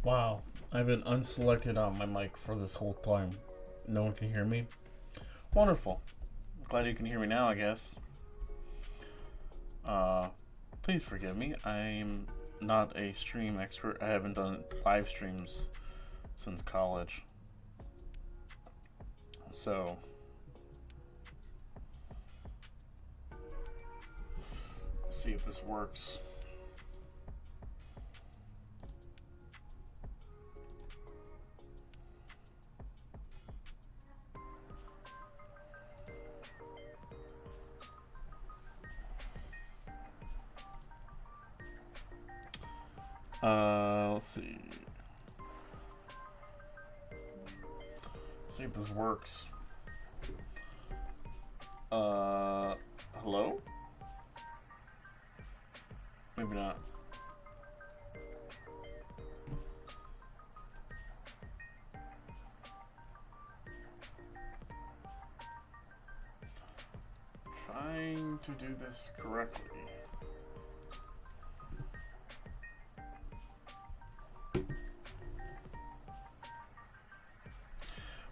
Wow, I've been unselected on my mic for this whole time. No one can hear me. Wonderful. Glad you can hear me now, I guess. Please forgive me. I'm not a stream expert. I haven't done live streams since college. So, let's see if this works. Let's see. See if this works. Hello? Maybe not. Trying to do this correctly.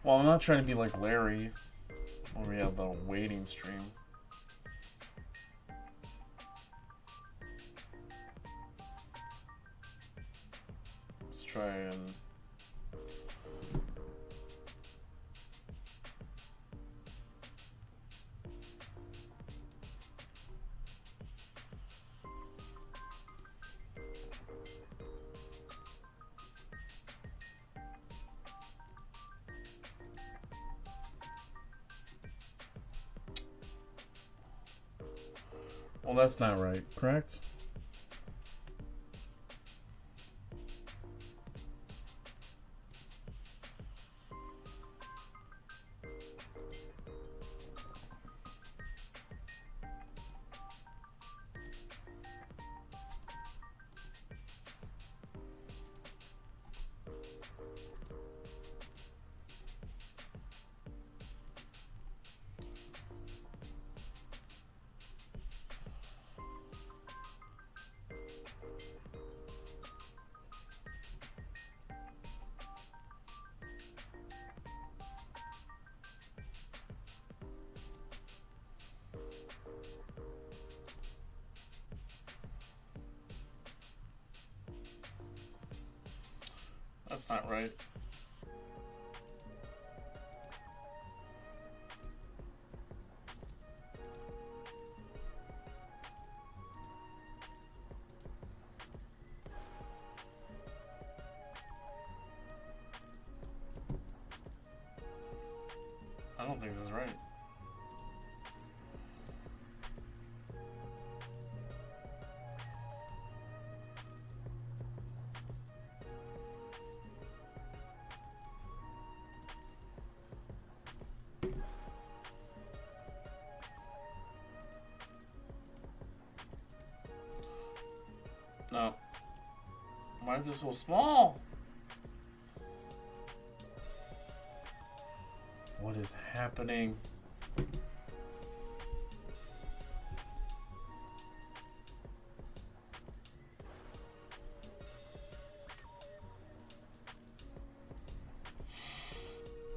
Well, I'm not trying to be like Larry when we have the waiting stream. Let's try and... Well, that's not right, correct? That's not right. I don't think this is right. No. is this so small? What is happening?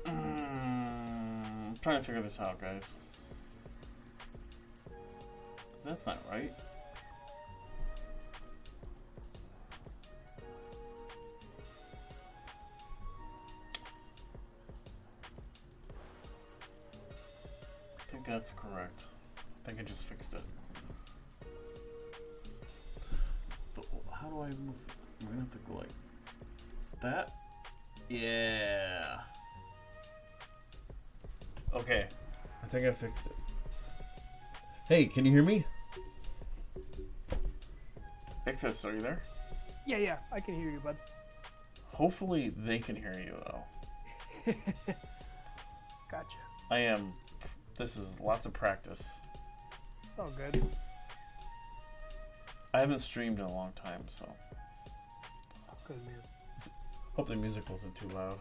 I'm trying to figure this out, guys. That's not right. I think that's correct. I think I just fixed it. But how do I move? I'm gonna have to go like that. Yeah. Okay. I think I fixed it. Hey, can you hear me? Ictus, are you there? Yeah, I can hear you, bud. Hopefully they can hear you, though. Gotcha. I am... This is lots of practice. It's all good. I haven't streamed in a long time, so... Good, man. Hope the music wasn't too loud.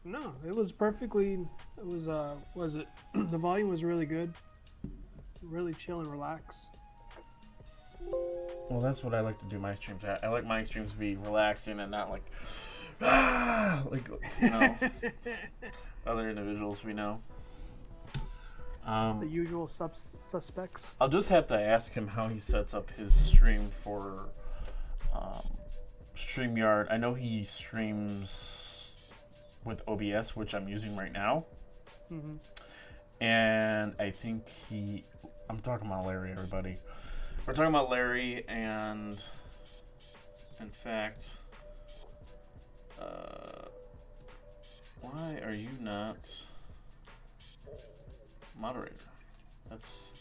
No, it was perfectly... It was, the volume was really good. Really chill and relax. Well, that's what I like to do my streams at. I like my streams to be relaxing and not like... like, you know, other individuals we know. The usual suspects. I'll just have to ask him how he sets up his stream for StreamYard. I know he streams with OBS, which I'm using right now. Mm-hmm. And I think I'm talking about Larry, everybody. We're talking about Larry, and in fact, why are you not moderator? That's...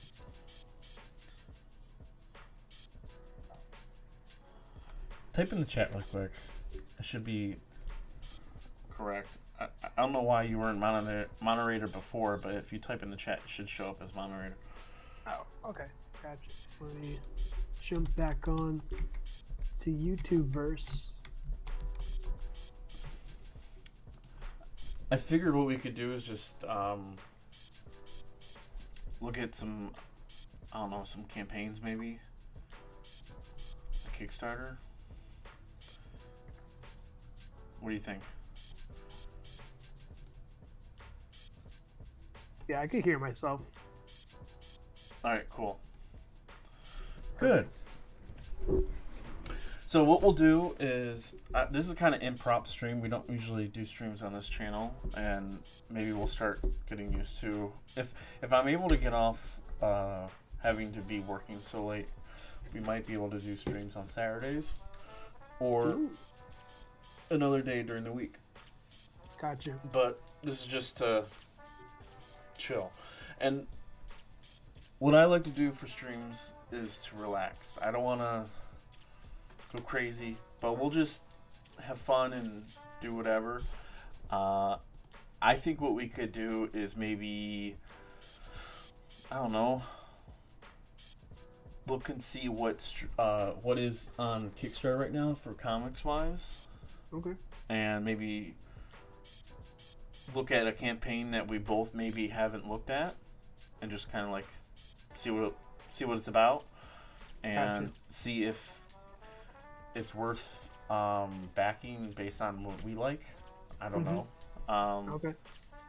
Type in the chat real quick. It should be correct. I don't know why you weren't moderator before, but if you type in the chat, it should show up as moderator. Oh, okay. Gotcha. Let me jump back on to YouTube verse. I figured what we could do is just look at some, I don't know, some campaigns maybe. A Kickstarter. What do you think? Yeah, I could hear myself. Alright, cool. Good. So what we'll do is, this is kind of improp stream. We don't usually do streams on this channel, and maybe we'll start getting used to, if I'm able to get off having to be working so late, we might be able to do streams on Saturdays or another day during the week. Gotcha. But this is just to chill. And what I like to do for streams is to relax. I don't want to go crazy, but we'll just have fun and do whatever. I think what we could do is maybe, I don't know, look and see what is on Kickstarter right now for comics wise. Okay. And maybe look at a campaign that we both maybe haven't looked at, and just kind of like see what it's about, and see if it's worth backing based on what we like. I don't know. Okay.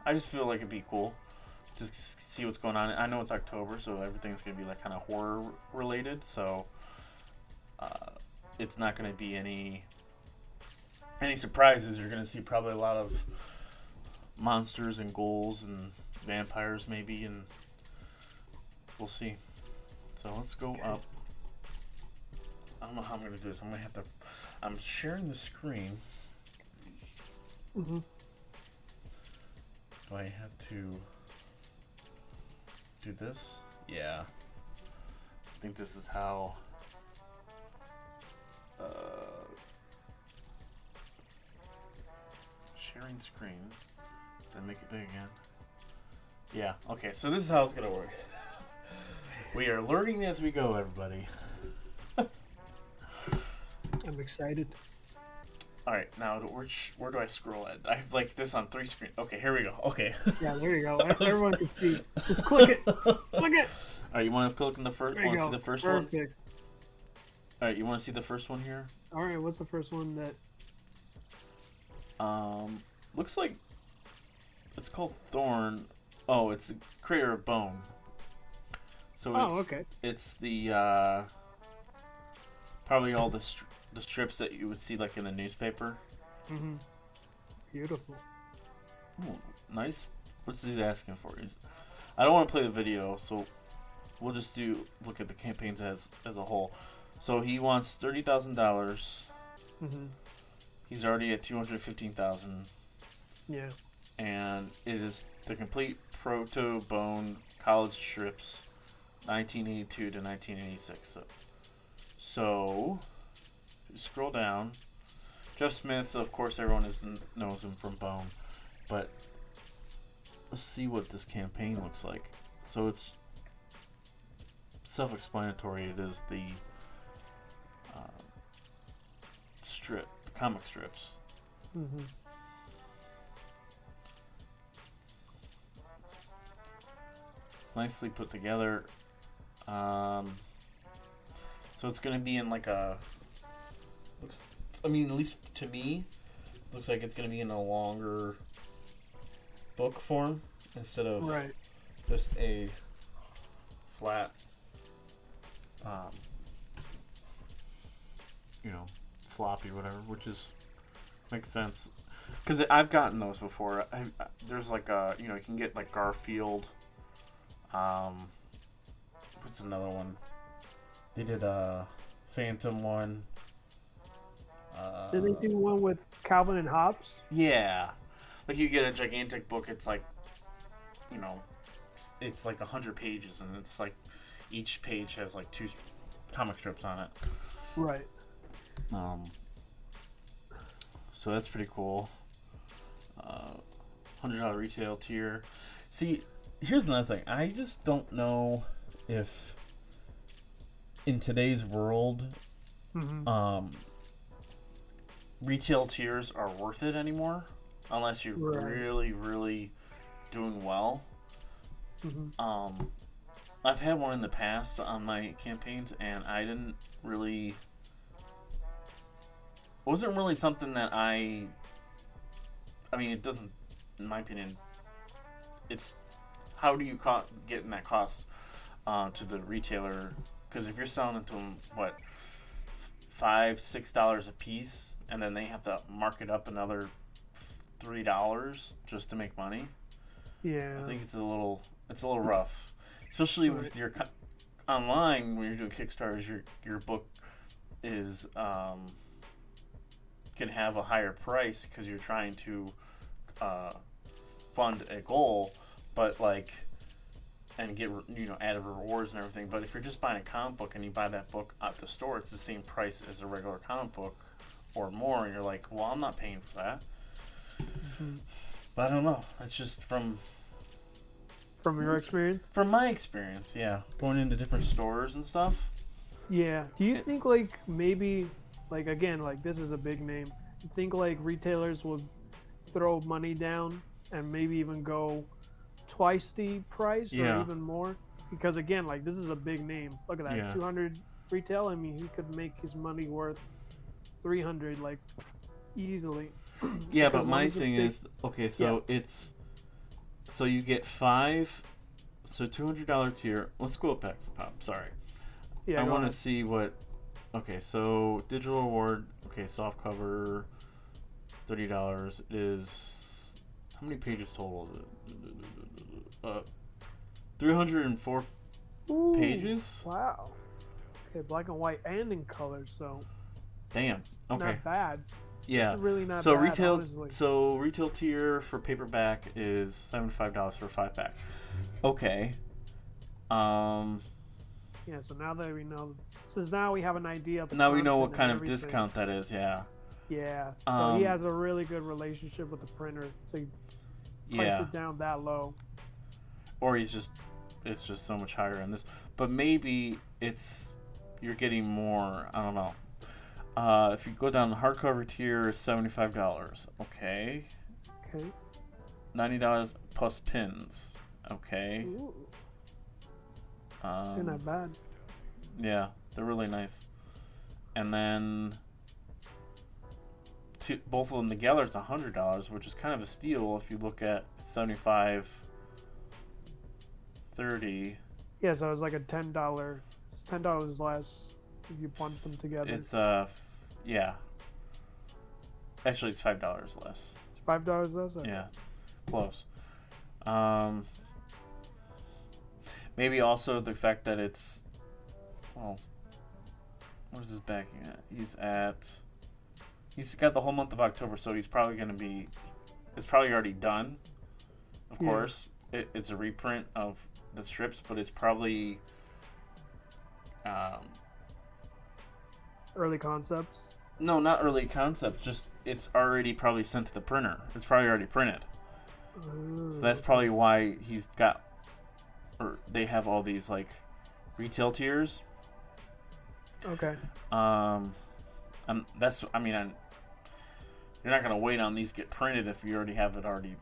I just feel like it'd be cool to see what's going on. I know it's October, so everything's gonna be like kind of horror related. So it's not gonna be any surprises. You're gonna see probably a lot of monsters and ghouls and vampires maybe, and we'll see. So let's go up. I don't know how I'm gonna do this. I'm gonna have to. I'm sharing the screen. Mm-hmm. Do I have to do this? Yeah. I think this is how. Sharing screen. Then make it big again. Yeah. Okay. So this is how it's gonna work. We are learning as we go, everybody. I'm excited. All right, now where do I scroll at? I have like this on 3 screen. Okay, here we go. Okay. Yeah, there you go. Everyone can see. Just click it. Click it. All right, you want to click on the first? There you Want to go. see the first Perfect. one? All right, you want to see the first one here? All right, what's the first one that? Looks like it's called Thorn. Oh, it's the creator of Bone. So Okay. it's the probably all the strips that you would see like in the newspaper. Mm-hmm. Beautiful. Ooh, nice. What's he asking for? I don't want to play the video, so we'll just look at the campaigns as a whole. So he wants $30,000. Mm-hmm. He's already at 215,000. Yeah. And it is the complete Proto Bone college strips, 1982 to 1986. So scroll down. Jeff Smith, of course, everyone knows him from Bone, but let's see what this campaign looks like. So it's self-explanatory. It is the comic strips. Mm-hmm. It's nicely put together. So it's going to be in like at least to me, looks like it's going to be in a longer book form instead of just a flat, floppy, whatever, which makes sense. Because I've gotten those before. There's like you can get like Garfield. What's another one? They did a Phantom one. Did they do one with Calvin and Hobbes? Yeah, like you get a gigantic book. It's like, it's like 100 pages, and it's like each page has like 2 comic strips on it. Right. So that's pretty cool. $100 retail tier. See, here's another thing. I just don't know if in today's world, Mm-hmm. Retail tiers are worth it anymore, unless you're really, really doing well. Mm-hmm. I've had one in the past on my campaigns, and I didn't really. Wasn't really something that I mean, it doesn't, in my opinion. It's how do you get in that cost to the retailer? Because if you're selling it to them, what, $5-6 a piece, and then they have to mark it up another $3 just to make money. Yeah. I think it's a little rough, especially with your online when you're doing Kickstarters. Your book is can have a higher price because you're trying to fund a goal, but and get added rewards and everything. But if you're just buying a comic book and you buy that book at the store, it's the same price as a regular comic book or more, and you're like, well, I'm not paying for that. Mm-hmm. But I don't know. It's just from your experience. From my experience, yeah, going into different stores and stuff. Yeah. Do you think maybe again this is a big name? You think retailers will throw money down and maybe even go twice the price or even more? Because again, this is a big name. Look at that, 200 retail. I mean, he could make his money worth 300 easily. Yeah, but my thing is, okay, so so you get 5, so $200 tier. Let's go back to the top. Sorry, I want to see what. Okay, so digital award. Okay, soft cover, $30 is how many pages total is it? 304 pages. Wow. Okay, black and white and in color. So. Damn. Okay. Not bad. Yeah. It's really not so bad, retail. honestly. So retail tier for paperback is $75 for a 5-pack. Okay. Yeah. So now that we know, now we have an idea of. Now we know what kind of discount that is. Yeah. Yeah. So he has a really good relationship with the printer to price it down that low. Or it's just so much higher in this. But maybe you're getting more. I don't know. If you go down the hardcover tier, $75. Okay. Okay. $90 plus pins. Okay. Ooh. They're not bad. Yeah, they're really nice. And then both of them together, it's $100, which is kind of a steal if you look at 75, 30. Yeah, so it's like a $10. It's $10 less if you bunch them together. It's yeah. Actually, it's $5 less. It's $5 less. Okay. Yeah, close. Maybe also the fact that it's, well, what is his backing at? He's got the whole month of October, so he's probably going to be, it's probably already done, of course. It's a reprint of the strips, but it's probably early concepts. No, not early concepts, just it's already probably sent to the printer. It's probably already printed. Ooh. So that's probably why he's got, or they have all these like retail tiers. Okay. That's, I mean, you're not gonna wait on these get printed if you already have it already.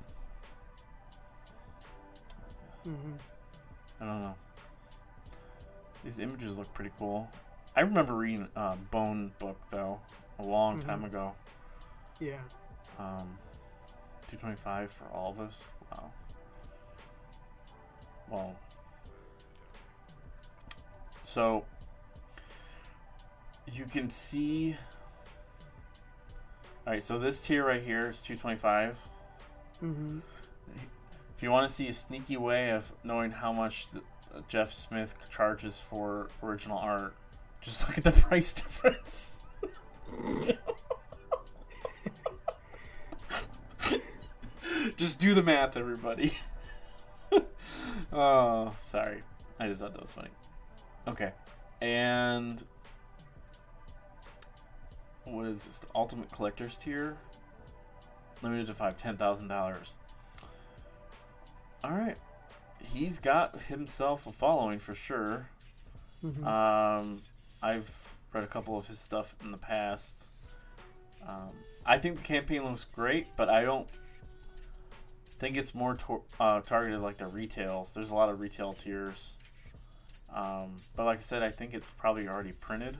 I don't know. These images look pretty cool. I remember reading a Bone book though a long time ago. Yeah. 225 for all of us. Wow. Well. So you can see. All right, so this tier right here is 225. If you want to see a sneaky way of knowing how much Jeff Smith charges for original art, just look at the price difference. Just do the math, everybody. Oh, sorry. I just thought that was funny. Okay. And what is this? The Ultimate Collector's tier? Limited to $10,000. Alright. He's got himself a following for sure. I've read a couple of his stuff in the past. I think the campaign looks great, but I don't think it's more targeted like the retails. There's a lot of retail tiers. But like I said, I think it's probably already printed.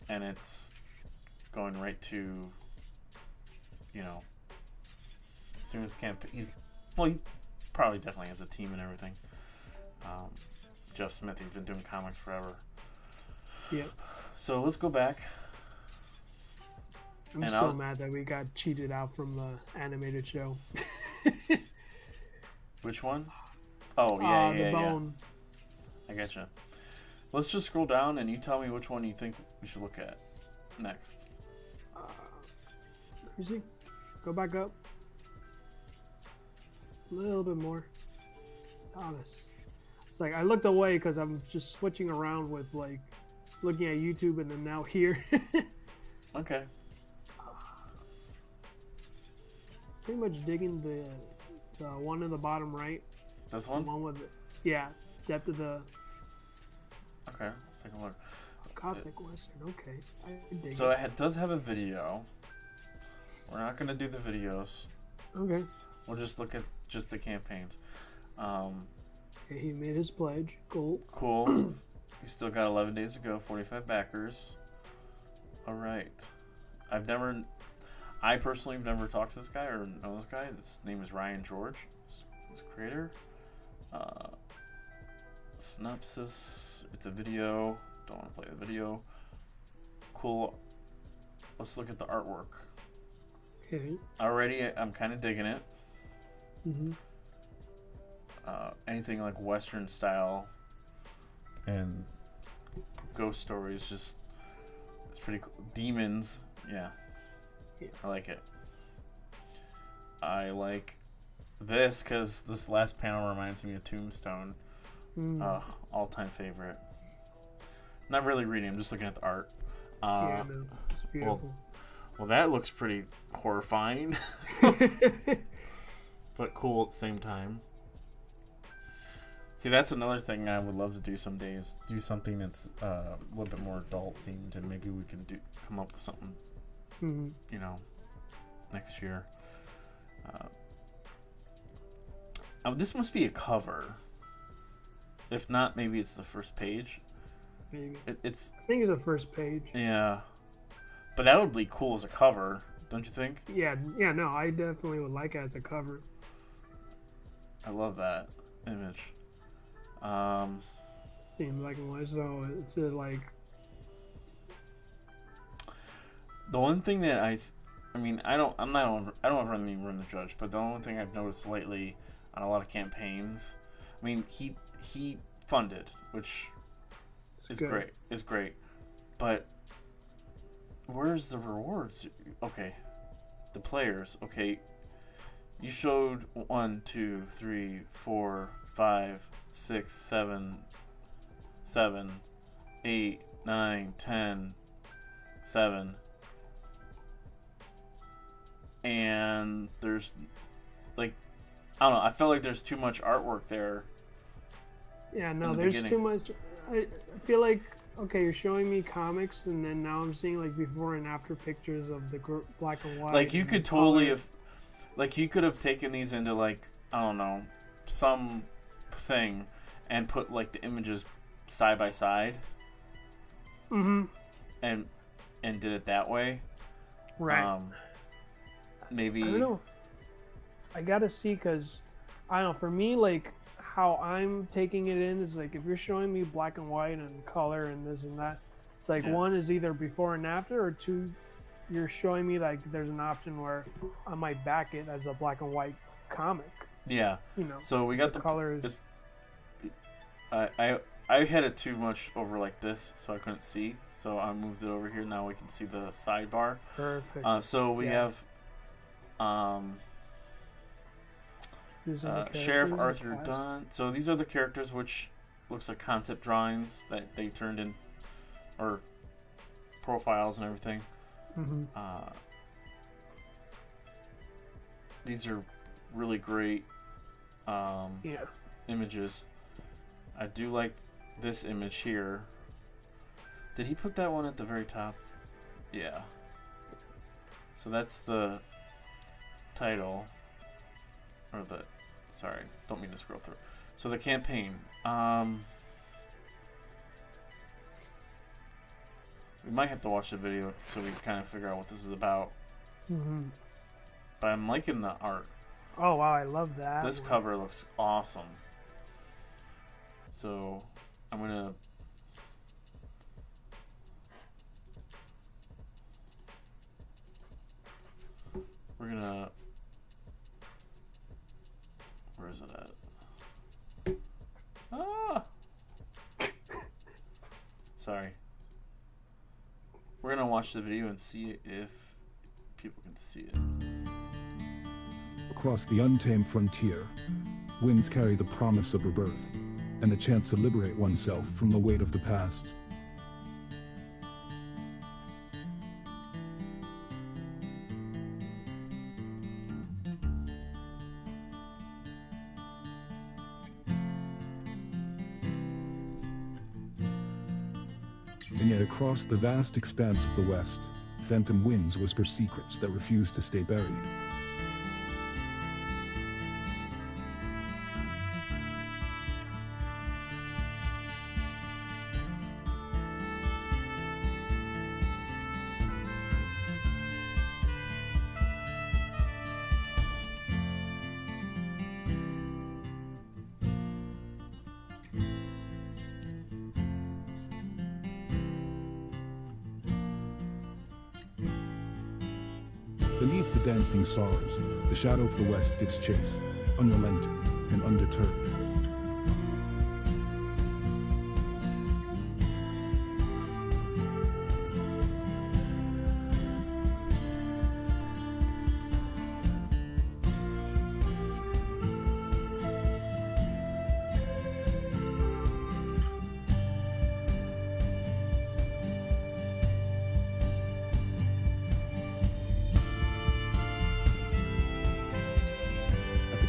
And it's going right to, you know, as soon as campaign. He probably definitely has a team and everything. Jeff Smith, he's been doing comics forever. Yep. So let's go back. I'm still mad that we got cheated out from the animated show. Which one? Oh, yeah. The Bone. I gotcha. Let's just scroll down and you tell me which one you think we should look at next. Let me see. Go back up. A little bit more. Honest. It's like I looked away because I'm just switching around with like looking at YouTube and then now here. Okay. Pretty much digging the one in the bottom right. This one? The one with depth of the. Okay, let's take a look. Cosmic Western. Okay, I dig so it. it does have a video. We're not gonna do the videos. Okay. We'll just look at just the campaigns. Okay, he made his pledge. Cool. Cool. He's still got 11 days to go. 45 backers. All right. I personally have never talked to this guy or know this guy. His name is Ryan George. His creator. Synopsis. It's a video. Don't want to play the video. Cool. Let's look at the artwork. Okay. Already, I'm kind of digging it. Anything like Western style and ghost stories, just it's pretty cool. Demons, yeah. I like it. I like this because this last panel reminds me of Tombstone. All-time favorite. Not really reading, I'm just looking at the art. Yeah, no, it's beautiful. Well, that looks pretty horrifying, but cool at the same time. See, that's another thing I would love to do some days. Do something that's a little bit more adult themed, and maybe we can come up with something, you know, next year. This must be a cover. If not, maybe it's the first page. Maybe. I think it's the first page. Yeah. But that would be cool as a cover, don't you think? Yeah, no, I definitely would like it as a cover. I love that image. In black and white, so it's like... The one thing that I don't ever mean run the judge, but the only thing I've noticed lately on a lot of campaigns, I mean, he funded, which is great, but where's the rewards? Okay, the players. Okay, you showed 1, 2, 3, 4, 5, 6, 7, 8, 9, 10, 7. And there's, like, I don't know, I felt like there's too much artwork there. Yeah, no, there's too much. I feel like, okay, you're showing me comics, and then now I'm seeing, like, before and after pictures of the black and white. Like, you could totally have, like, you could have taken these into, like, I don't know, some thing, and put, like, the images side by side. And did it that way. Right. Maybe. I don't know. I gotta see, because, I don't know, for me, like, how I'm taking it in is, like, if you're showing me black and white and color and this and that, it's like, one is either before and after, or two, you're showing me, like, there's an option where I might back it as a black and white comic. Yeah. You know. So we got the colors. I had it too much over like this, so I couldn't see. So I moved it over here. Now we can see the sidebar. Perfect. So we have Sheriff Arthur Dunn. So these are the characters, which looks like concept drawings that they turned in, or profiles and everything. These are really great images. I do like this image here. Did he put that one at the very top? Yeah. So that's the title, or the, sorry, don't mean to scroll through. So the campaign. We might have to watch the video so we can kind of figure out what this is about. But I'm liking the art. Oh wow, I love that. This cover looks awesome. So I'm gonna where is it at? Sorry. We're gonna watch the video and see if people can see it. Across the untamed frontier, winds carry the promise of rebirth and the chance to liberate oneself from the weight of the past. And yet across the vast expanse of the West, phantom winds whisper secrets that refuse to stay buried. Beneath the dancing stars, the shadow of the West gives chase, unrelenting and undeterred.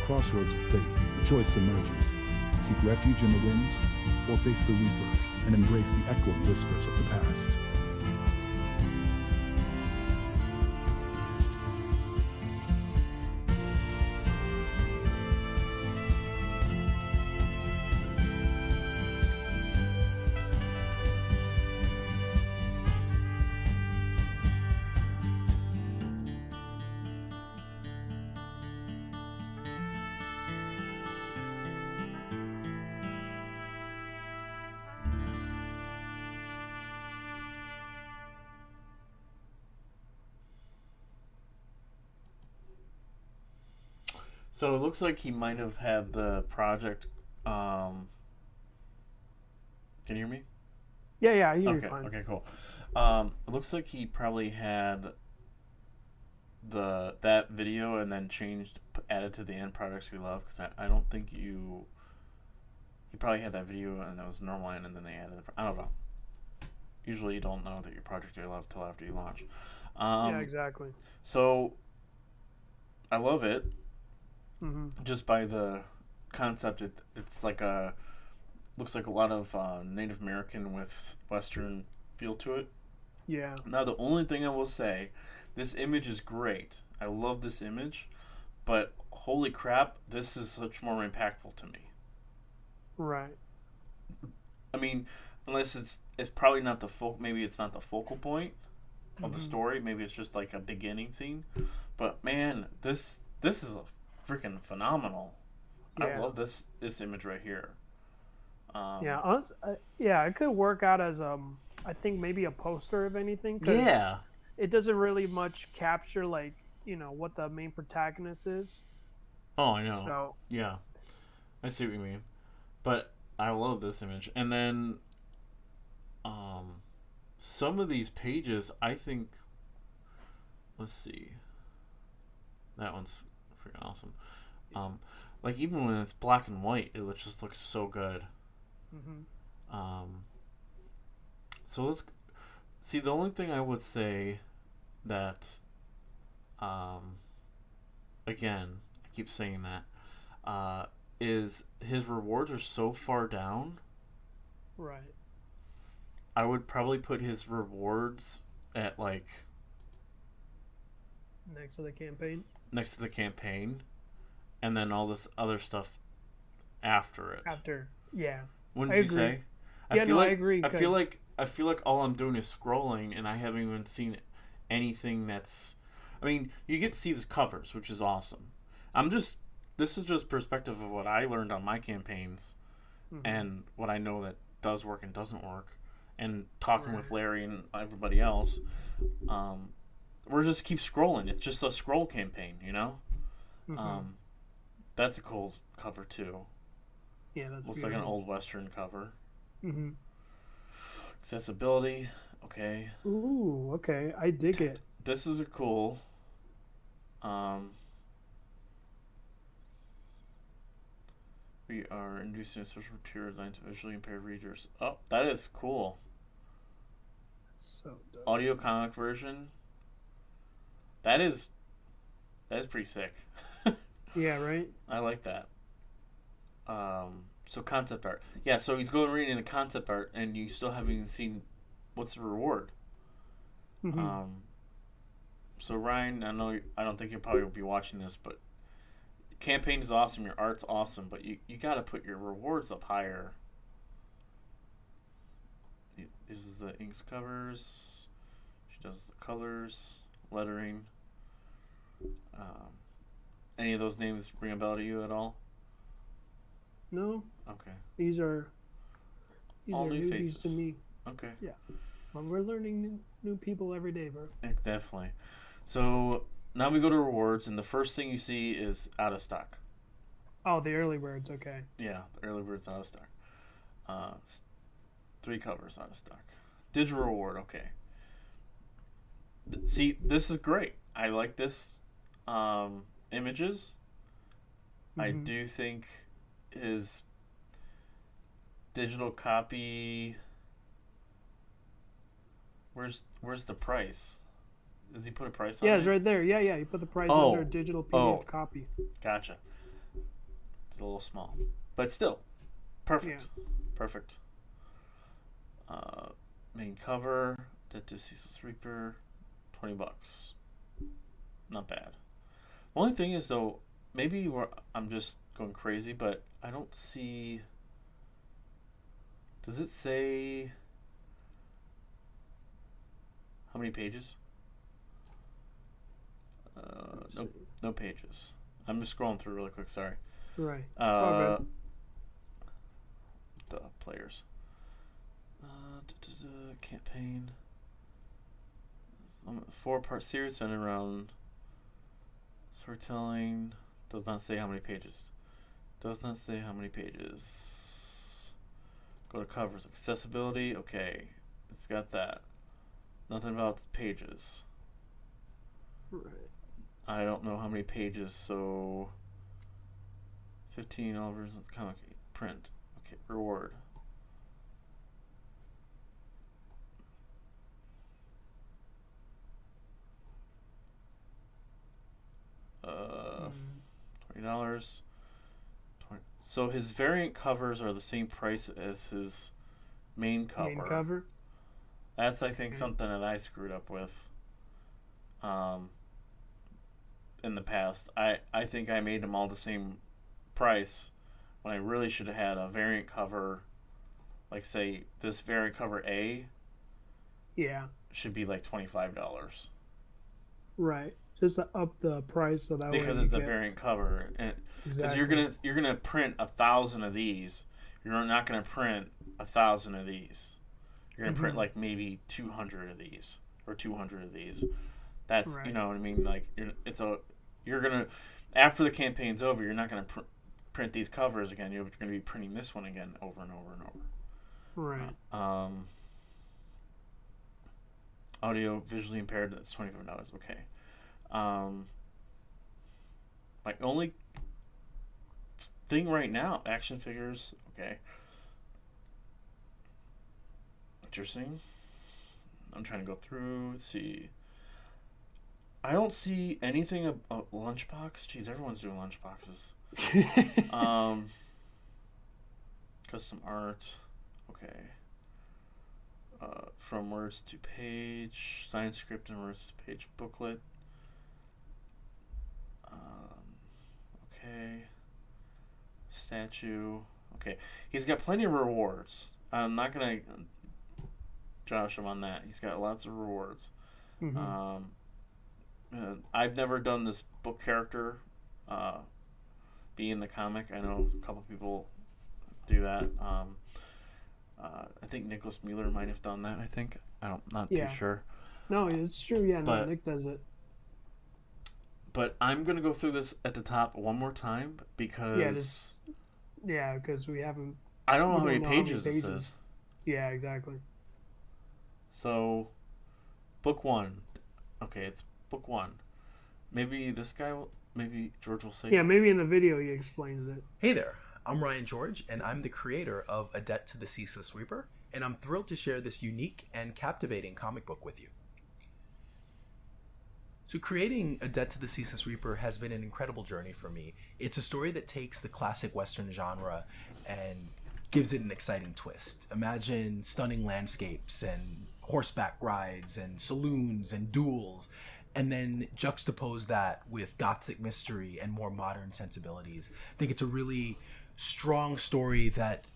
Crossroads of fate, a choice emerges. seek refuge in the winds, or face the reaper and embrace the echoing whispers of the past. So it looks like he might have had the project. Can you hear me? Yeah, I hear you Okay. fine. Okay. Cool. It looks like he probably had that video and then added to the end products we love, because I don't think he probably had that video and it was normal and then they added I don't know. Usually you don't know that your project you love till after you launch. Yeah, exactly. So I love it. Mm-hmm. Just by the concept, it's like looks like a lot of Native American with Western feel to it. Yeah. Now the only thing I will say, this image is great. I love this image, but holy crap, this is much more impactful to me. Right. I mean, unless it's probably not maybe it's not the focal point of the story. Maybe it's just like a beginning scene. But man, this is a freaking phenomenal. Yeah. I love this image right here. It could work out as I think maybe a poster of anything. 'Cause Yeah. it doesn't really much capture like what the main protagonist is. Oh, I know. So Yeah, I see what you mean. But I love this image. And then, some of these pages, I think. Let's see. That one's freaking awesome. Like even when it's black and white, it just looks so good. Mm-hmm. So let's see. The only thing I would say that, again, I keep saying that, is his rewards are so far down. Right. I would probably put his rewards at like Next to the campaign. Next to the campaign, and then all this other stuff after it. Yeah. Wouldn't I you agree. say? I agree. I feel like all I'm doing is scrolling, and I haven't even seen anything that's. I mean, you get to see the covers, which is awesome. This is just perspective of what I learned on my campaigns, and what I know that does work and doesn't work, and talking with Larry and everybody else. We're just keep scrolling. It's just a scroll campaign, That's a cool cover too. Yeah, that's looks like an old Western cover. Mm-hmm. Accessibility, okay. Ooh, okay. I dig it. This is a cool. We are introducing a special material designed to visually impaired readers. Oh, that is cool. So dope. Audio comic version. That is pretty sick. Yeah, right? I like that. So concept art. Yeah, so he's going reading the concept art, and you still haven't even seen what's the reward. Mm-hmm. So Ryan, I don't think you probably will be watching this, but campaign is awesome, your art's awesome, but you got to put your rewards up higher. This is the inks covers. She does the colors, lettering. Any of those names ring a bell to you at all? No. Okay. These are all new newbies faces to me. Okay. Yeah. Well, we're learning new people every day, bro. Yeah, definitely. So now we go to rewards, and the first thing you see is out of stock. Oh, the early birds. Okay. Yeah, the early bird's out of stock. 3 covers out of stock. Digital reward, okay. See, this is great. I like this images. I do think his digital copy. Where's the price? Does he put a price on it? Yeah, it's right there. Yeah. You put the price under a digital PDF copy. Gotcha. It's a little small, but still, Perfect. Perfect. Main cover, Dead to Ceaseless Reaper, $20. Not bad. The only thing is, though, maybe I'm just going crazy, but I don't see... Does it say how many pages? Nope, no pages. I'm just scrolling through really quick, sorry. Right. It's all good. The players. Campaign. 4-part series centered around storytelling. Does not say how many pages. Does not say how many pages. Go to covers. Accessibility. Okay. It's got that. Nothing about pages. Right. I don't know how many pages, so 15 all versions of the comic print. Okay, reward. $20. So his variant covers are the same price as his main cover. Main cover? That's, I think, something that I screwed up with in the past. I think I made them all the same price when I really should have had a variant cover. Like, say, this variant cover A should be like $25. Right. Just to up the price so that because way it's a variant cover, because you're gonna print 1,000 of these. You're not gonna print 1,000 of these. You're gonna print like maybe 200 of these or 200 of these. That's right. You know what I mean. Like you're gonna after the campaign's over, you're not gonna print these covers again. You're gonna be printing this one again over and over and over. Right. Audio visually impaired. That's $25. Okay. My only thing right now, action figures. Okay. Interesting. I'm trying to go through. Let's see. I don't see anything about lunchbox. Jeez, everyone's doing lunchboxes. Custom art. Okay. From words to page. Sign script and words to page booklet. Okay. Statue. Okay. He's got plenty of rewards. I'm not going to josh him on that. He's got lots of rewards. I've never done this book character be in the comic. I know a couple people do that. I think Nicholas Mueller might have done that, I think. I'm not too sure. No, it's true. Yeah, no, Nick does it. But I'm going to go through this at the top one more time because... because we haven't... I don't know how many pages this is. Yeah, exactly. So, book one. Okay, it's book one. Maybe this guy will... Maybe George will say something. Maybe in the video he explains it. Hey there, I'm Ryan George, and I'm the creator of A Debt to the Ceaseless Reaper, and I'm thrilled to share this unique and captivating comic book with you. So creating A Debt to the Ceaseless Reaper has been an incredible journey for me. It's a story that takes the classic Western genre and gives it an exciting twist. Imagine stunning landscapes and horseback rides and saloons and duels, and then juxtapose that with gothic mystery and more modern sensibilities. I think it's a really strong story that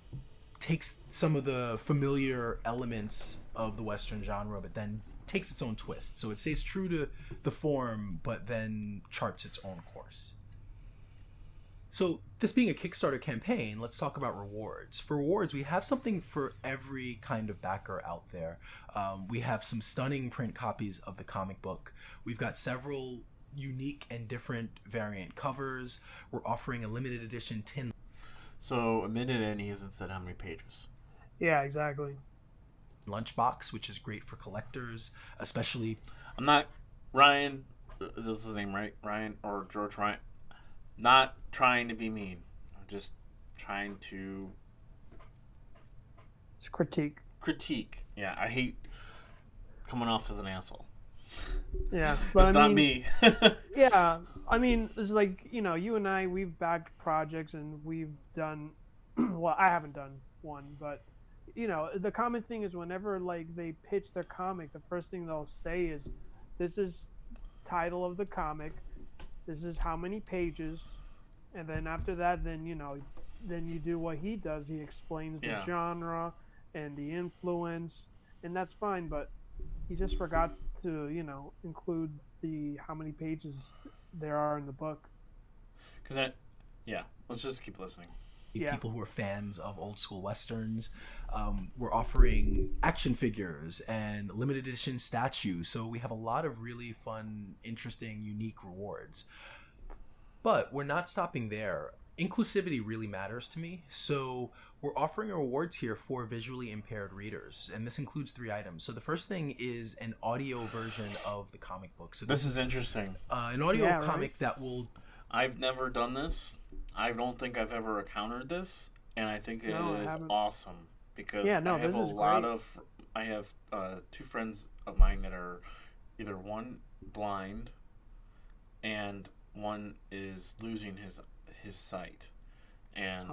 takes some of the familiar elements of the Western genre, but then takes its own twist. So it stays true to the form, but then charts its own course. So this being a Kickstarter campaign, let's talk about rewards. For rewards, we have something for every kind of backer out there. We have some stunning print copies of the comic book. We've got several unique and different variant covers. We're offering a limited edition tin. So a minute in, he hasn't said how many pages. Yeah, exactly. Lunchbox, which is great for collectors, especially... I'm not... Ryan... Is this his name, right? Ryan or George Ryan? Not trying to be mean. I'm just trying to... It's critique. Critique. Yeah, I hate coming off as an asshole. Yeah, but it's not me. Yeah, I mean, it's like, you know, you and I, we've backed projects and we've done well, I haven't done one, but the common thing is whenever like they pitch their comic, the first thing they'll say is, "This is title of the comic. This is how many pages," and then after that, then you do what he does. He explains the genre and the influence, and that's fine. But he just forgot to include the how many pages there are in the book. Let's just keep listening. People who are fans of old school westerns. We're offering action figures and limited edition statues. So we have a lot of really fun, interesting, unique rewards. But we're not stopping there. Inclusivity really matters to me. So we're offering rewards here for visually impaired readers. And this includes 3 items. So the first thing is an audio version of the comic book. So this is interesting. An audio comic that will... I've never done this. I don't think I've ever encountered this, and I think it is awesome because I have a lot of. I have 2 friends of mine that are either one blind, and one is losing his sight, and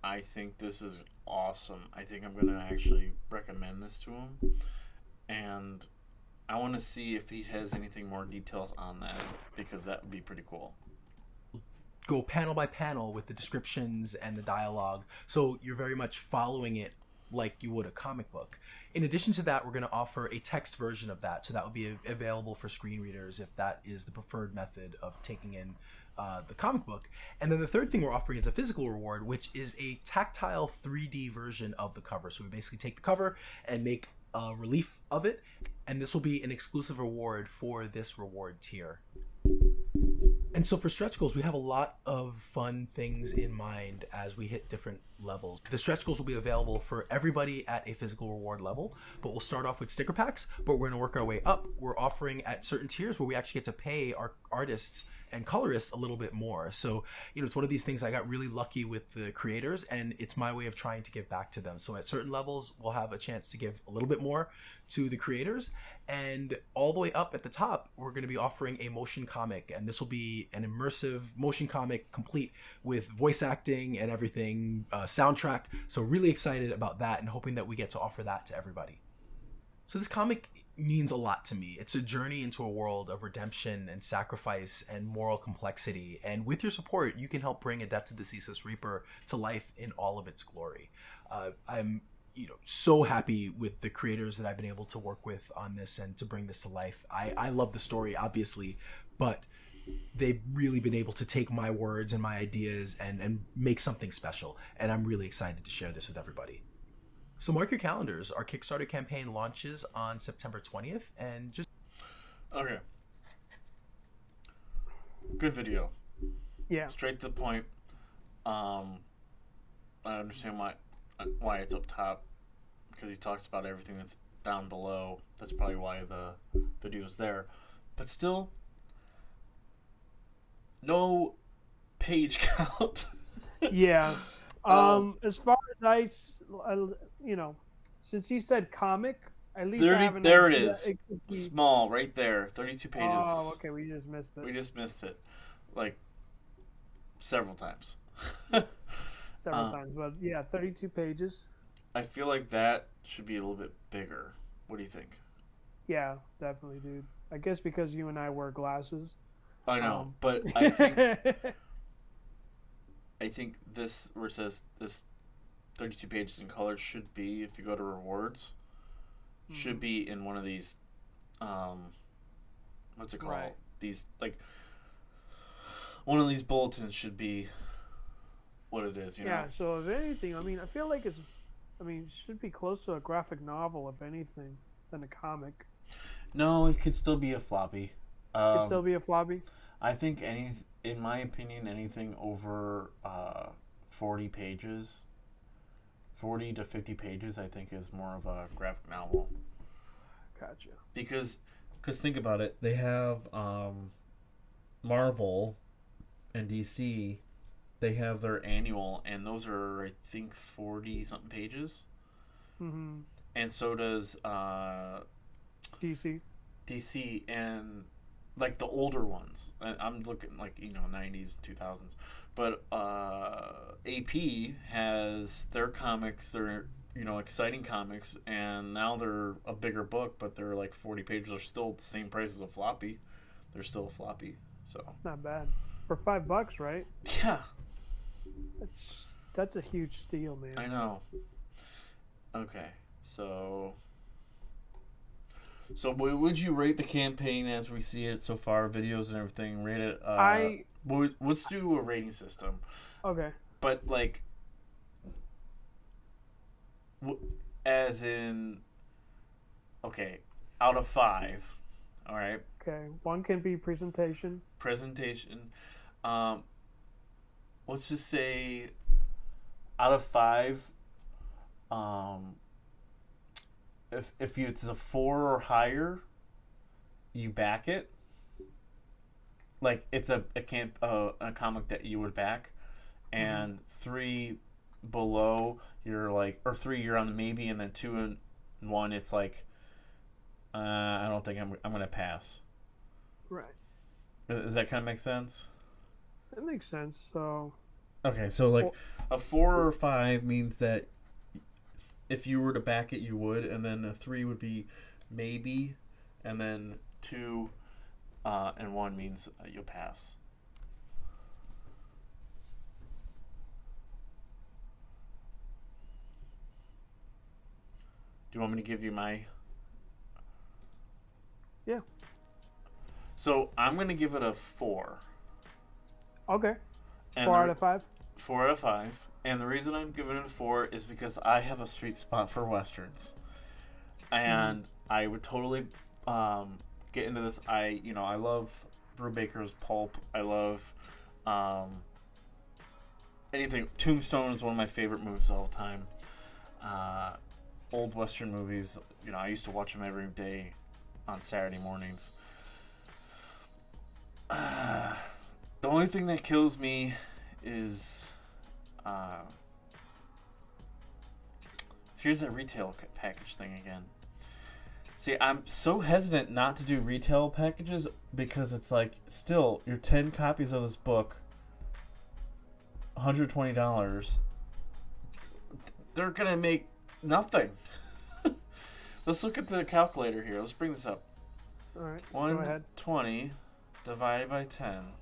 I think this is awesome. I think I'm gonna actually recommend this to him, and I want to see if he has anything more details on that because that would be pretty cool. Go panel by panel with the descriptions and the dialogue, so you're very much following it like you would a comic book. In addition to that, we're going to offer a text version of that, so that will be available for screen readers if that is the preferred method of taking in the comic book. And then the third thing we're offering is a physical reward, which is a tactile 3D version of the cover. So we basically take the cover and make a relief of it, and this will be an exclusive reward for this reward tier. And so for stretch goals, we have a lot of fun things in mind as we hit different levels. The stretch goals will be available for everybody at a physical reward level, but we'll start off with sticker packs, but we're going to work our way up. We're offering at certain tiers where we actually get to pay our artists and colorists a little bit more. So, it's one of these things I got really lucky with the creators, and it's my way of trying to give back to them. So at certain levels, we'll have a chance to give a little bit more to the creators. And all the way up at the top, we're going to be offering a motion comic, and this will be an immersive motion comic complete with voice acting and everything, soundtrack. So really excited about that and hoping that we get to offer that to everybody. So this comic means a lot to me. It's a journey into a world of redemption and sacrifice and moral complexity. And with your support, you can help bring A Debt to the Ceaseless Reaper to life in all of its glory. I'm so happy with the creators that I've been able to work with on this and to bring this to life. I love the story, obviously, but they've really been able to take my words and my ideas and make something special. And I'm really excited to share this with everybody. So mark your calendars. Our Kickstarter campaign launches on September 20th, and just... Okay. Good video. Yeah. Straight to the point. I understand why it's up top, because he talks about everything that's down below. That's probably why the video's there. But still, no page count. Yeah. As far as since he said comic, at least 30, I have an there it idea. is. It could be... Small, right there. 32 pages. Oh, okay. We just missed it. We just missed it. Like, several times. Several times. But yeah, 32 pages. I feel like that should be a little bit bigger. What do you think? Yeah, definitely, dude. I guess because you and I wear glasses. I know, but I think this, where it says this 32 pages in color, should be, if you go to rewards, should be in one of these, what's it called? Right. These, like, one of these bulletins should be what it is, you know? Yeah, so if anything, I feel like it should be close to a graphic novel, if anything, than a comic. No, it could still be a floppy. It could still be a floppy? I think in my opinion, anything over 40 pages, 40 to 50 pages, I think is more of a graphic novel. Gotcha. Because think about it, they have Marvel and DC, they have their annual, and those are, I think, 40-something pages. Mm-hmm. And so does DC, and like the older ones. I'm looking like 90s, 2000s, but AP has their comics. They're exciting comics, and now they're a bigger book, but they're like 40 pages. They're still the same price as a floppy. They're still a floppy, so Not bad for $5, right? yeah, That's a huge steal, man. I know. Okay, so what would you rate the campaign as we see it so far? Videos and everything. Rate it. Let's do a rating system. Okay. But like, as in, okay, out of 5. All right. Okay. 1 can be presentation. Presentation. Let's just say, out of 5. If it's a 4 or higher, you back it. Like it's a comic that you would back, and 3 below you're like, or 3 you're on the maybe, and then 2 and 1 it's like, I don't think I'm gonna pass. Right. Does that kind of make sense? That makes sense. So. Okay, so like a 4 or 5 means that if you were to back it, you would, and then a 3 would be maybe, and then 2 and 1 means you'll pass. Do you want me to give you my? Yeah. So I'm gonna give it a 4. Okay. And 4 out of 5. 4 out of 5. And the reason I'm giving it a 4 is because I have a sweet spot for westerns, and I would totally get into this. I love Brubaker's pulp. I love anything. Tombstone is one of my favorite movies of all time. Old western movies. I used to watch them every day on Saturday mornings. The only thing that kills me is. Here's that retail package thing again. See, I'm so hesitant not to do retail packages because it's like, still, your 10 copies of this book, $120, they're going to make nothing. Let's look at the calculator here. Let's bring this up. All right. 120 divided by 10.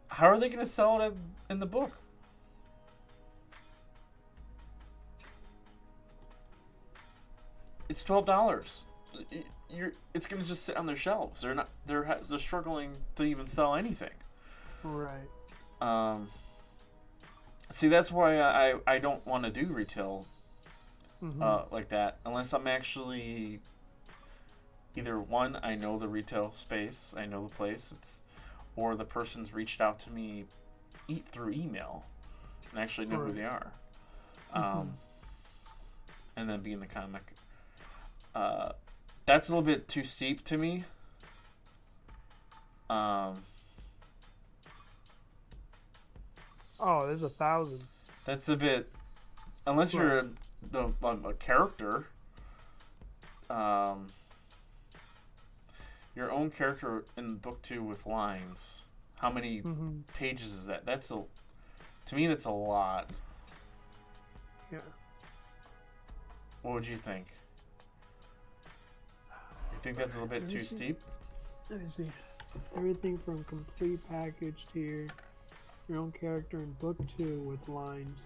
How are they going to sell it in the book? It's $12. It's going to just sit on their shelves. They're struggling to even sell anything. Right. See, that's why I don't want to do retail like that unless I'm actually either one, I know the retail space, I know the place, or the person's reached out to me through email and actually know who they are. And then be in the comic. That's a little bit too steep to me. Oh, there's 1,000. That's a bit, unless you're a character. Your own character in book 2 with lines. How many pages is that? To me, that's a lot. Yeah. What would you think? You think that's a little bit too steep? Let me see. Everything from complete packaged here. Your own character in book 2 with lines.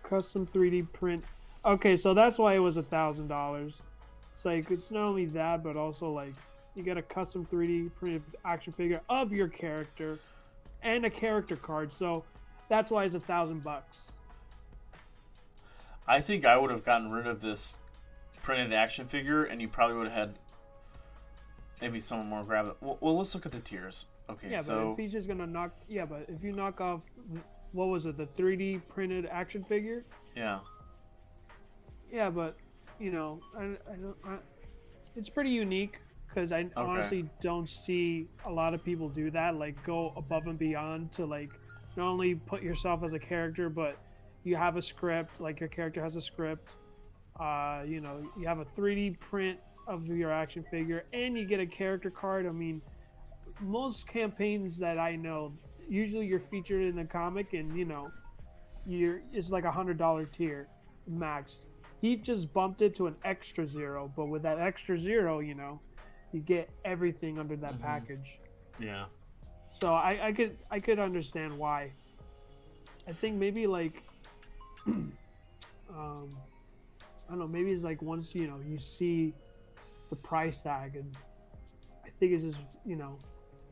Custom 3D print. Okay, so that's why it was $1,000. It's like, it's not only that, but also like you get a custom 3D printed action figure of your character and a character card. So that's why it's $1,000. I think I would have gotten rid of this printed action figure, and you probably would have had maybe someone more grab it. Well, let's look at the tiers. Okay, yeah, so but if he's just gonna knock, but if you knock off, what was it, the 3D printed action figure? Yeah. Yeah, but it's pretty unique because I honestly don't see a lot of people do that. Like, go above and beyond to like not only put yourself as a character, but you have a script. Like, your character has a script. You have a 3D print of your action figure, and you get a character card. I mean, most campaigns that I know, usually you're featured in the comic, and it's like $100 tier max. He just bumped it to an extra zero, but with that extra zero, you get everything under that package. Yeah. So I could understand why. I think maybe like I don't know, maybe it's like once you see the price tag, and I think it's just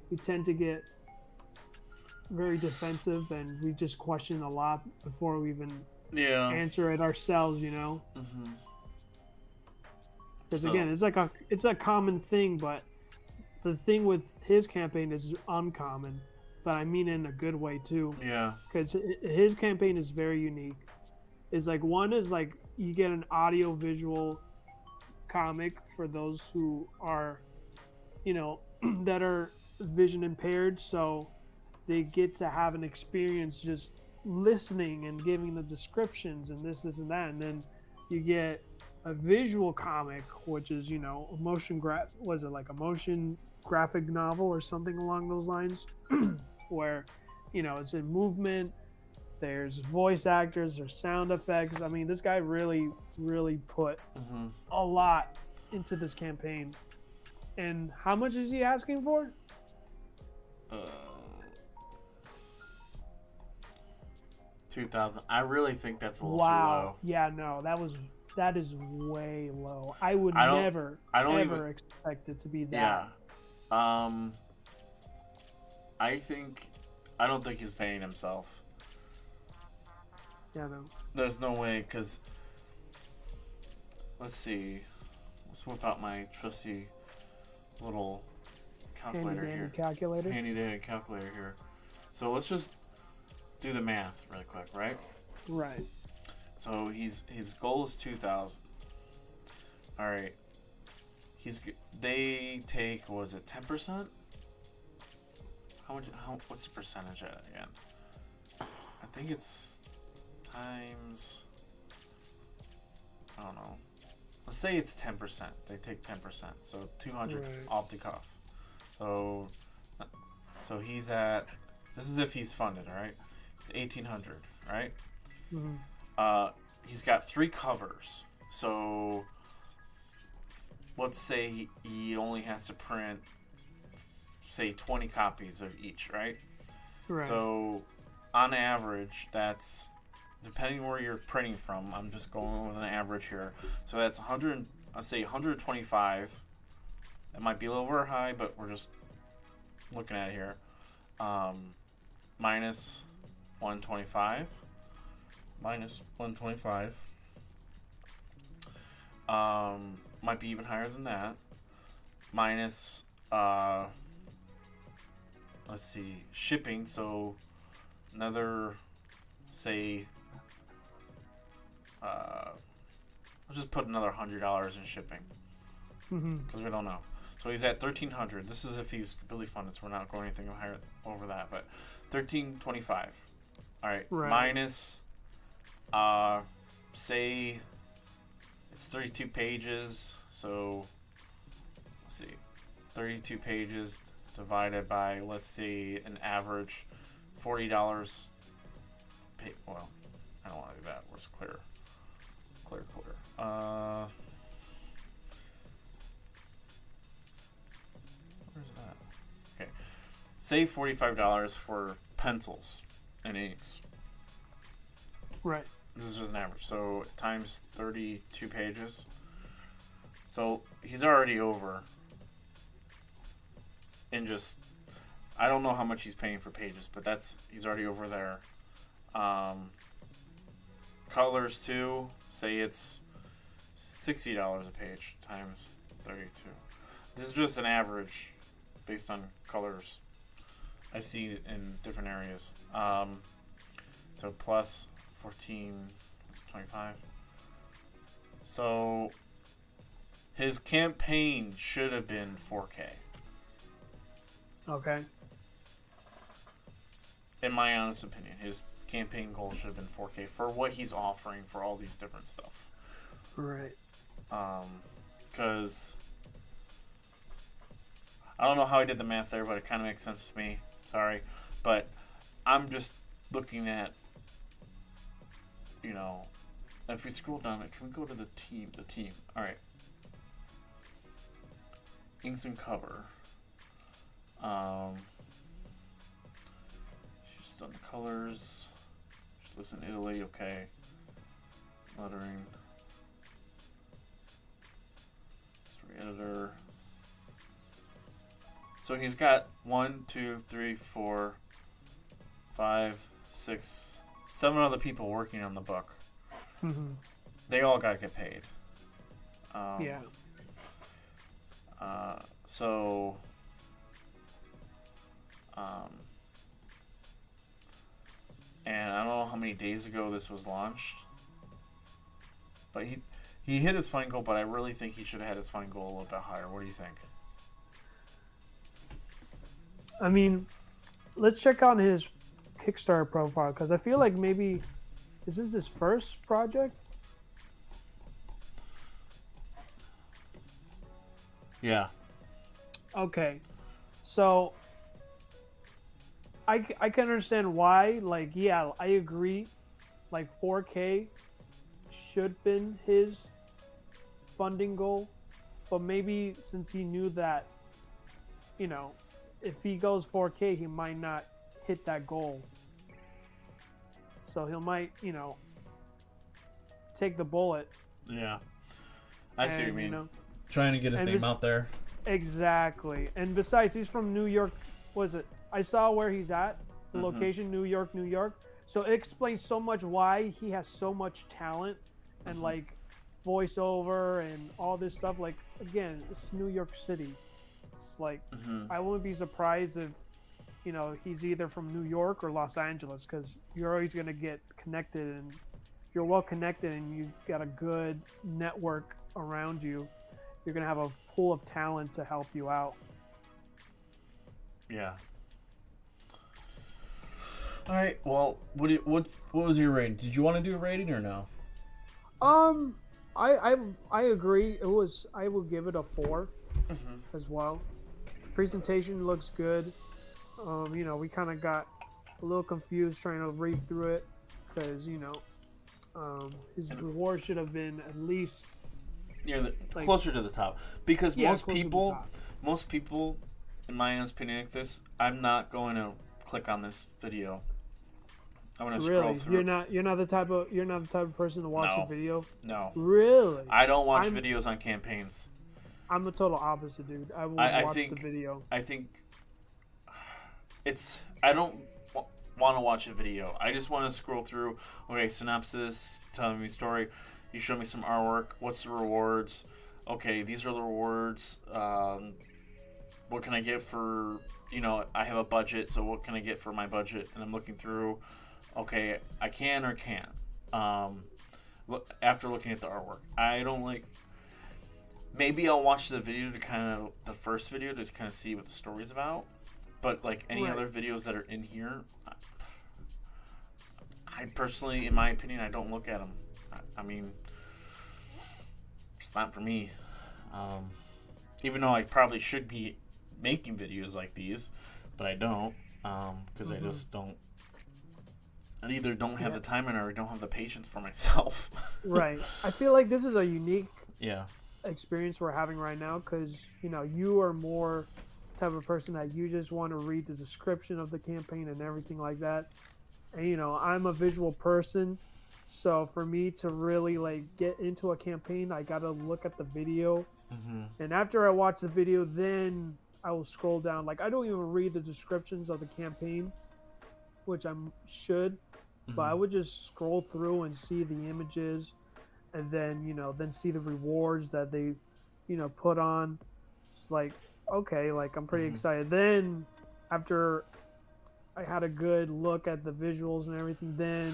we tend to get very defensive, and we just question a lot before we even answer it ourselves, Mm-hmm. Because again, it's a common thing, but the thing with his campaign is uncommon, but I mean in a good way too. Yeah. Because his campaign is very unique. It's like one is like you get an audio visual comic for those who are, that are vision impaired, so they get to have an experience just listening and giving the descriptions and this and that, and then you get a visual comic, which is a motion graphic novel or something along those lines, where it's in movement. There's voice actors, there's sound effects. I mean, this guy really put a lot into this campaign. And how much is he asking for? 2,000. I really think that's a little too Wow. low. Yeah, no, that is way low. I would never expect it to be that. Yeah. I don't think he's paying himself. Yeah, no. There's no way, because let's see. Let's whip out my trusty little calculator here. Handy dandy calculator here. So let's just do the math really quick, right? Right. So his goal is 2,000. All right. They take, what was it, 10%? What's the percentage at again? I think it's times, I don't know. Let's say it's 10%. They take 10%. So 200 off the cuff. So he's at, this is if he's funded, all right? It's 1,800, right? Mm-hmm. He's got 3 covers. So let's say he only has to print, say, 20 copies of each, right? Right. So on average, that's, depending where you're printing from, I'm just going with an average here. So that's 100, let's say 125. That might be a little over high, but we're just looking at it here. Minus 125. Minus 125. Might be even higher than that. Minus, let's see, shipping. So another, say, let's just put another $100 in shipping, because we don't know. So he's at 1,300. This is if he's completely funded, so we're not going anything higher over that. But 1,325. All right. Minus, say it's 32 pages. So let's see, 32 pages divided by, let's say, an average $40. Well, I don't want to do that. Where's clear? Clear. Where's that? Okay. Say $45 for pencils and inks. Right. This is just an average. So times 32 pages. So he's already over. And just, I don't know how much he's paying for pages, but he's already over there. Colors too, say it's $60 a page times 32. This is just an average based on colors I see in different areas. So plus 14, that's 25. So his campaign should have been 4K. Okay. In my honest opinion, his campaign goal should have been 4K for what he's offering for all these different stuff. Right. because I don't know how I did the math there, but it kind of makes sense to me. Sorry, but I'm just looking at, you know, if we scroll down, can we go to the team? The team. All right. Inks and cover. She's done the colors. She lives in Italy. Okay. Lettering. Story editor. So he's got 1, 2, 3, 4, 5, 6, 7 other people working on the book. Mhm. They all gotta get paid. Yeah. So, and I don't know how many days ago this was launched, but he hit his fine goal, but I really think he should have had his fine goal a little bit higher. What do you think? I mean, let's check on his Kickstarter profile because I feel like maybe is this his first project? Yeah. Okay, so I can understand why. Like, yeah, I agree. Like 4K should been his funding goal, but maybe since he knew that, you know, if he goes 4K, he might not hit that goal. So he might, you know, take the bullet. Yeah. I see what you mean. You know, Trying to get his name out there. Exactly. And besides, he's from New York. Was it? I saw where he's at. The location, New York, New York. So it explains so much why he has so much talent and like voiceover and all this stuff. Like, again, it's New York City. It's like, I wouldn't be surprised if, you know, he's either from New York or Los Angeles because you're always going to get connected. And if you're well connected and you've got a good network around you, you're going to have a pool of talent to help you out. Yeah. All right. Well, what was your rating? Did you want to do a rating or no? I agree. I will give it a 4 as well. Presentation looks good. You know, we kind of got a little confused trying to read through it because, you know, his reward should have been at least closer to the top, because most people, in my honest opinion, like this, I'm not going to click on this video. I'm going to scroll through. You're not the type of person to watch a video. No. Really? I don't watch videos on campaigns. I'm the total opposite, dude. I will watch the video. I think I don't want to watch a video. I just want to scroll through. Okay, synopsis, tell me story. You show me some artwork. What's the rewards? Okay, these are the rewards. What can I get for, you know, I have a budget, so what can I get for my budget? And I'm looking through, okay, I can or can't. After looking at the artwork. I don't like, maybe I'll watch the video the first video to kind of see what the story's about. But like any other videos that are in here, I personally, in my opinion, I don't look at them. I mean, it's not for me. Even though I probably should be making videos like these, but I don't, because I just don't. I either don't have the time or I don't have the patience for myself. Right. I feel like this is a unique Yeah. experience we're having right now because, you know, you are more type of person that you just want to read the description of the campaign and everything like that. And, you know, I'm a visual person. So for me to really like get into a campaign, I got to look at the video. And after I watch the video, then I will scroll down. Like, I don't even read the descriptions of the campaign, which I should. But I would just scroll through and see the images and then, you know, then see the rewards that they, you know, put on. It's like, okay, like I'm pretty excited. Then after I had a good look at the visuals and everything, then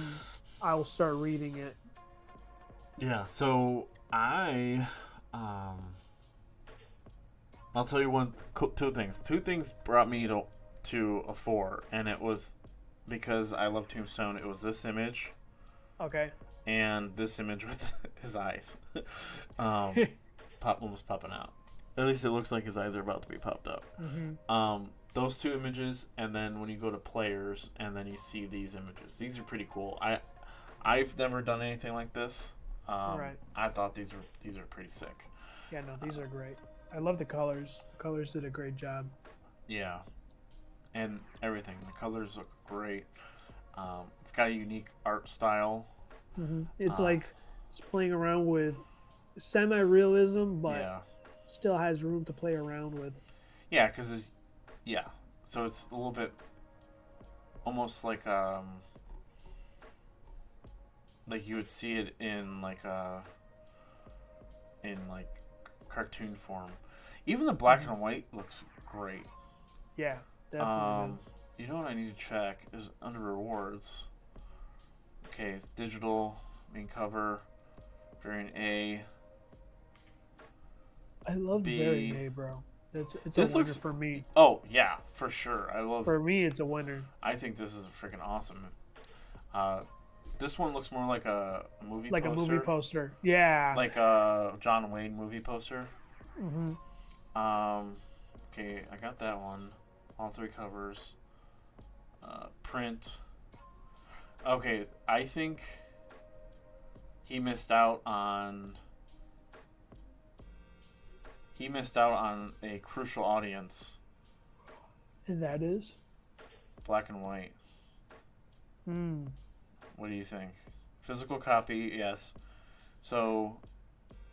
I'll start reading it. Yeah, so I'll tell you two things. Two things brought me to a 4, and it was because I love Tombstone. It was this image. Okay. And this image with his eyes. almost popping out. At least it looks like his eyes are about to be popped up. Those two images, and then when you go to players, and then you see these images. These are pretty cool. I've never done anything like this. Right. I thought these are pretty sick. Yeah, no, these are great. I love the colors. The colors did a great job. Yeah, and everything. The colors look great. It's got a unique art style. It's like it's playing around with semi-realism, but still has room to play around with. Yeah, because so it's a little bit almost like you would see it in like cartoon form. Even the black and white looks great. Yeah, definitely. You know what I need to check is under rewards. Okay, it's digital, main cover, variant A. I love B. variant A, bro. It's This a winner looks- for me. Oh yeah, for sure. For me, it's a winner. I think this is freaking awesome. This one looks more like a movie Like poster. a movie poster. Yeah. Like a John Wayne movie poster. Okay, I got that one. All three covers. Print. Okay, I think he missed out on a crucial audience. And that is? Black and white. What do you think? Physical copy, yes. So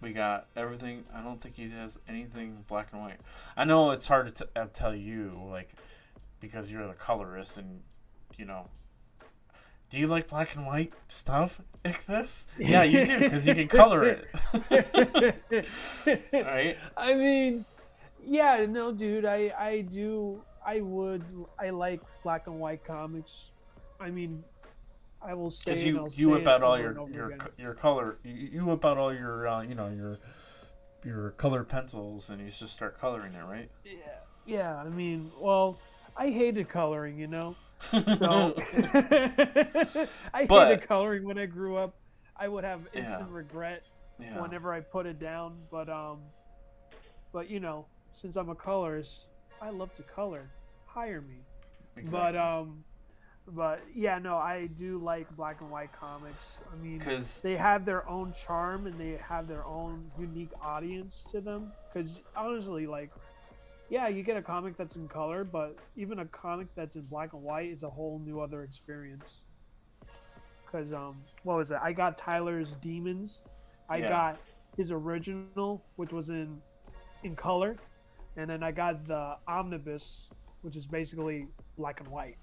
we got everything. I don't think he has anything black and white. I know it's hard to tell you, like, because you're the colorist, and you know. Do you like black and white stuff like this? Yeah, you do, because you can color it. Right? I mean, yeah, no, dude, I do. I like black and white comics. I mean, I will say because you whip out all your color. You whip out all your your colored pencils, and you just start coloring it, right? Yeah. I mean, well, I hated coloring, you know. So I hated coloring when I grew up. I would have instant regret whenever I put it down. But you know, since I'm a colorist, I love to color. Hire me. Exactly. But yeah, no, I do like black and white comics. I mean, 'Cause they have their own charm and they have their own unique audience to them. Because honestly, like, yeah, you get a comic that's in color, but even a comic that's in black and white is a whole new other experience. Because what was it? I got Tyler's Demons. I got his original, which was in color, and then I got the Omnibus, which is basically black and white.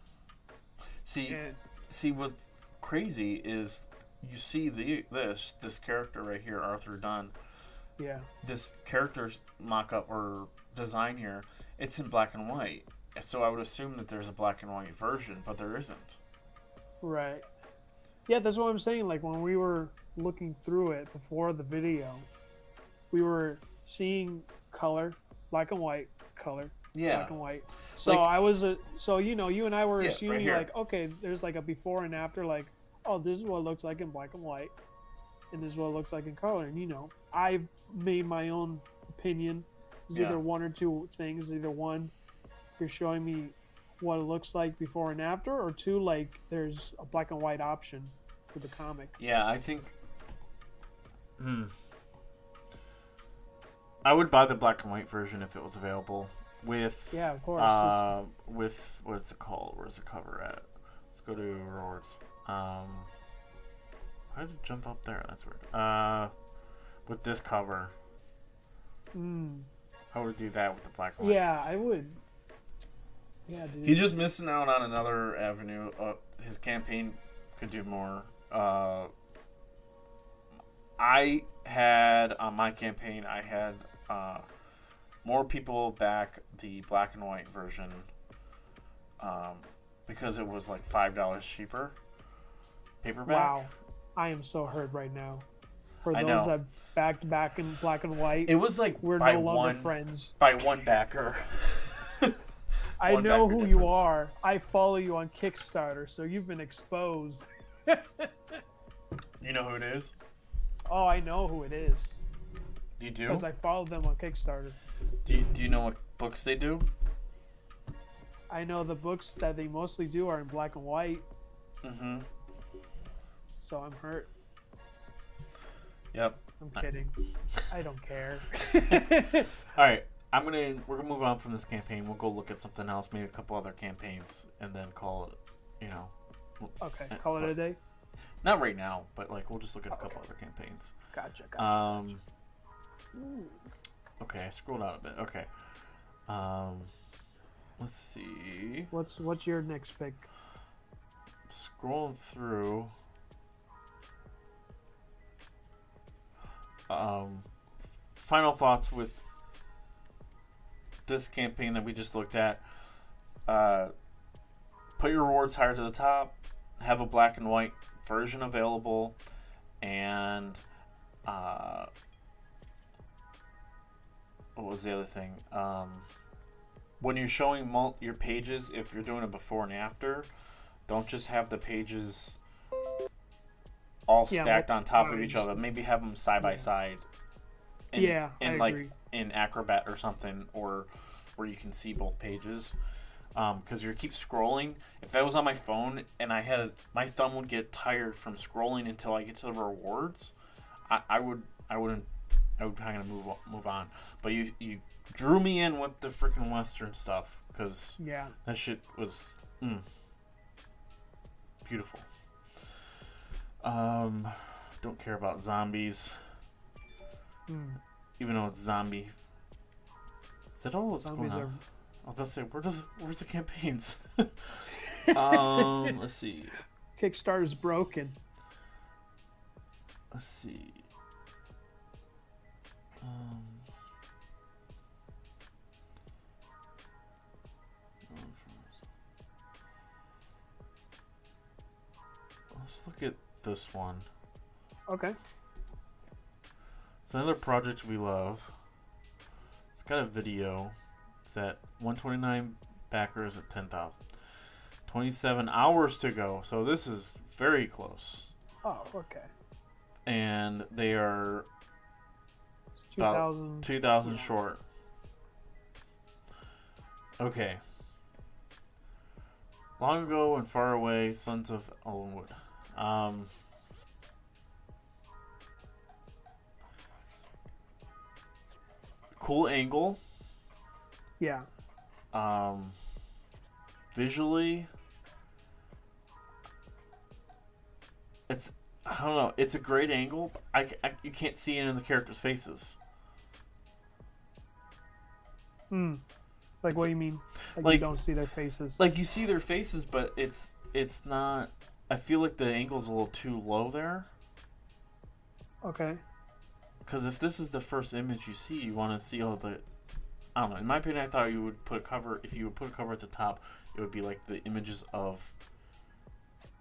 See what's crazy is you see this character right here, Arthur Dunn. Yeah. This character's mock-up or design here, it's in black and white. So I would assume that there's a black and white version, but there isn't. Right. Yeah, that's what I'm saying. Like, when we were looking through it before the video, we were seeing color, black and white, color, black and white. So like, so you know, you and I were assuming right like, okay, there's like a before and after, like, oh, this is what it looks like in black and white, and this is what it looks like in color. And you know, I've made my own opinion. There's either one or two things. Either one, you're showing me what it looks like before and after, or two, like, there's a black and white option for the comic. Yeah, I think I would buy the black and white version if it was available. With of course. With what's it called? Where's the cover at? Let's go to rewards. How did it jump up there? That's weird. With this cover. I would do that with the black and white. Yeah, I would. Yeah, dude. He's just missing out on another avenue. His campaign could do more. I had on my campaign, I had more people back the black and white version because it was like $5 cheaper paperback. Wow, I am so hurt right now. For I those know. that backed back in black and white, It was like we're by no longer one friends. by one backer. I One know backer who you difference. are. I follow you on Kickstarter, so you've been exposed. You know who it is? Oh, I know who it is. You do? Because I follow them on Kickstarter. Do you know what books they do? I know the books that they mostly do are in black and white, Mm-hmm. so I'm hurt. Yep. I'm kidding. I don't care. All right. We're gonna move on from this campaign. We'll go look at something else, maybe a couple other campaigns, and then call it. Okay, call it a day. Not right now, but like we'll just look at a couple other campaigns. Gotcha. Okay, I scrolled out a bit. Okay. Let's see. What's your next pick? Scrolling through. Final thoughts with this campaign that we just looked at. Put your rewards higher to the top. Have a black and white version available, and what was the other thing? When you're showing your pages, if you're doing it before and after, don't just have the pages all stacked on top of each other. Maybe have them side by side. I like agree. in Acrobat or something, or where you can see both pages. Because you keep scrolling. If I was on my phone and my thumb would get tired from scrolling until I get to the rewards, I would kind of move on. But you drew me in with the freaking Western stuff, because that shit was beautiful. Don't care about zombies, even though it's zombie. Is that all that's going on? I was about to say, where's the campaigns? Let's see. Kickstarter's broken. Let's see. Let's look at this one. Okay. It's another project we love. It's got a video. It's at 129 backers at 10,000. 27 hours to go, so this is very close. Oh, okay. And they are It's 2,000. 2,000 short. Okay. Long ago and far away, sons of Ellenwood. Cool angle. Yeah. Visually, I don't know. It's a great angle. You can't see any of the characters' faces. Like, what do you mean? Like, you don't see their faces? Like, you see their faces, but it's not. I feel like the angle's a little too low there. Okay. Because if this is the first image you see, you want to see all the. I don't know. In my opinion, I thought you would put a cover. If you would put a cover at the top, it would be like the images of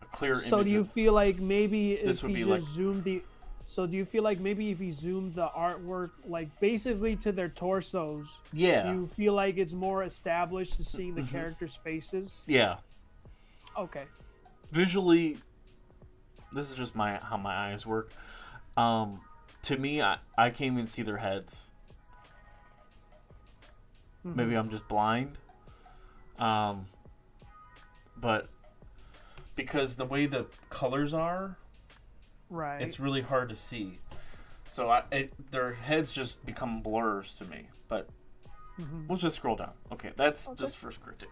a clear image. So do you feel like maybe This if would he be just zoomed the... So do you feel like maybe if he zoomed the artwork, like, basically to their torsos, Yeah. you feel like it's more established to seeing the characters' faces? Yeah. Okay. Visually, this is just how my eyes work. To me, I can't even see their heads. Maybe I'm just blind. But because the way the colors are, Right. it's really hard to see. So their heads just become blurs to me. But we'll just scroll down. Okay, that's just first critic.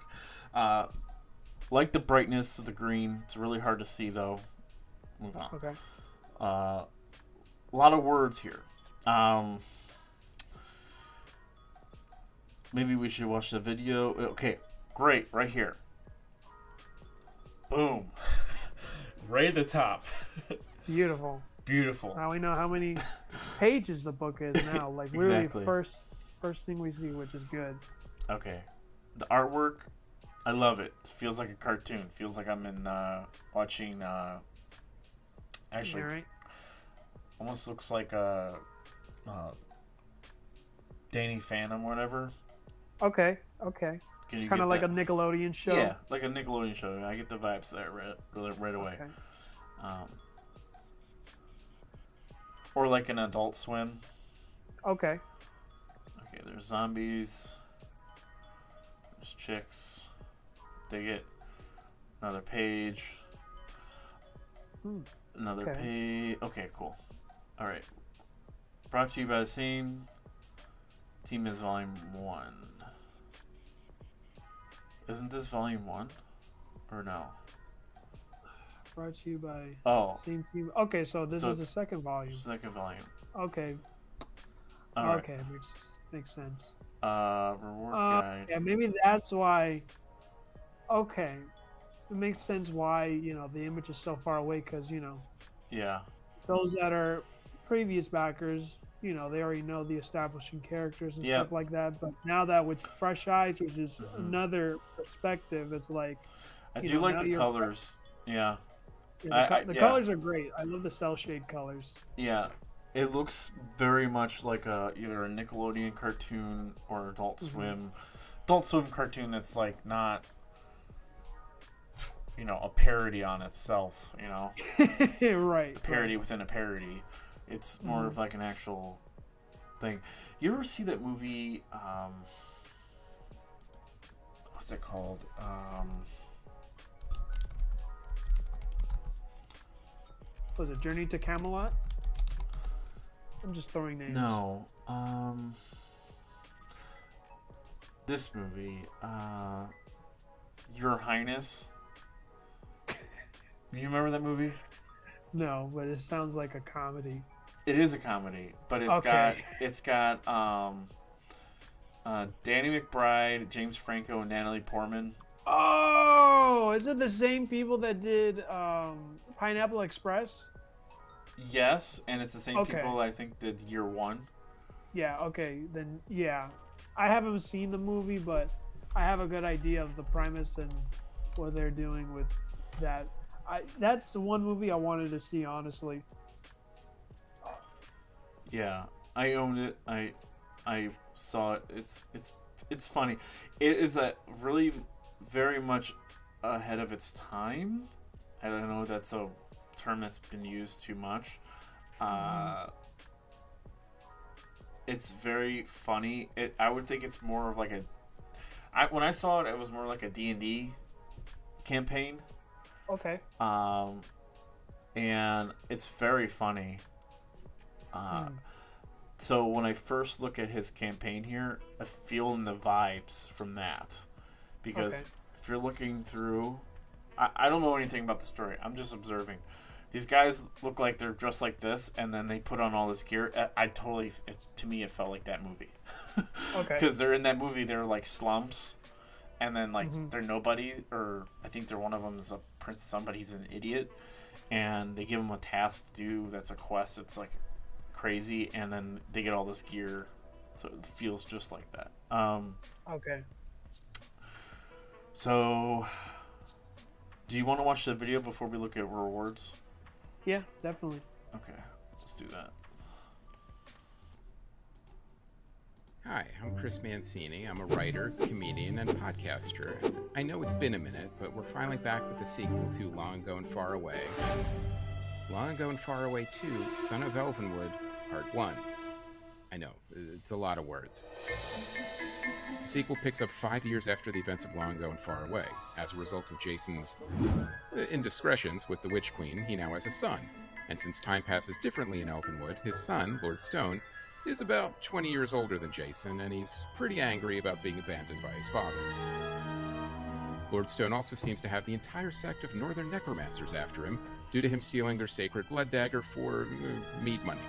Like the brightness of the green. It's really hard to see, though. Move on. Okay. A lot of words here. Maybe we should watch the video. Okay, great. Right here. Boom. Right at the top. Beautiful. Beautiful. Now we know how many pages the book is now. Like, literally Exactly. first thing we see, which is good. Okay. The artwork, I love it. It feels like a cartoon. Feels like I'm in watching actually Yeah, right? almost looks like a Danny Phantom or whatever. Okay. Can you Kind get of like that? a Nickelodeon show. Yeah, like a Nickelodeon show. I get the vibes there right away. Okay. Or like an Adult Swim. Okay. Okay, there's zombies. There's chicks. Dig it. Another page. Another page. Okay, cool. All right. Brought to you by the same team as Volume 1. Isn't this Volume 1? Or no? Brought to you by same team. Okay, so this is the second volume. Second volume. Okay. All okay, right. makes sense. Reward guide. Yeah, maybe that's why. Okay, it makes sense why the image is so far away because Yeah. those that are previous backers, they already know the establishing characters and stuff like that. But now that with fresh eyes, which is another perspective, it's like I do like the colors. Yeah. The colors are great. I love the cell shade colors. Yeah. It looks very much like either a Nickelodeon cartoon or Adult Swim. Adult Swim cartoon that's like not a parody on itself, Right. A parody within a parody. It's more of like an actual thing. You ever see that movie, what's it called? Was it Journey to Camelot? I'm just throwing names. No. This movie, Your Highness. You remember that movie? No, but it sounds like a comedy. It is a comedy, but it's got Danny McBride, James Franco, and Natalie Portman. Oh, is it the same people that did Pineapple Express? Yes, and it's the same people I think did Year One. Yeah. Okay. Then yeah, I haven't seen the movie, but I have a good idea of the premise and what they're doing with that. That's the one movie I wanted to see, honestly. Yeah, I owned it. I saw it. It's funny. It is a really very much ahead of its time. I don't know if that's a term that's been used too much. It's very funny. I would think it's more of like when I saw it, it was more like a D&D campaign. Okay. And it's very funny. So when I first look at his campaign here, I feel the vibes from that. Because if you're looking through, I don't know anything about the story. I'm just observing. These guys look like they're dressed like this, and then they put on all this gear. To me, it felt like that movie. Okay. Because they're in that movie, they're like slumps. And then, like, they're nobody, or I think one of them is a prince, somebody's an idiot, and they give them a task to do that's a quest. It's, like, crazy, and then they get all this gear, so it feels just like that. Okay. So, do you want to watch the video before we look at rewards? Yeah, definitely. Okay, let's do that. Hi, I'm Chris Mancini. I'm a writer, comedian, and podcaster. I know it's been a minute, but we're finally back with the sequel to Long Ago and Far Away. Long Ago and Far Away 2, Son of Elvenwood, Part 1. I know, it's a lot of words. The sequel picks up 5 years after the events of Long Ago and Far Away. As a result of Jason's indiscretions with the Witch Queen, he now has a son. And since time passes differently in Elvenwood, his son, Lord Stone, is about 20 years older than Jason, and he's pretty angry about being abandoned by his father. Lord Stone also seems to have the entire sect of northern necromancers after him, due to him stealing their sacred blood dagger for mead money.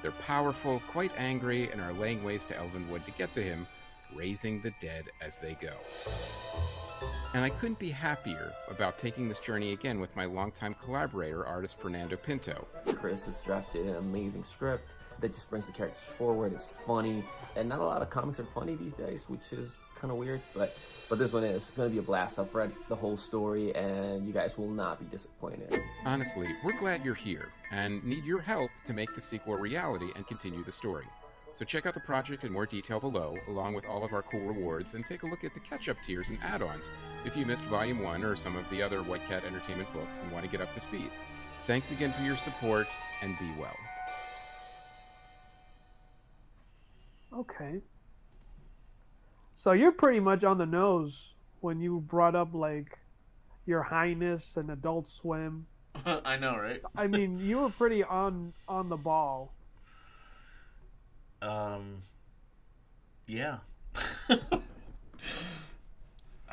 They're powerful, quite angry, and are laying waste to Elvenwood to get to him, raising the dead as they go. And I couldn't be happier about taking this journey again with my longtime collaborator, artist Fernando Pinto. Chris has drafted an amazing script that just brings the characters forward. It's funny, and not a lot of comics are funny these days, which is kind of weird, but this one is. It's going to be a blast. I've read the whole story, and you guys will not be disappointed. Honestly, we're glad you're here, and need your help to make the sequel a reality and continue the story. So check out the project in more detail below, along with all of our cool rewards, and take a look at the catch-up tiers and add-ons if you missed Volume 1 or some of the other White Cat Entertainment books and want to get up to speed. Thanks again for your support, and be well. Okay. So you're pretty much on the nose when you brought up like Your Highness and Adult Swim. I know, right? I mean, you were pretty on the ball. Yeah. I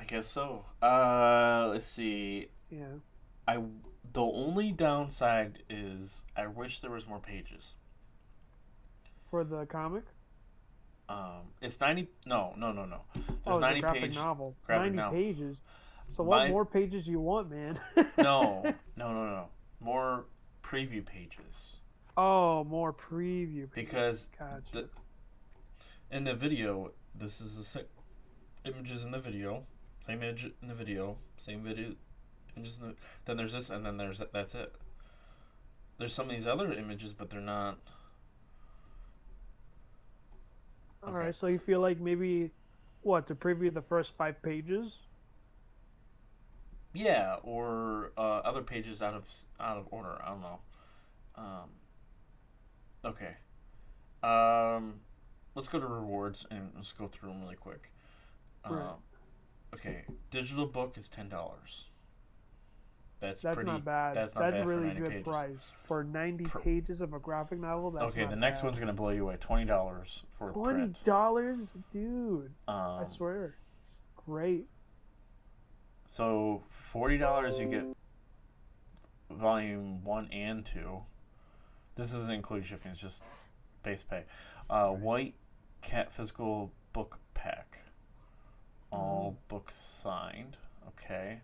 guess so. Let's see. Yeah. The only downside is I wish there was more pages. For the comic? It's 90. No. There's It's 90 a graphic page novel. graphic 90 novel. pages. So what more pages you want, man? No. More preview pages. Oh, more preview pages. Because Gotcha. in the video, this is the images in the video, same image in the video, same video images. Then there's this, and then there's that's it. There's some of these other images, but they're not. All right, so you feel like maybe, to preview the first 5 pages? Yeah, or other pages out of order. I don't know. Okay. Let's go to rewards and let's go through them really quick. Right. Okay, digital book is $10. That's pretty, not bad. That's not That's bad really for 90 good pages. price for 90 pages of a graphic novel. That's Okay, not the next bad. one's gonna blow you away. $20 for a print. $20, dude. I swear, it's great. So $40 you get volume 1 and 2. This doesn't include shipping; it's just base pay. White Cat physical book pack. All books signed. Okay.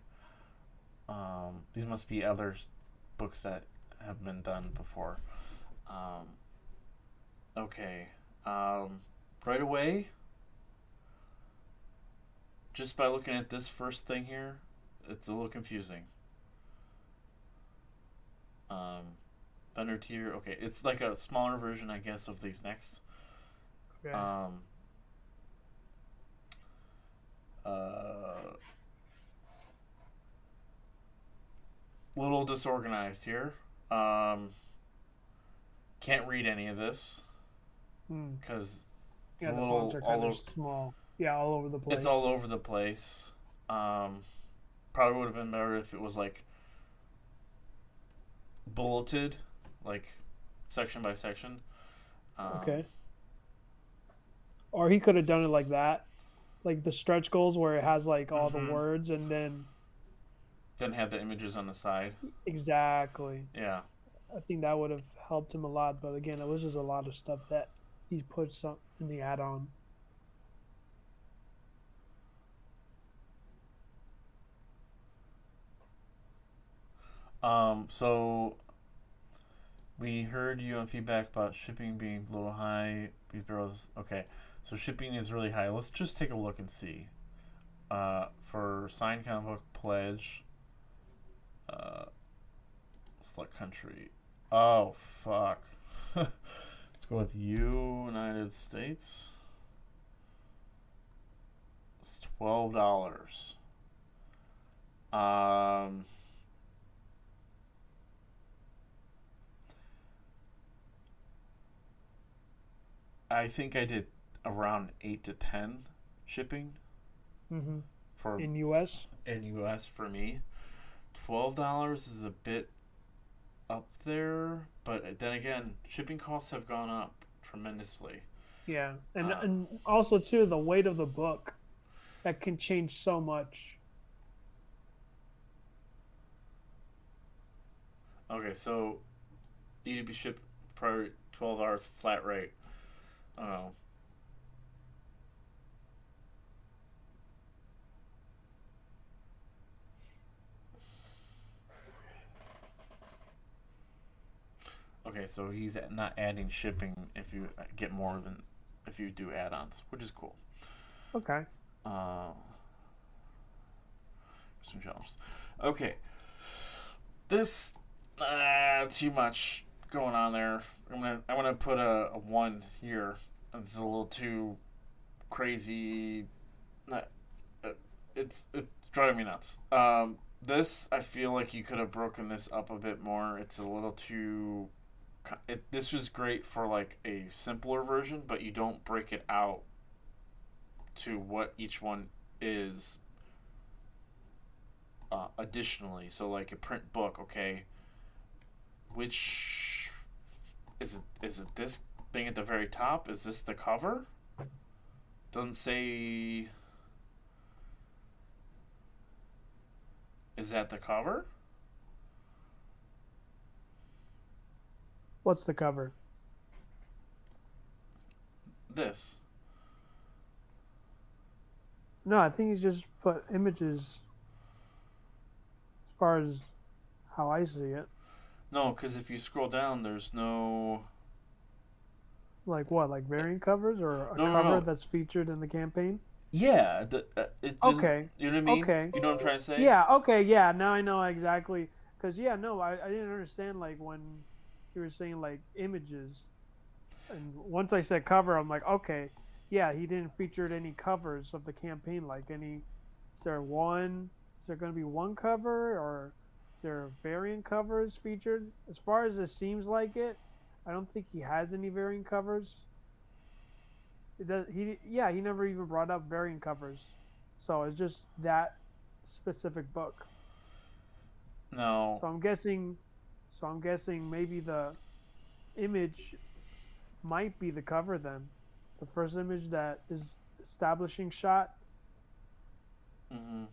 These must be other books that have been done before. Okay. Right away, just by looking at this first thing here, it's a little confusing. Vendor tier. Okay, it's like a smaller version, I guess, of these next. Okay. Little disorganized here. Can't read any of this because it's a the little fonts are kind of small. Yeah, all over the place. It's all over the place. Probably would have been better if it was like bulleted, like section by section. Okay. Or he could have done it like that, like the stretch goals where it has like all the words and then have the images on the side. Exactly. Yeah. I think that would have helped him a lot, but again, it was just a lot of stuff that he put some in the add-on. So we heard you on feedback about shipping being a little high. Okay, so shipping is really high. Let's just take a look and see. For signed comic book pledge, select country. Oh fuck. Let's go with United States. It's $12. I think I did around 8 to 10 shipping for in US. In US for me. $12 is a bit up there, but then again, shipping costs have gone up tremendously. Yeah, and also too the weight of the book, that can change so much. Okay, so need to be shipped per 12 hours flat rate. I don't know. Okay, so he's not adding shipping if you get more than if you do add-ons, which is cool. Okay. Some challenges. Okay. This too much going on there. I'm gonna put a 1 here. It's a little too crazy. It's driving me nuts. This I feel like you could have broken this up a bit more. It's a little too this is great for like a simpler version, but you don't break it out to what each one is additionally. So like a print book, okay, which is it this thing at the very top? Is this the cover? Doesn't say. Is that the cover? What's the cover? This. No, I think he's just put images as far as how I see it. No, because if you scroll down, there's no. Like what? Like variant covers or a No, cover no. that's featured in the campaign? Yeah. It just, Okay. You know what I mean? Okay. You know what I'm trying to say? Yeah, okay, yeah, now I know exactly. Because, I didn't understand, like, when you were saying, like, images. And once I said cover, I'm like, okay, yeah, he didn't feature any covers of the campaign. Like, is there going to be one cover, or is there variant covers featured? As far as it seems like it, I don't think he has any variant covers. He never even brought up variant covers. So it's just that specific book. No. So I'm guessing maybe the image might be the cover then. The first image that is establishing shot. Mm-hmm.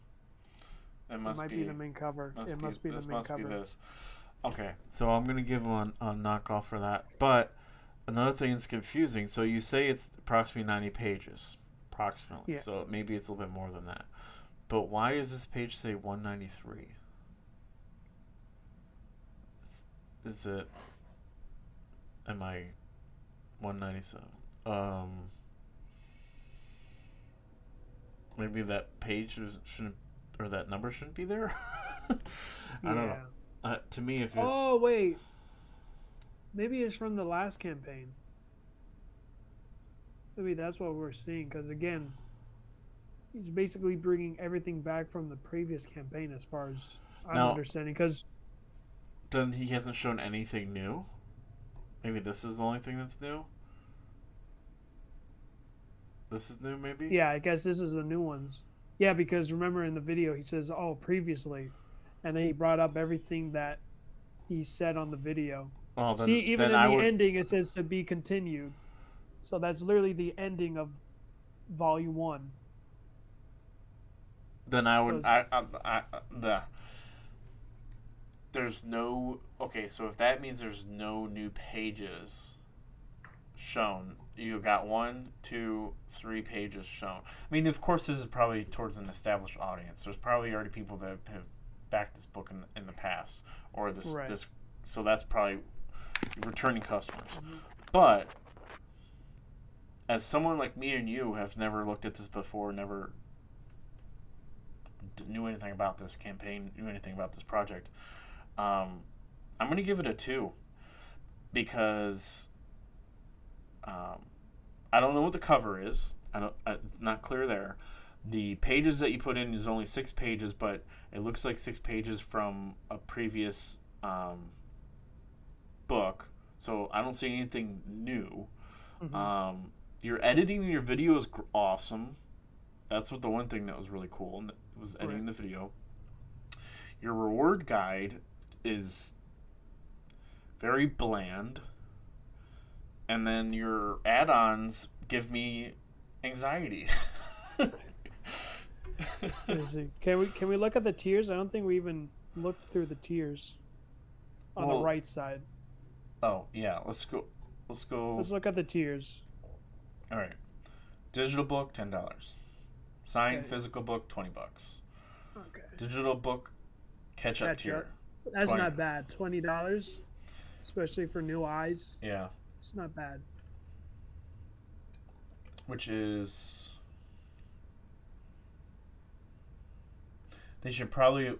It might be the main cover. It must be the main cover. Be this. Okay, so I'm gonna give him a knockoff for that. But another thing that's confusing. So you say it's approximately 90 pages, approximately. Yeah. So maybe it's a little bit more than that. But why does this page say 193? Is it? Am I 197? Maybe that page shouldn't, or that number shouldn't be there. I don't know. To me, if it's... Oh wait, maybe it's from the last campaign. Maybe that's what we're seeing. Because again, he's basically bringing everything back from the previous campaign, as far as I'm understanding. Because then he hasn't shown anything new. Maybe this is the only thing that's new. This is new, maybe? Yeah, I guess this is the new ones. Yeah, because remember in the video he says, "Oh, previously," and then he brought up everything that he said on the video. Oh, then, see, even then in the ending it says to be continued. So that's literally the ending of Volume 1. Then I would... There's no... Okay, so if that means there's no new pages shown, you got 1, 2, 3 pages shown. I mean, of course, this is probably towards an established audience. There's probably already people that have backed this book in the past, or this Right. this. So that's probably returning customers. Mm-hmm. But as someone like me and you have never looked at this before, never knew anything about this campaign, knew anything about this project, I'm going to give it a 2 because I don't know what the cover is. It's not clear there. The pages that you put in is only 6 pages, but it looks like 6 pages from a previous book. So I don't see anything new. Mm-hmm. Your editing in your video is awesome. That's what the one thing that was really cool was editing the video. Your reward guide is very bland. And then your add-ons give me anxiety. Can we look at the tiers? I don't think we even looked through the tiers on the right side. Oh yeah, let's go. Let's look at the tiers. All right, digital book $10, signed physical book $20. Okay. Digital book catch-up tier. That's not bad. $20, especially for new eyes. Yeah. It's not bad. Which is... They should probably...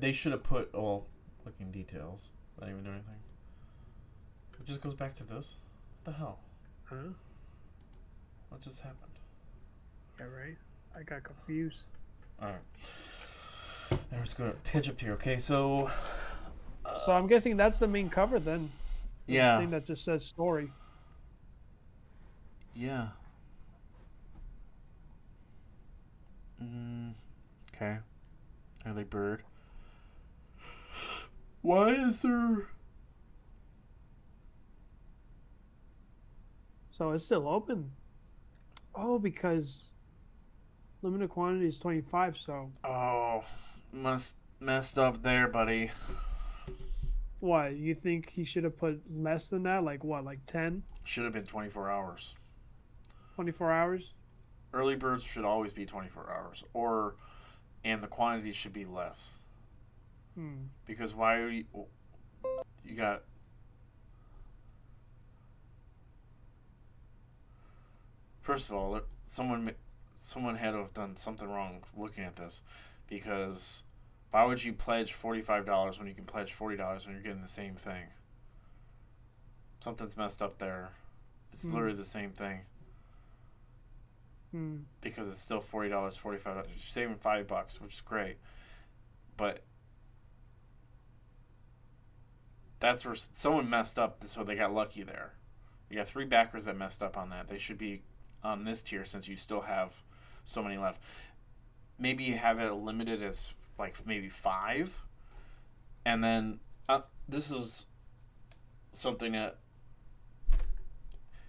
they should have put... looking details. Not even do anything. It just goes back to this? What the hell? Huh? What just happened? Yeah, right? I got confused. Alright. Let's go to catch up here. Okay, so... So I'm guessing that's the main cover then. Yeah. thing that just says story. Yeah. Okay. Early bird. Why is there... So it's still open. Oh, because limited quantity is 25. So Oh, messed up there, buddy. what? You think he should have put less than that? Like what? Like 10, Should have been 24 hours. 24 hours? Early birds should always be 24 hours, and the quantity should be less. Because why are you got... First of all, someone had to have done something wrong looking at this, because why would you pledge $45 when you can pledge $40 when you're getting the same thing? Something's messed up there. It's literally the same thing. Because it's still $40, $45. You're saving $5, which is great, but that's where someone messed up. So they got lucky there. You got 3 backers that messed up on that. They should be on this tier since you still have so many left. Maybe you have it limited as like maybe 5, and then this is something that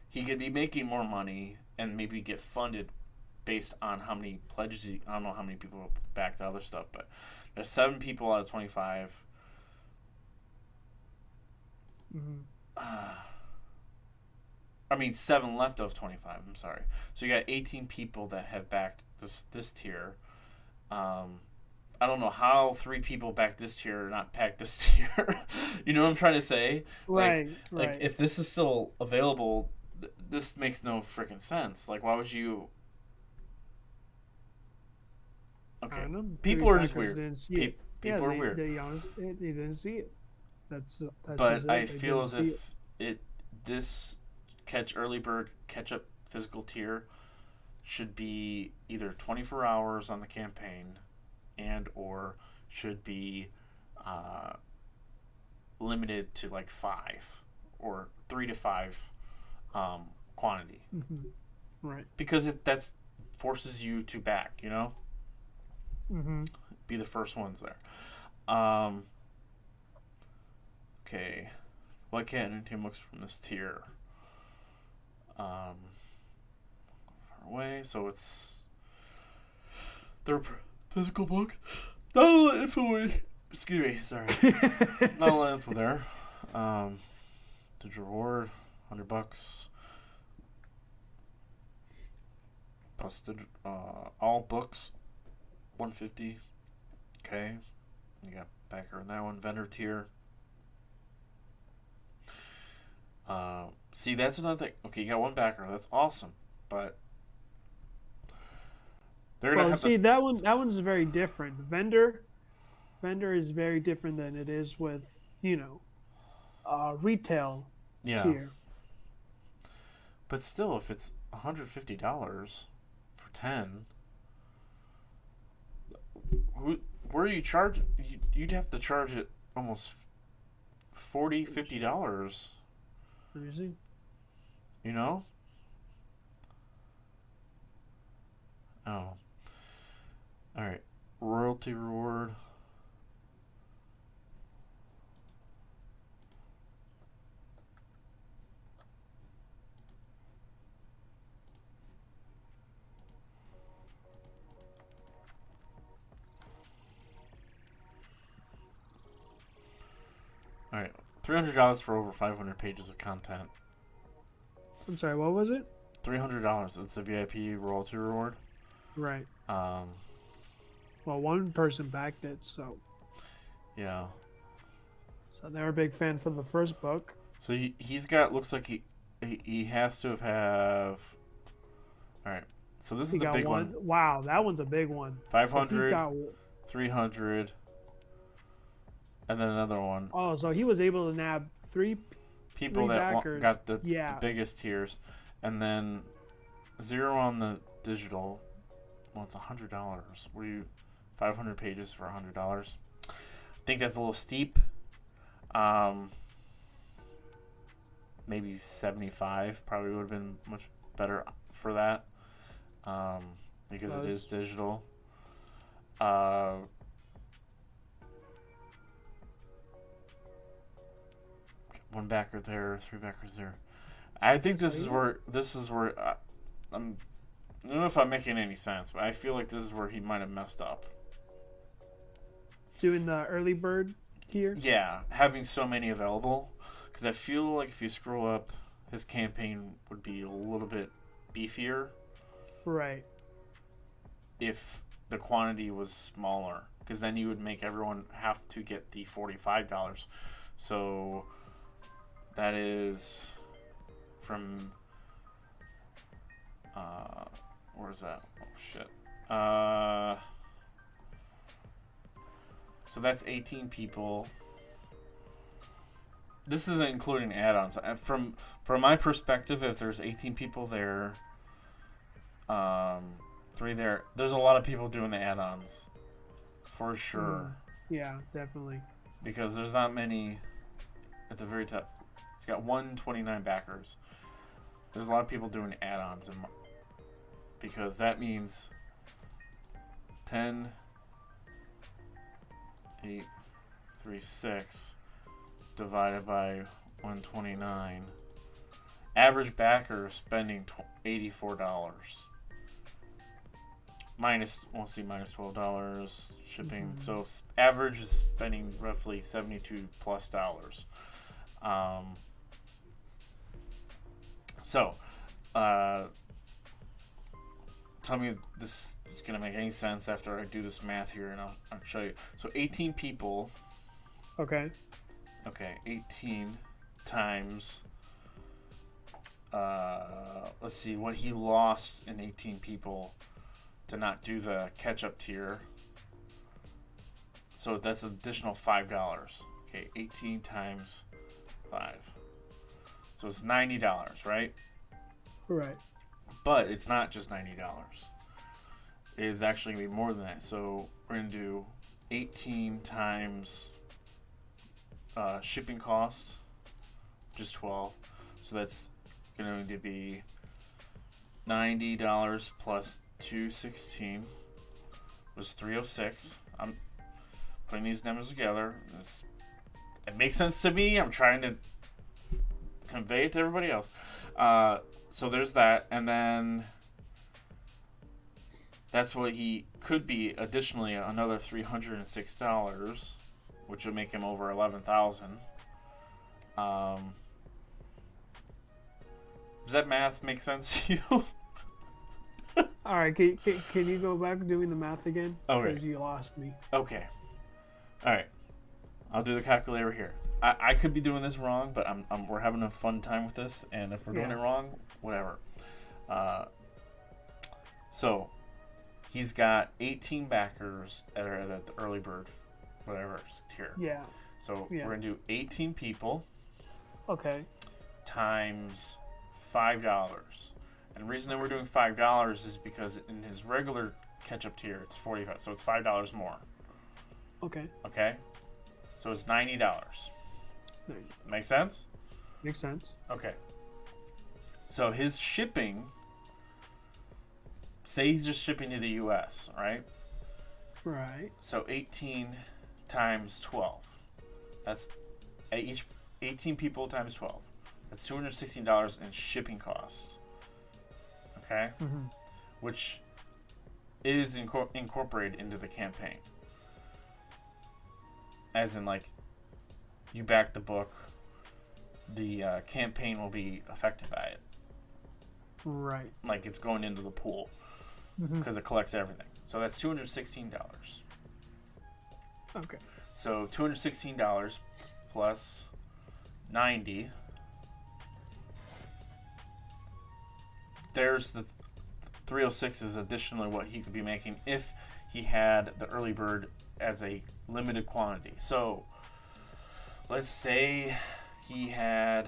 he could be making more money and maybe get funded based on how many pledges. I don't know how many people backed other stuff, but there's 7 people out of 25. I mean, 7 left of 25. I'm sorry. So you got 18 people that have backed this tier. I don't know how 3 people backed this tier or not backed this tier. You know what I'm trying to say? Right. Like if this is still available, this makes no freaking sense. Like, why would you? Okay, people are just weird. People are weird. They didn't see it. That's but I feel as if this early bird catch up physical tier should be either 24 hours on the campaign and or should be limited to like 5 or 3 to 5 quantity. Right. Because that's forces you to back, you know? Be the first ones there. Okay. Why can't anything looks from this tier? Far away, so it's their physical book. Not a lot of info. Excuse me, sorry. Not a lot of info there. Digital reward, $100. Plus all books, $150. Okay, you got backer in that one. Vendor tier. See, that's another thing. Okay, you got 1 backer. That's awesome, but they're gonna have to... that one's very different. Vendor is very different than it is with retail tier. But still, if it's $150 for 10, where are you charge? You'd have to charge it almost $40, $50. Let me see. You know? Oh. Alright. Royalty reward. Alright. $300 for over 500 pages of content. I'm sorry, what was it? $300. It's a VIP royalty reward. Right. Well, Well, one person backed it, so yeah. So they're a big fan from the first book. So he's got, looks like he has to have. All right. So this is the big one. Wow, that one's a big one. 500, 300, and then another one. Oh, so he was able to nab three people that got the biggest tiers, and then 0 on the digital. Well, it's $100. What are you? 500 pages for $100. I think that's a little steep. maybe 75 probably would have been much better for that, because it is digital. One backer there, 3 backers there. I think this is where I don't know if I'm making any sense, but I feel like this is where he might have messed up. Doing the early bird tier? Yeah, having so many available, because I feel like if you scroll up, his campaign would be a little bit beefier. Right. If the quantity was smaller, because then you would make everyone have to get the $45. So that is from where is that? Oh shit. So that's 18 people. This isn't including add-ons. From my perspective, if there's 18 people there, 3 there, there's a lot of people doing the add-ons, for sure. Yeah, definitely. Because there's not many at the very top. It's got 129 backers. There's a lot of people doing add-ons, because that means 10, 8, 3, 6 divided by 129. Average backer spending $84. Minus $12 shipping. So average is spending roughly $72 plus. Tell me if this is going to make any sense after I do this math here, and I'll show you. So 18 people. Okay. 18 times, let's see, what he lost in 18 people to not do the catch-up tier. So that's an additional $5. Okay, 18 times 5. So it's $90, right? Right. But it's not just $90. It is actually going to be more than that. So we're going to do 18 times shipping cost, just 12. So that's going to be $90 plus $216 was $306. I'm putting these numbers together. It makes sense to me. I'm trying to convey it to everybody else. So there's that, and then that's what he could be. Additionally, another $306, which would make him over $11,000. Does that math make sense to you? All right, can you go back doing the math again? Okay. Because you lost me. Okay. All right. I'll do the calculator here. I could be doing this wrong, but we're having a fun time with this, and if we're doing it wrong, whatever. So he's got 18 backers that are at the early bird, whatever tier. Yeah. So we're gonna do 18 people. Okay. Times $5. And the reason that we're doing $5 is because in his regular catch-up tier, it's $45, so it's $5 more. Okay. Okay? So it's $90. Make sense? Makes sense. Okay. So his shipping, say he's just shipping to the U.S., right? Right. So 18 times 12. That's each 18 people times 12. That's $216 in shipping costs. Okay? Mm-hmm. Which is incorporated into the campaign. As in, like, you back the book, the campaign will be affected by it. Right. Like, it's going into the pool because it collects everything. So that's $216. Okay. So $216 plus 90. There's the 306 is additionally what he could be making if he had the early bird as a limited quantity. So let's say he had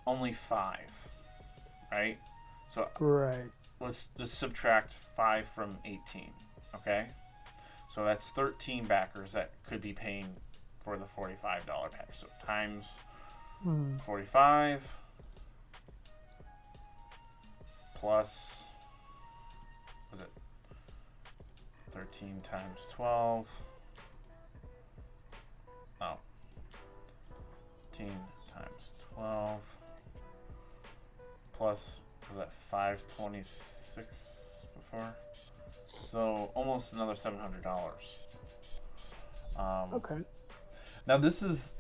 only 5, right? So let's just subtract 5 from 18, okay? So that's 13 backers that could be paying for the $45 package. So times 45 plus, was it 13 times 12? Oh. 13 times 12 plus, was that 526 before? So almost another $700. Okay. Now this is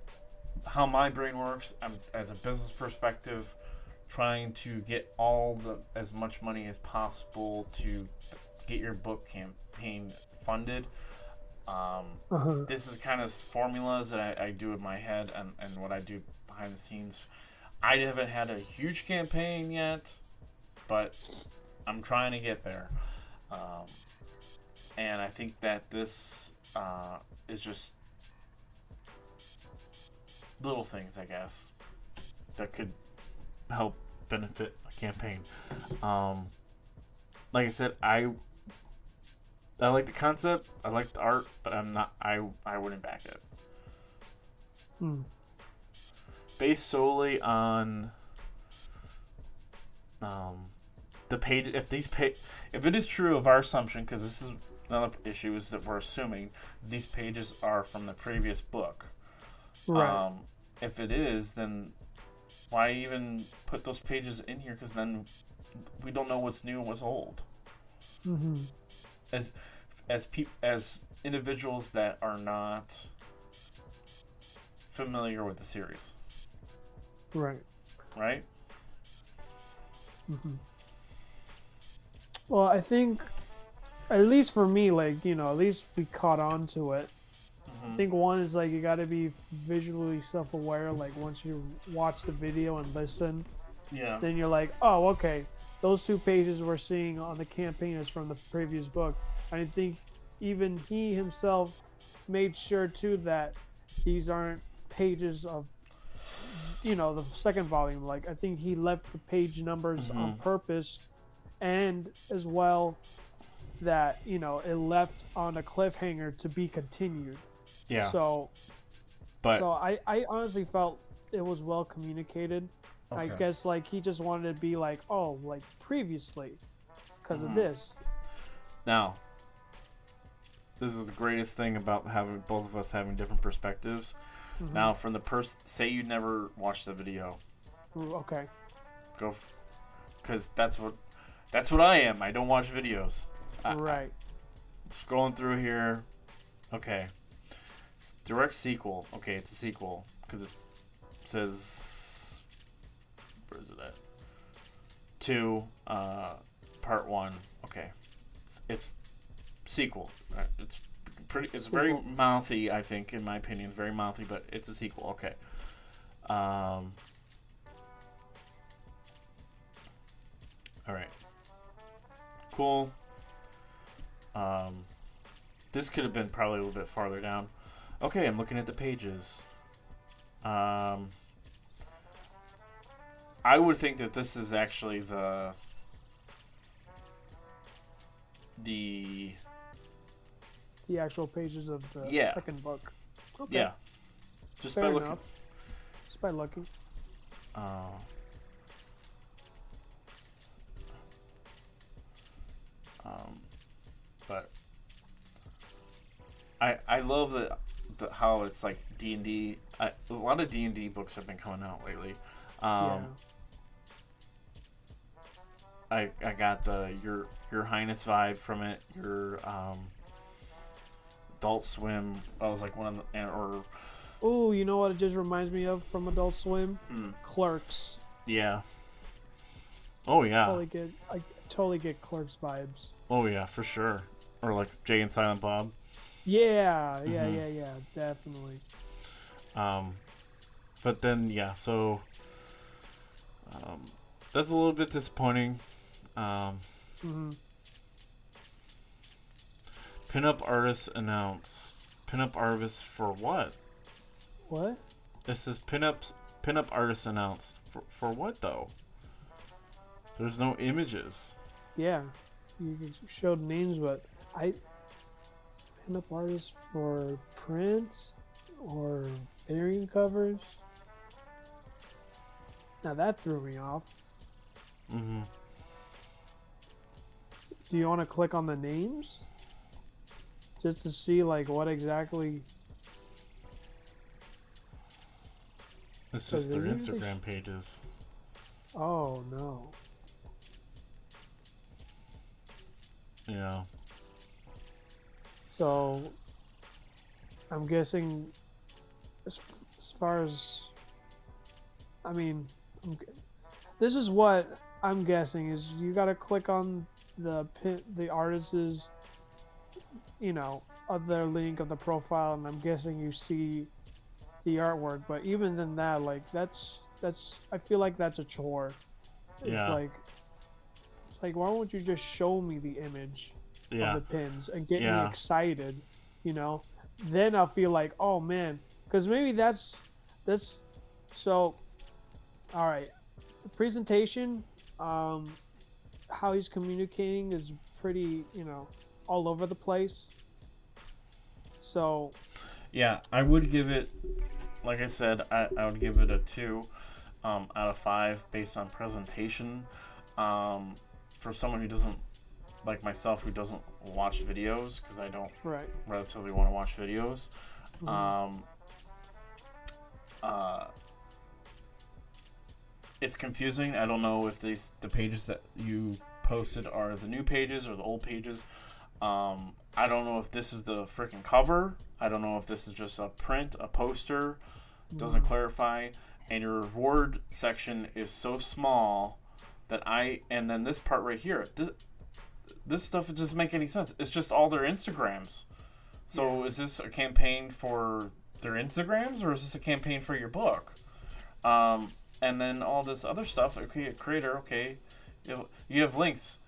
how my brain works. I'm, as a business perspective, trying to get as much money as possible to get your book campaign funded. This is kind of formulas that I do in my head and what I do behind the scenes. I haven't had a huge campaign yet, but I'm trying to get there. And I think that this is just little things, I guess, that could help benefit a campaign. Like I said, I like the concept, I like the art, but I wouldn't back it. Based solely on the page. If it is true of our assumption, because this is another issue, is that we're assuming these pages are from the previous book. Right. If it is, then why even put those pages in here? Because then we don't know what's new and what's old. As individuals that are not familiar with the series. Right. Right? Well, I think, at least for me, like, at least we caught on to it. I think one is, like, you got to be visually self-aware. Like, once you watch the video and listen, then you're like, oh, okay, those 2 pages we're seeing on the campaign is from the previous book. I think even he himself made sure, too, that these aren't pages of, the second volume. Like, I think he left the page numbers on purpose, and as well that, it left on a cliffhanger to be continued. Yeah. So I honestly felt it was well communicated. Okay. I guess, like, he just wanted to be like, oh, like, previously, because of this. Now, this is the greatest thing about having both of us having different perspectives. Now, from the say you never watched the video. Okay. Go, because that's what I am. I don't watch videos. Right. Scrolling through here. Okay. Direct sequel. Okay, it's a sequel because it says, where is it at? 2, part 1. Okay, it's sequel. It's pretty. It's very mouthy, I think, in my opinion, very mouthy, but it's a sequel. Okay. All right. Cool. This could have been probably a little bit farther down. Okay, I'm looking at the pages. I would think that this is actually the actual pages of the second book. Okay. Yeah. Just Fair by enough. looking. Just by looking. But I love how it's like D&D. A lot of D&D books have been coming out lately. I got the Your Highness vibe from it. Your Adult Swim. I was like one of the Oh, you know what it just reminds me of from Adult Swim? Clerks. Yeah. Oh yeah. I totally get Clerks vibes. Oh yeah, for sure. Or like Jay and Silent Bob. Yeah, definitely. But then so that's a little bit disappointing. Pinup artists announced. Pinup artists for what? What? It says pinup artists announced for what though? There's no images. Yeah, you showed names, but pinup artists for prints or variant covers. Now that threw me off. Mm-hmm. Do you want to click on the names? Just to see, like, what exactly... It's just their Does it usually Instagram pages. Oh, no. Yeah. So, I'm guessing, as far as... I mean, this is what I'm guessing, is you gotta click on the artist's, you know, of their link of the profile, and I'm guessing you see the artwork. But even than that, like, that's I feel like that's a chore. Yeah. It's like, why won't you just show me the image Yeah. of the pins and get me Yeah. excited, you know? Then I'll feel like, oh man, because maybe that's so. All right, the presentation, how he's communicating is pretty, you know, all over the place. So, Yeah, I would give it, like I said, I would give it a 2 out of 5 based on presentation. For someone who doesn't, like myself, who doesn't watch videos, because I don't right. relatively want to watch videos, it's confusing. I don't know if the pages that you posted are the new pages or the old pages. I don't know if this is the freaking cover. I don't know if this is just a print, a poster. Doesn't clarify. And your reward section is so small that and then this part right here, this stuff doesn't make any sense. It's just all their Instagrams. So is this a campaign for their Instagrams, or is this a campaign for your book? And then all this other stuff, okay, a creator, okay, you have links.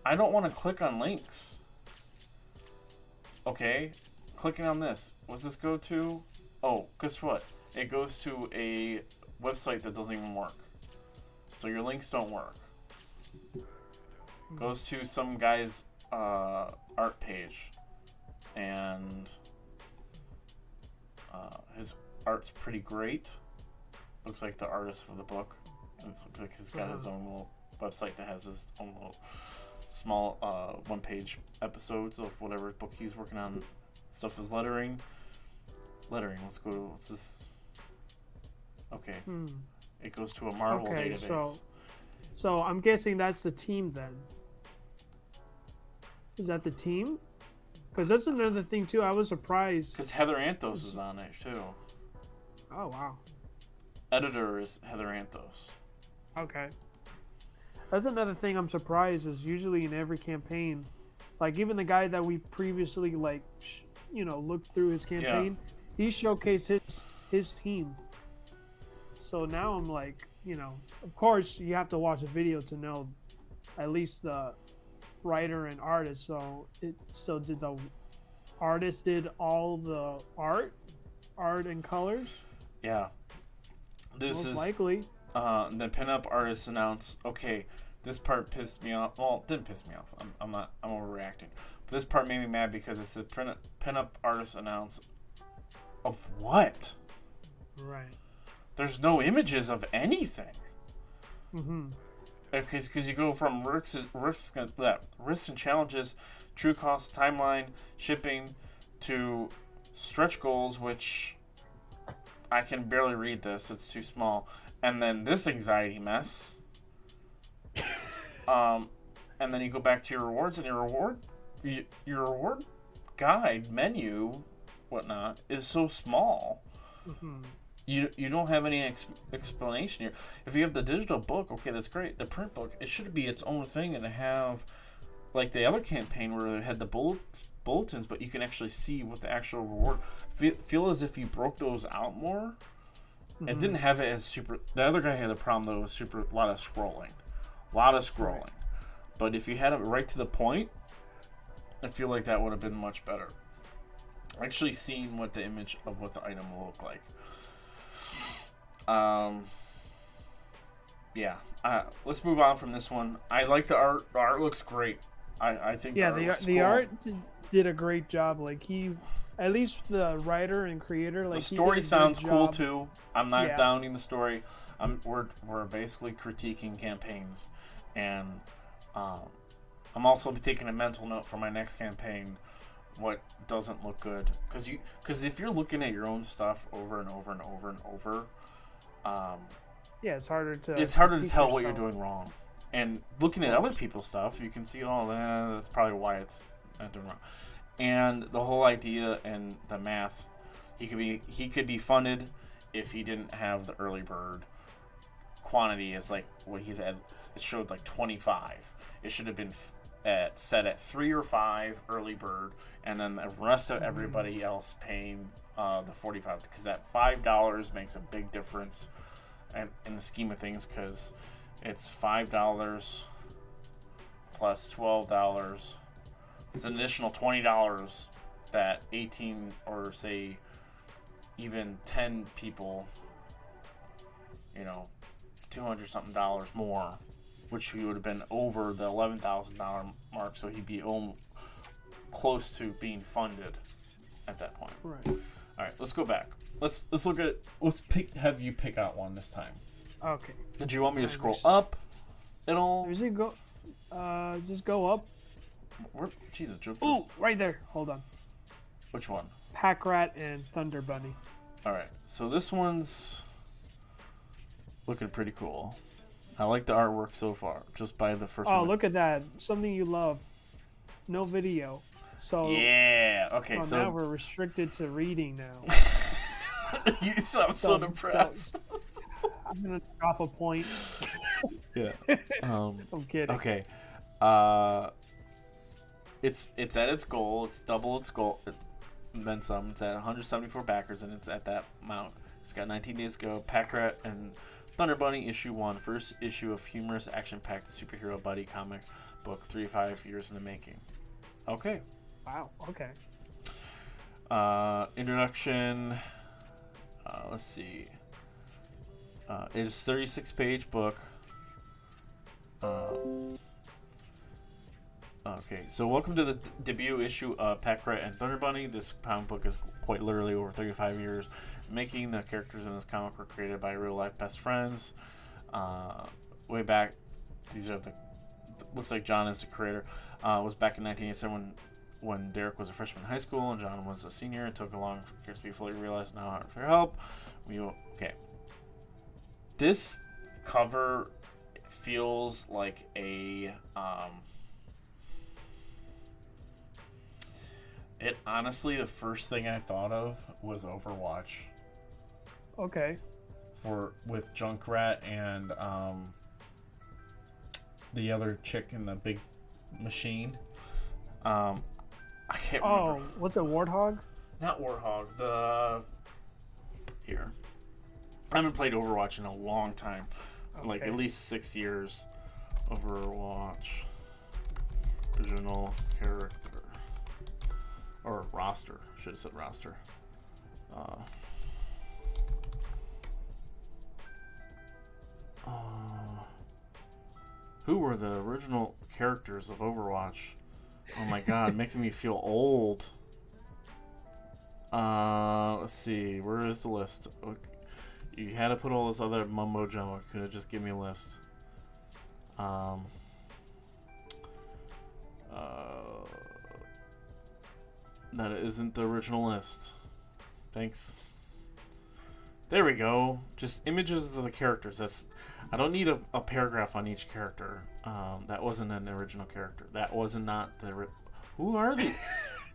I don't want to click on links. Okay, clicking on this. What's this go to? Oh, guess what? It goes to a website that doesn't even work. So your links don't work. Goes to some guy's art page. And his art's pretty great. Looks like the artist for the book. It looks like he's got his own little website that has his own little small one-page episodes of whatever book he's working on. Stuff is lettering. What's this? Okay. It goes to a Marvel database. So I'm guessing that's the team then. Is that the team? Because that's another thing too. I was surprised. Because Heather Anthos is on there too. Oh wow. Editor is Heather Anthos. Okay. That's another thing I'm surprised is usually in every campaign, like even the guy that we previously looked through his campaign, he showcased his team. So now I'm like, of course you have to watch a video to know at least the writer and artist. So did the artist did all the art and colors? Yeah. This Most likely. The pinup artist announced, okay, this part pissed me off. Well, it didn't piss me off. I'm overreacting. But this part made me mad because it's the pinup artist announced of what? Right. There's no images of anything. Mm-hmm. Because you go from risks and challenges, true cost, timeline, shipping, to stretch goals, which I can barely read this. It's too small. And then this anxiety mess. And then you go back to your rewards, and your reward guide menu, whatnot, is so small. Mm-hmm. You don't have any explanation here. If you have the digital book, okay, that's great. The print book, it should be its own thing and have, like the other campaign where it had the bulletins, but you can actually see what the actual reward. Feel as if you broke those out more. Mm-hmm. It didn't have it as super. The other guy had a problem though, was a lot of scrolling. Right. But if you had it right to the point, I feel like that would have been much better. Actually seeing what the image of what the item will look like. Let's move on from this one. I like the art. The art looks great. I think the art did a great job. Like he at least the writer and creator, like The he story did a sounds good cool job. too. I'm not Yeah. downing the story. We're basically critiquing campaigns, and I'm also taking a mental note for my next campaign. What doesn't look good? Because if you're looking at your own stuff over and over and over and over, Yeah, it's harder to. it's harder to teach tell what you're yourself. doing wrong. And looking at other people's stuff, you can see, oh, that's probably why it's not doing wrong. And the whole idea and the math, he could be funded if he didn't have the early bird quantity as like what he's at. It showed like 25. It should have been set at 3 or 5 early bird, and then the rest of everybody else paying the 45, because that $5 makes a big difference in the scheme of things, because it's $5 plus $12. It's an additional $20 that 18 or say even 10 people, $200 something more, which he would have been over the $11,000 mark, so he'd be close to being funded at that point. Right. All right, let's go back. Let's have you pick out one this time. Okay. Did you want me to scroll up at all? Does it go? Just go up. Jesus, Joe. Oh, right there. Hold on. Which one? Pack Rat and Thunder Bunny. All right, so this one's looking pretty cool. I like the artwork so far, just by the first. Oh, look at that! Something you love. No video. So Yeah. Okay. now So we're restricted to reading now. you sound so depressed. I'm gonna drop a point. Yeah. I'm kidding. Okay. It's at its goal. It's double its goal, and then some. It's at 174 backers, and it's at that amount. It's got 19 days to go. Pack Rat and Thunder Bunny issue 1, first issue of humorous, action-packed superhero buddy comic book, 3 to 5 years in the making. Okay. Wow. Okay. Introduction. Let's see. It is 36-page book. Okay, so welcome to the debut issue of Pack Rat and Thunder Bunny. This comic book is quite literally over 35 years making. The characters in this comic were created by real-life best friends. Way back, these are looks like John is the creator. Was back in 1987 when Derek was a freshman in high school and John was a senior. It took a long for characters to be fully realized. Now for your help. Okay. This cover feels like a it honestly, the first thing I thought of was Overwatch Okay. with Junkrat and the other chick in the big machine. I can't remember. Oh, what's it? Warthog? Not Warthog. Here. I haven't played Overwatch in a long time. Like Okay. at least 6 years. Overwatch. Original character. Or roster. Should have said roster. Who were the original characters of Overwatch? Oh my god, making me feel old. Let's see. Where is the list? Okay. You had to put all this other mumbo jumbo. Could have just given me a list. That isn't the original list. Thanks. There we go. Just images of the characters. I don't need a paragraph on each character. That wasn't an original character. That was not the. Who are they?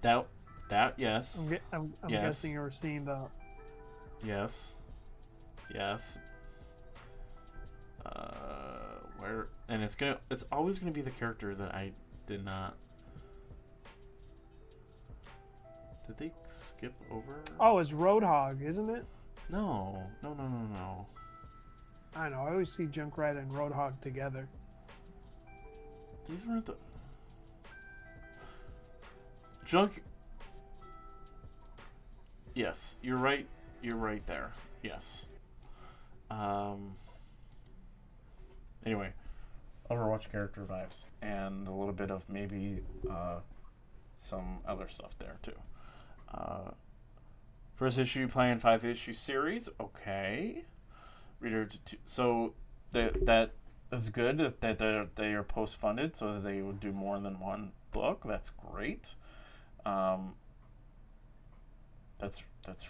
that yes. I'm Yes. guessing you were seeing the. Yes. Yes. Where and it's always gonna be the character that I did not. Did they skip over? Oh, it's Roadhog, isn't it? No. I know. I always see Junkrat and Roadhog together. These weren't the Yes, you're right. You're right there. Yes. Anyway, Overwatch character vibes and a little bit of maybe some other stuff there too. First issue, playing 5-issue series. Okay. Reader so that's good that they are post funded, so that they will do more than one book. That's great. That's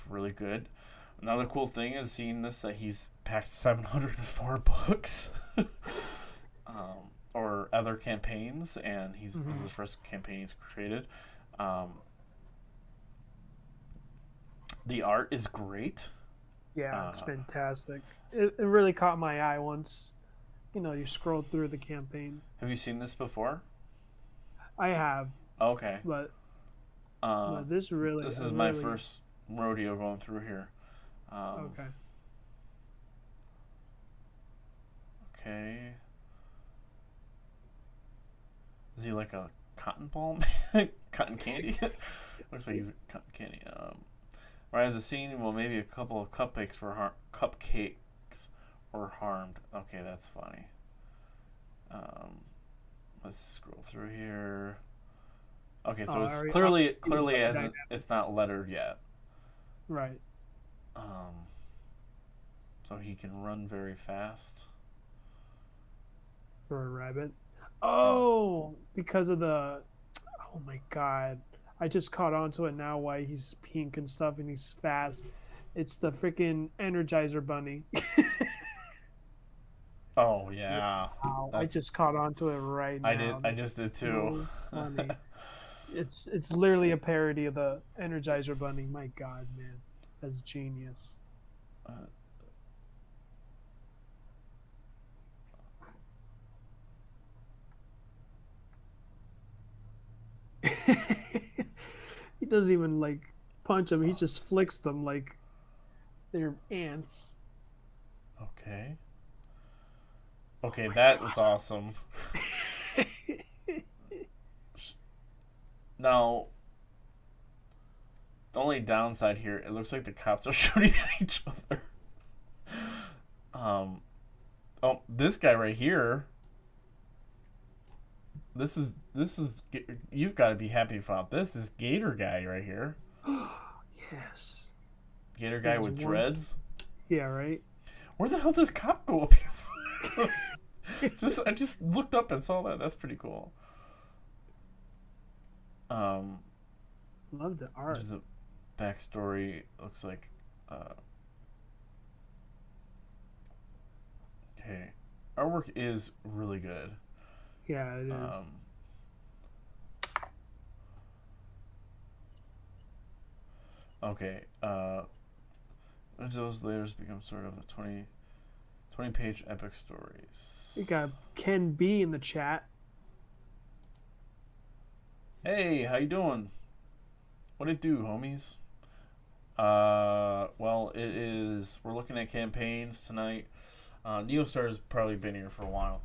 really good. Another cool thing is seeing this, that he's packed 704 books, or other campaigns, and this is the first campaign he's created. The art is great. Yeah, it's fantastic. It really caught my eye once. You scroll through the campaign. Have you seen this before? I have, Okay. but this is my first rodeo going through here. Okay. Okay. Is he like a cotton ball? Cotton candy? Looks like he's a cotton candy. Right, the scene, well, maybe a couple of cupcakes were harmed. Okay, that's funny. Let's scroll through here. Okay, so it's clearly it's not lettered yet. Right. So he can run very fast. For a rabbit. Oh, because of the. Oh my God. I just caught on to it now why he's pink and stuff and he's fast. It's the freaking Energizer Bunny. Oh, yeah. Wow, I just caught on to it right now. I just did too. So funny. It's literally a parody of the Energizer Bunny. My God, man. That's genius. He doesn't even like punch them. He just flicks them like they're ants. Okay. Okay, that was awesome. Now, the only downside here, it looks like the cops are shooting at each other. Oh, this guy right here. This is you've got to be happy about this. This Gator guy right here. Yes. Gator guy with dreads. Yeah, right. Where the hell does cop go up here? I just looked up and saw that. That's pretty cool. Love the art. There's a backstory. Looks like. Okay, artwork is really good. Yeah, it is. Okay. Those layers become sort of a 20-page epic stories. We got Ken B in the chat. Hey, how you doing? What it do, homies? Well, we're looking at campaigns tonight. Neostar's probably been here for a while.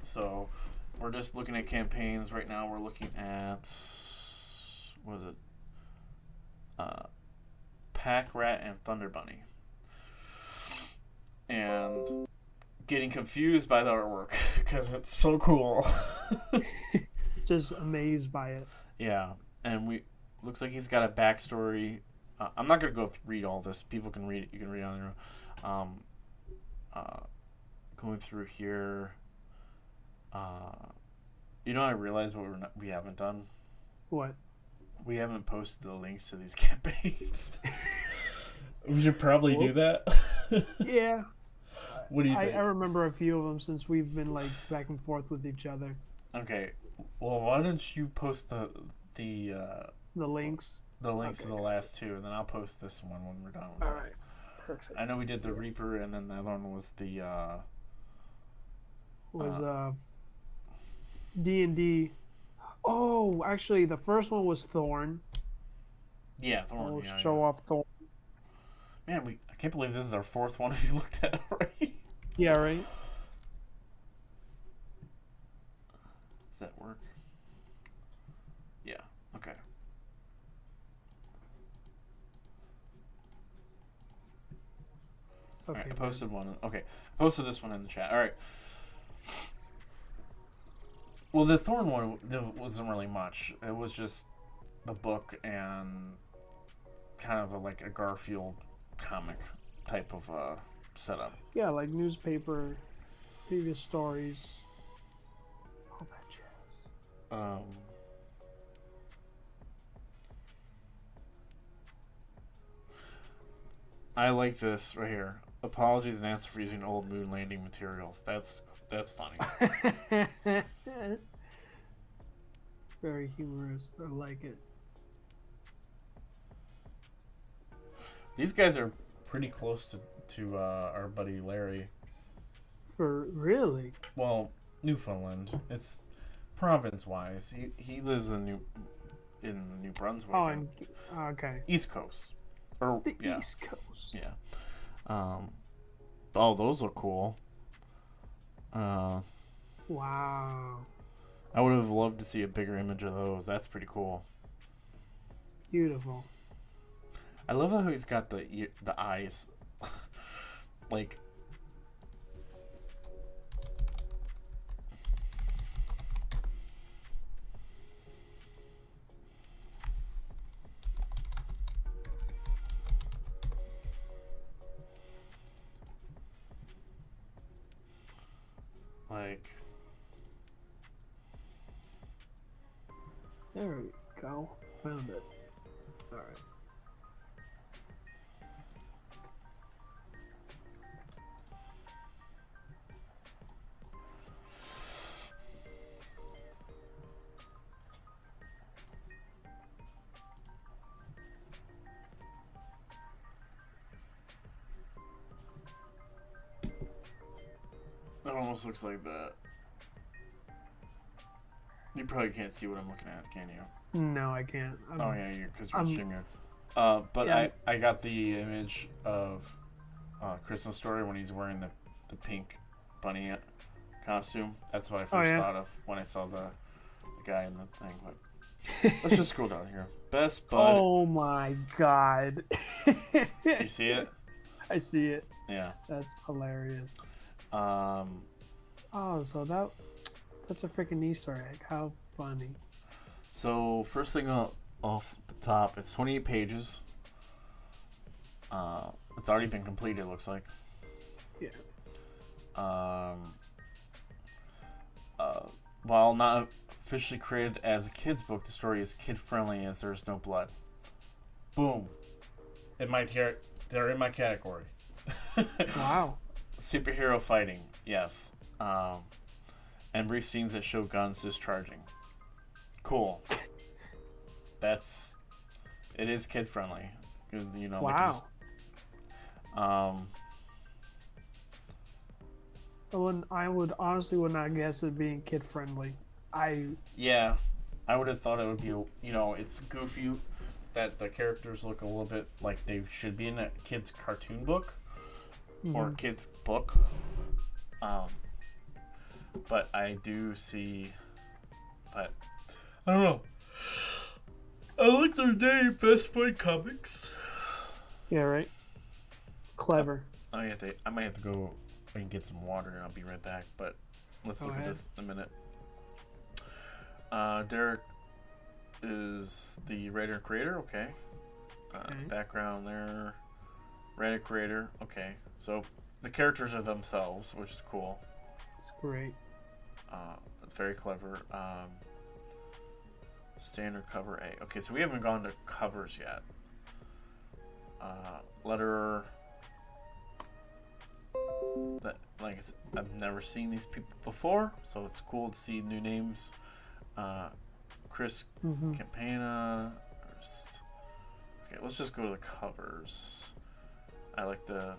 So we're just looking at campaigns right now. We're looking at, what is it? Pack Rat and Thunder Bunny. And getting confused by the artwork because it's so cool. Just amazed by it. Yeah, and looks like he's got a backstory. I'm not gonna go read all this. People can read it. You can read it on your own. Going through here. I realized what we haven't done. What? We haven't posted the links to these campaigns. We should probably do that. Yeah. What do you think? I remember a few of them since we've been like back and forth with each other. Okay. Well, why don't you post the links? The links to the last two, and then I'll post this one when we're done with it. All right. Perfect. I know we did the Reaper, and then the other one was the D&D. Oh, actually, the first one was Thorn. Yeah, Thorn. We'll show off Thorn. Man, I can't believe this is our fourth one we looked at already. Yeah, right. Does that work? Yeah. Okay. Okay, all right, I posted one. Okay, I posted this one in the chat. All right. Well, the Thorn one, there wasn't really much. It was just the book and kind of like a Garfield comic type of setup. Yeah, like newspaper, previous stories, all that jazz. I like this right here. Apologies and answer for using old moon landing materials. That's funny. Very humorous. I like it. These guys are pretty close to our buddy Larry. For really? Well, Newfoundland. It's province-wise. He lives in New Brunswick. Oh, and okay. East Coast. Or The yeah, East Coast. yeah. Oh, those look cool. Wow. I would have loved to see a bigger image of those. That's pretty cool. Beautiful. I love how he's got the eyes, like. Like, There we go. Found it. Alright. it almost looks like that. You probably can't see what I'm looking at, can you? No, I can't. Oh yeah, because you're I'm- streaming. But Yeah. I got the image of Christmas Story when he's wearing the pink bunny costume. That's what I first yeah? thought of when I saw the guy in the thing. But let's just scroll down here. Best bud. Oh my god. You see it? I see it. Yeah. That's hilarious. Um, Oh, so that's a freaking Easter egg. How funny. So first thing off the top, it's 28 pages. It's already been completed, it looks like. Yeah. While not officially created as a kid's book, the story is kid-friendly as there's no blood. Boom. They're in my category. Wow. Superhero fighting, yes. And brief scenes that show guns discharging. Cool. It is kid-friendly. You know, Wow. I would honestly would not guess it being kid friendly. Yeah, I would have thought it would be, it's goofy that the characters look a little bit like they should be in a kid's cartoon book or kid's book. But I do see, but I don't know. I like their name, Best Boy Comics. Yeah, right. Clever. I might have to go and get some water and I'll be right back, but let's look at this in a minute. Derek is the writer and creator, okay. Background there, writer creator, okay. So the characters are themselves, which is cool. It's great. Very clever. Standard cover A. Okay, so we haven't gone to covers yet. Letterer. That, like I said, I've never seen these people before, so it's cool to see new names. Chris Campana. Okay, let's just go to the covers. I like the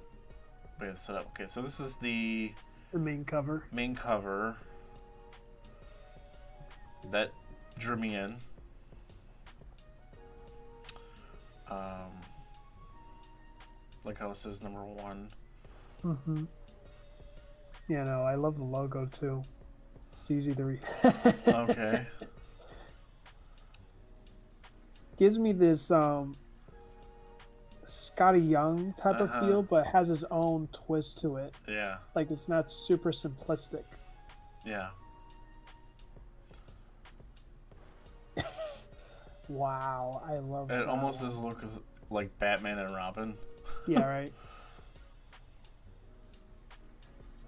way it's set up. Okay, so this is the main cover. Main cover. That drew me in. Like how it says number 1. Yeah, no, I love the logo too. It's easy to read. Okay. Gives me this Scotty Young type of feel, but has his own twist to it. Yeah. Like it's not super simplistic. Yeah. Wow, I love It that almost one. does look like Batman and Robin. Yeah, right.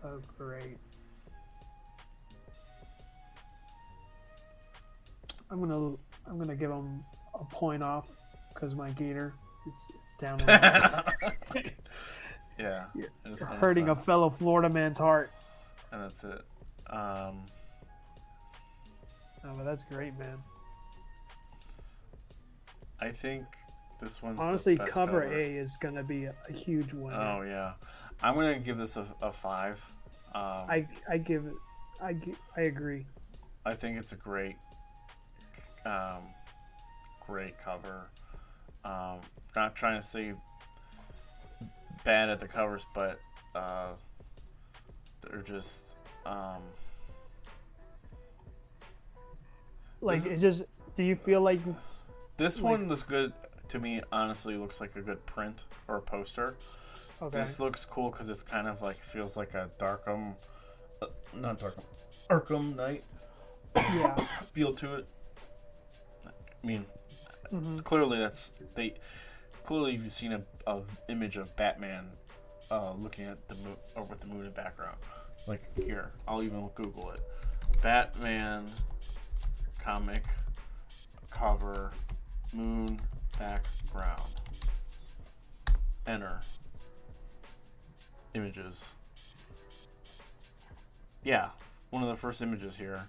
So great. I'm gonna give him a point off because my gator it's down a little. Yeah. You're it's nice hurting though. a fellow Florida man's heart. And that's it. Oh, but that's great, man. I think this one's Honestly, the best cover cover. A is gonna be a huge winner. Oh yeah, I'm gonna give this a 5. I give it. I agree. I think it's a great, great cover. Not trying to say bad at the covers, but they're just Like This- it just. Do you feel like? this Like- one looks good to me. Honestly, looks like a good print or a poster. Okay. This looks cool because it's kind of like feels like a not Arkham Knight Yeah. feel to it. I mean, Hmm. clearly clearly you've seen a image of Batman looking at the moon or with the moon in the background. Like here, I'll even Google it. Batman comic cover moon background. Enter images. Yeah, one of the first images here.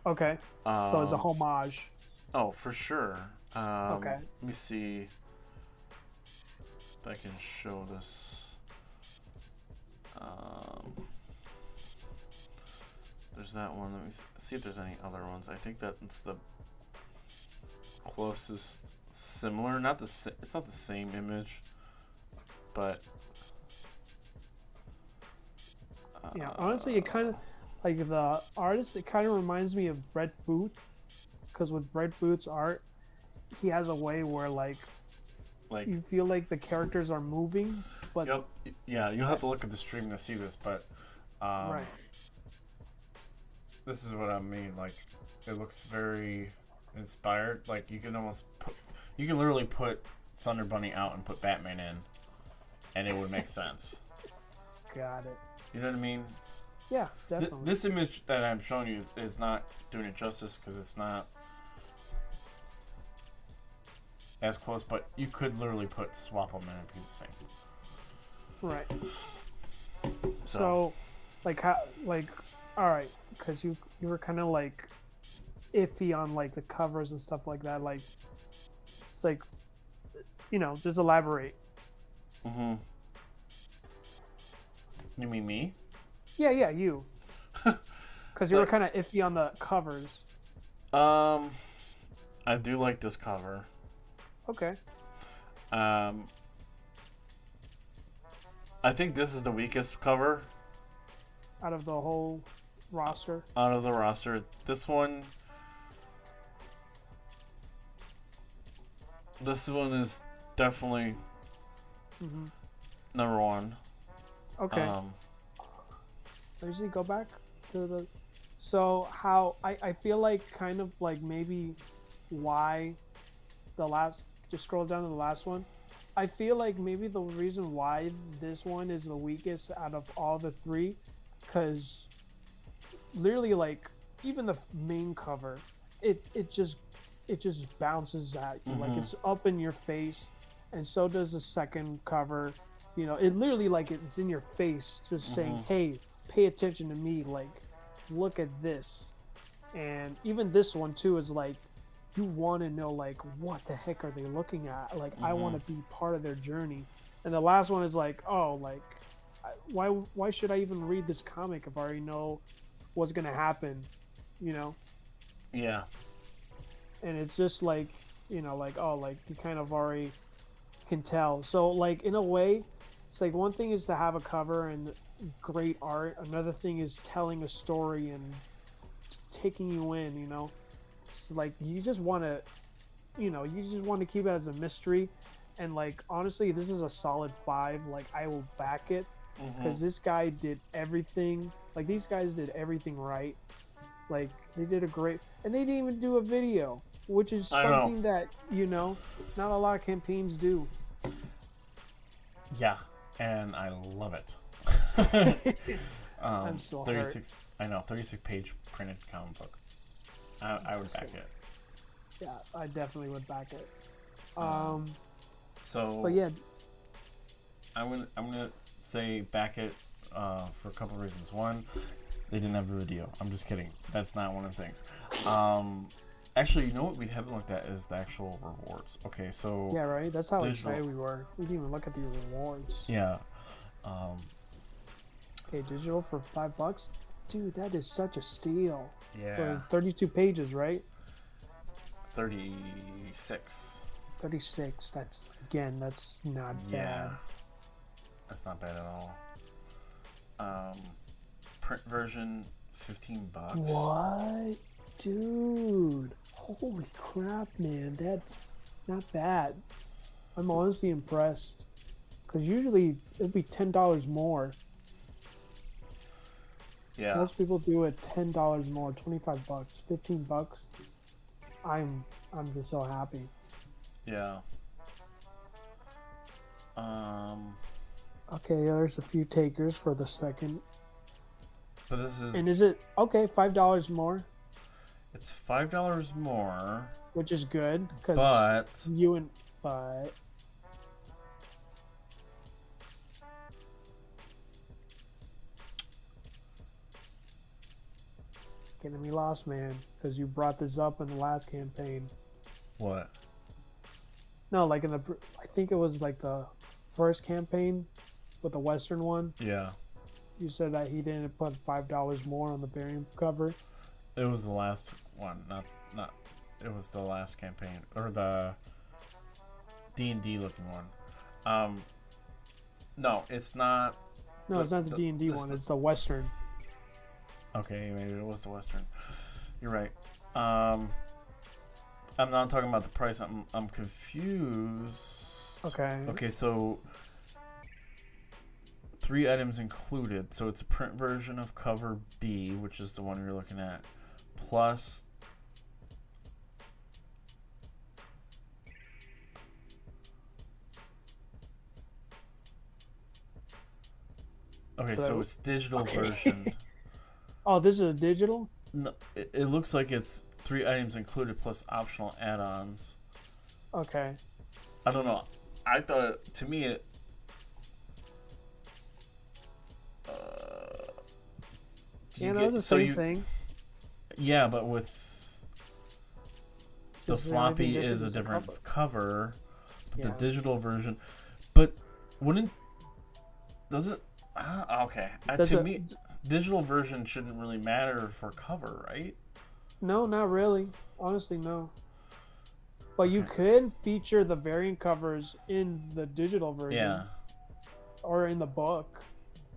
Okay. So it's a Um, homage. Oh, for sure. Okay. Let me see if I can show this. There's that one. Let me see if there's any other ones. I think that's the closest similar. Not the it's not the same image, but Yeah. Honestly, it kind of like the artist. It kind of reminds me of Brett Booth, because with Brett Booth's art, he has a way where like like you feel like the characters are moving, but yep, yeah. You'll have to look at the stream to see this, but right. this is what I mean. Like, it looks very inspired. Like, you can literally put Thunder Bunny out and put Batman in, and it would make sense. Got it. You know what I mean? Yeah, definitely. This image that I'm showing you is not doing it justice because it's not as close, but you could literally swap them in and be the same. Right. So, like, all right, because you were kind of like iffy on like the covers and stuff like that. Like, it's like, just elaborate. Mm-hmm. You mean me? Yeah, you. Because you were kind of iffy on the covers. I do like this cover. Okay. I think this is the weakest cover Out of the whole roster. out of the roster. This one is definitely Mm-hmm. number one. Okay. Let's go back to the. So how I feel like kind of like maybe why the last, just scroll down to the last one. I feel like maybe the reason why this one is the weakest out of all the three, because literally like even the main cover, it just bounces at you, like it's up in your face, and so does the second cover. It literally like it's in your face, just saying, "Hey, pay attention to me. Like, look at this." And even this one too is like, you want to know like what the heck are they looking at? Like, I want to be part of their journey. And the last one is like, oh, like, why should I even read this comic if I already know what's gonna happen? Yeah. And it's just like, like, oh, like you kind of already can tell. So like in a way, it's like one thing is to have a cover and great art. Another thing is telling a story and taking you in. It's like you just want to, keep it as a mystery. And like honestly, this is a solid 5. Like I will back it because this guy did everything. Like these guys did everything right. Like they did a great, and they didn't even do a video. which is I know. something that not a lot of campaigns do. Yeah, and I love it. I'm so 36. I know, 36-page printed comic book. I would back it. Yeah, I definitely would back it. So, But yeah, I'm gonna say back it for a couple of reasons. One, they didn't have the video. I'm just kidding. That's not one of the things. Actually, you know what we haven't looked at is the actual rewards. Okay, so yeah, right. That's how digital- excited we were. We didn't even look at the rewards. yeah, Okay, digital for $5, dude. That is such a steal. yeah, For 32 pages, right? 36. 36. That's not Yeah, bad. that's not bad at all. Print version, $15. What, dude? Holy crap, man! That's not bad. I'm honestly impressed. Cause usually it'd be $10 more. Yeah, Most people do it $10 more, $25, $15. I'm just so happy. yeah. Okay, there's a few takers for the second. But this is And is it okay? $5 more, it's $5 more, which is good because but but getting me lost, man, because you brought this up in the last campaign. what? No, like I think it was like the first campaign with the Western one. Yeah, You said that he didn't put $5 more on the variant cover. it was the last one, not. It was the last campaign or the D&D looking one. No, it's not. No, it's not the D&D this- one. It's the Western. Okay, maybe it was the Western. You're right. I'm not talking about the price. I'm confused. Okay. Okay, so 3 items included. So it's a print version of cover B, which is the one you're looking at, plus okay, so it's digital version. Oh, this is a digital? No, it looks like it's 3 items included plus optional add-ons. Okay. I don't know. I thought, to me, it. Do Yeah, you that get- was the so same you- thing. Yeah, but with the Just the only thing floppy different is a is the different cover, but the Yeah. digital version. But wouldn't does it? Okay, Does to it- me, digital version shouldn't really matter for cover, right? No, not really. Honestly, no. But you could feature the variant covers in the digital version Yeah, or in the book.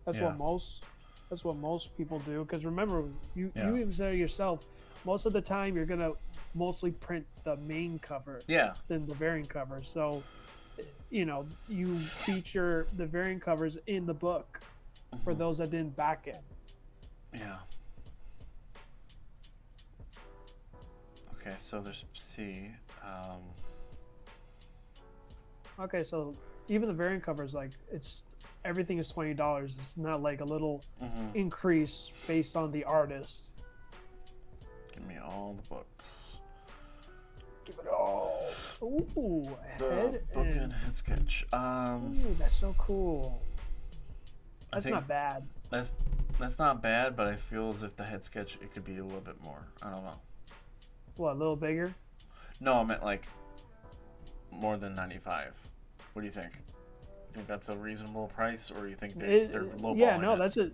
That's Yeah. what most people do. Because remember, you Yeah. even said it yourself. Most of the time, you're gonna mostly print the main cover yeah, than the variant cover. So, you feature the variant covers in the book for those that didn't back it. yeah. Okay, so there's C. Okay, so even the variant covers, like everything is $20. It's not like a little increase based on the artist. Give me all the books. Give it all. Ooh, a The head book and and head sketch. ooh, that's so cool. I That's think not bad. that's not bad, but I feel as if the head sketch it could be a little bit more. I don't know. What, a little bigger? No, I meant like more than 95. What do you think? You think that's a reasonable price, or you think they're lowballing Yeah, no, it? that's it.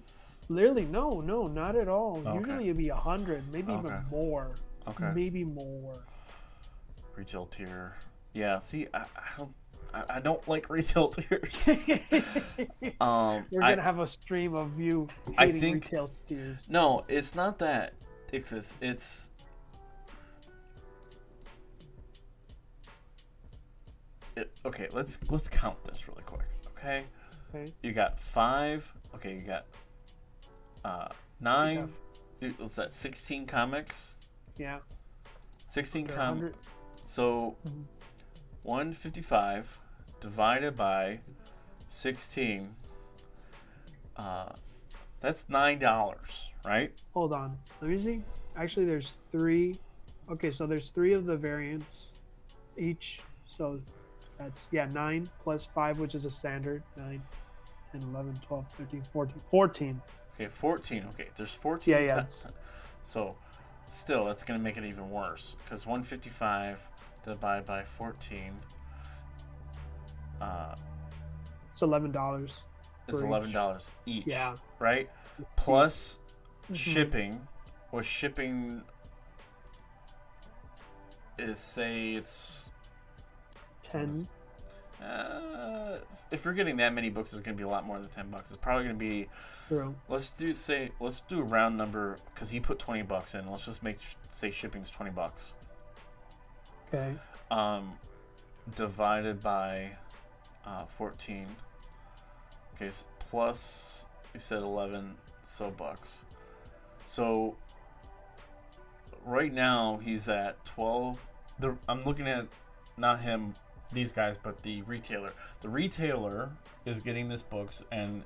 Literally, no, not at all. Okay. Usually it'd be 100, maybe even Okay. more. Okay. Maybe more. Retail tier. Yeah. See, I don't like retail tiers. We're gonna have a stream of you I hating think- retail tiers. No, it's not that. It's okay. Let's count this really quick. Okay. Okay. You got 5. Okay, you got 9. What's that? 16 comics. Yeah. 16 Okay, com. 100. So, 155 divided by 16. That's $9, right? Hold on. Let me see. Actually, there's 3. Okay, so there's 3 of the variants each. So that's 9 plus 5, which is a standard. 9, 10, 11, 12, 13, 14. 14. Okay, 14. Okay, there's 14. Yeah. So, still, that's going to make it even worse. Because 155 divided by 14 It's $11. is for $11 each. Yeah. Right? Plus shipping. What shipping is, say, it's... 10. If you're getting that many books, it's going to be a lot more than $10. It's probably going to be... True. Let's do a round number, because he put $20 in. Let's just say shipping's $20. Okay. Divided by 14. Okay, plus you said 11 bucks. So right now he's at 12. I'm looking at not him, these guys, but the retailer. The retailer is getting this books, and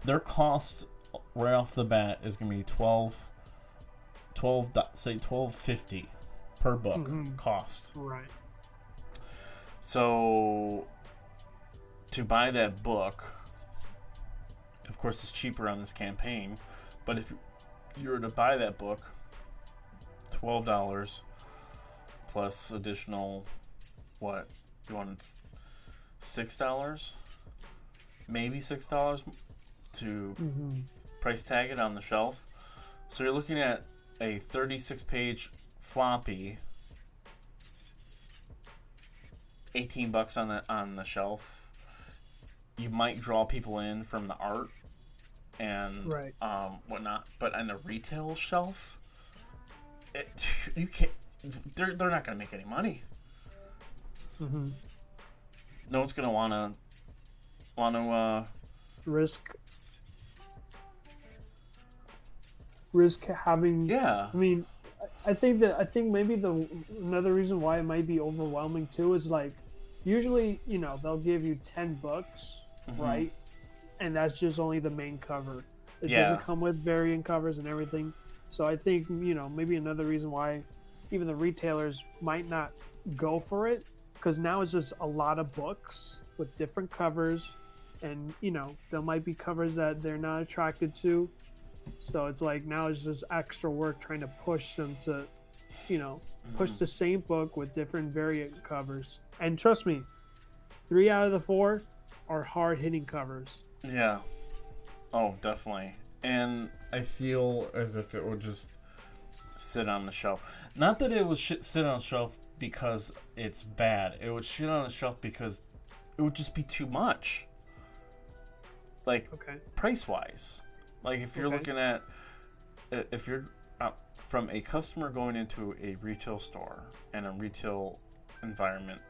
their cost right off the bat is going to be $12.50 per book cost. Right. So to buy that book, of course, it's cheaper on this campaign. But if you were to buy that book, $12 plus additional, what you want, $6, maybe $6 to price tag it on the shelf. So you're looking at a 36-page floppy, $18 on the shelf. You might draw people in from the art and whatnot, but on the retail shelf, you can't. They're not going to make any money. No one's going to want to risk having. Yeah. I mean, I think maybe another reason why it might be overwhelming too is like usually they'll give you 10 books, right? And that's just only the main cover. It doesn't come with variant covers and everything. So I think maybe another reason why even the retailers might not go for it, because now it's just a lot of books with different covers, and there might be covers that they're not attracted to. So it's like now it's just extra work trying to push them to, push the same book with different variant covers. And trust me, 3 out of the 4 are hard-hitting covers. Yeah. Oh, definitely. And I feel as if it would just sit on the shelf. Not that it would sit on the shelf because it's bad. It would sit on the shelf because it would just be too much. Like, price-wise. Like, if you're looking at... If you're from a customer going into a retail store and a retail environment,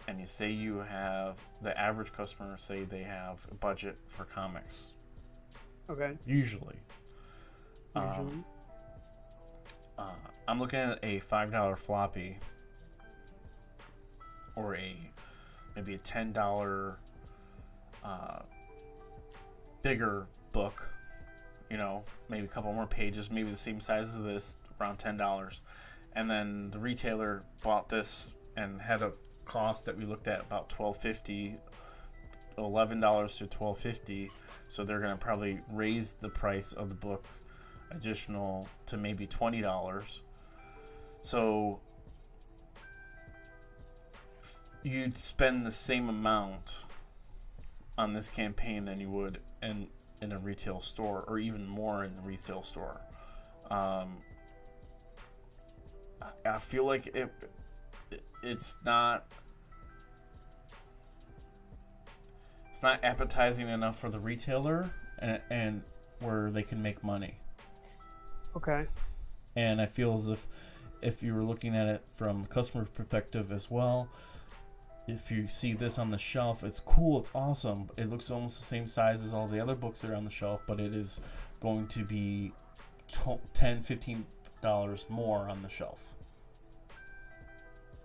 and you say you have... The average customer, say they have a budget for comics. Okay. Usually. I'm looking at a $5 floppy or maybe a $10 bigger book, maybe a couple more pages, maybe the same size as this, around $10. And then the retailer bought this and had a cost that we looked at about $12.50, $11 to $12.50. So they're going to probably raise the price of the book additional to maybe $20. So you'd spend the same amount on this campaign than you would in a retail store, or even more in the retail store. I feel like it's not appetizing enough for the retailer and where they can make money. Okay. And I feel as if you were looking at it from a customer perspective as well, if you see this on the shelf, it's cool, it's awesome. It looks almost the same size as all the other books that are on the shelf, but it is going to be $10, $15 more on the shelf.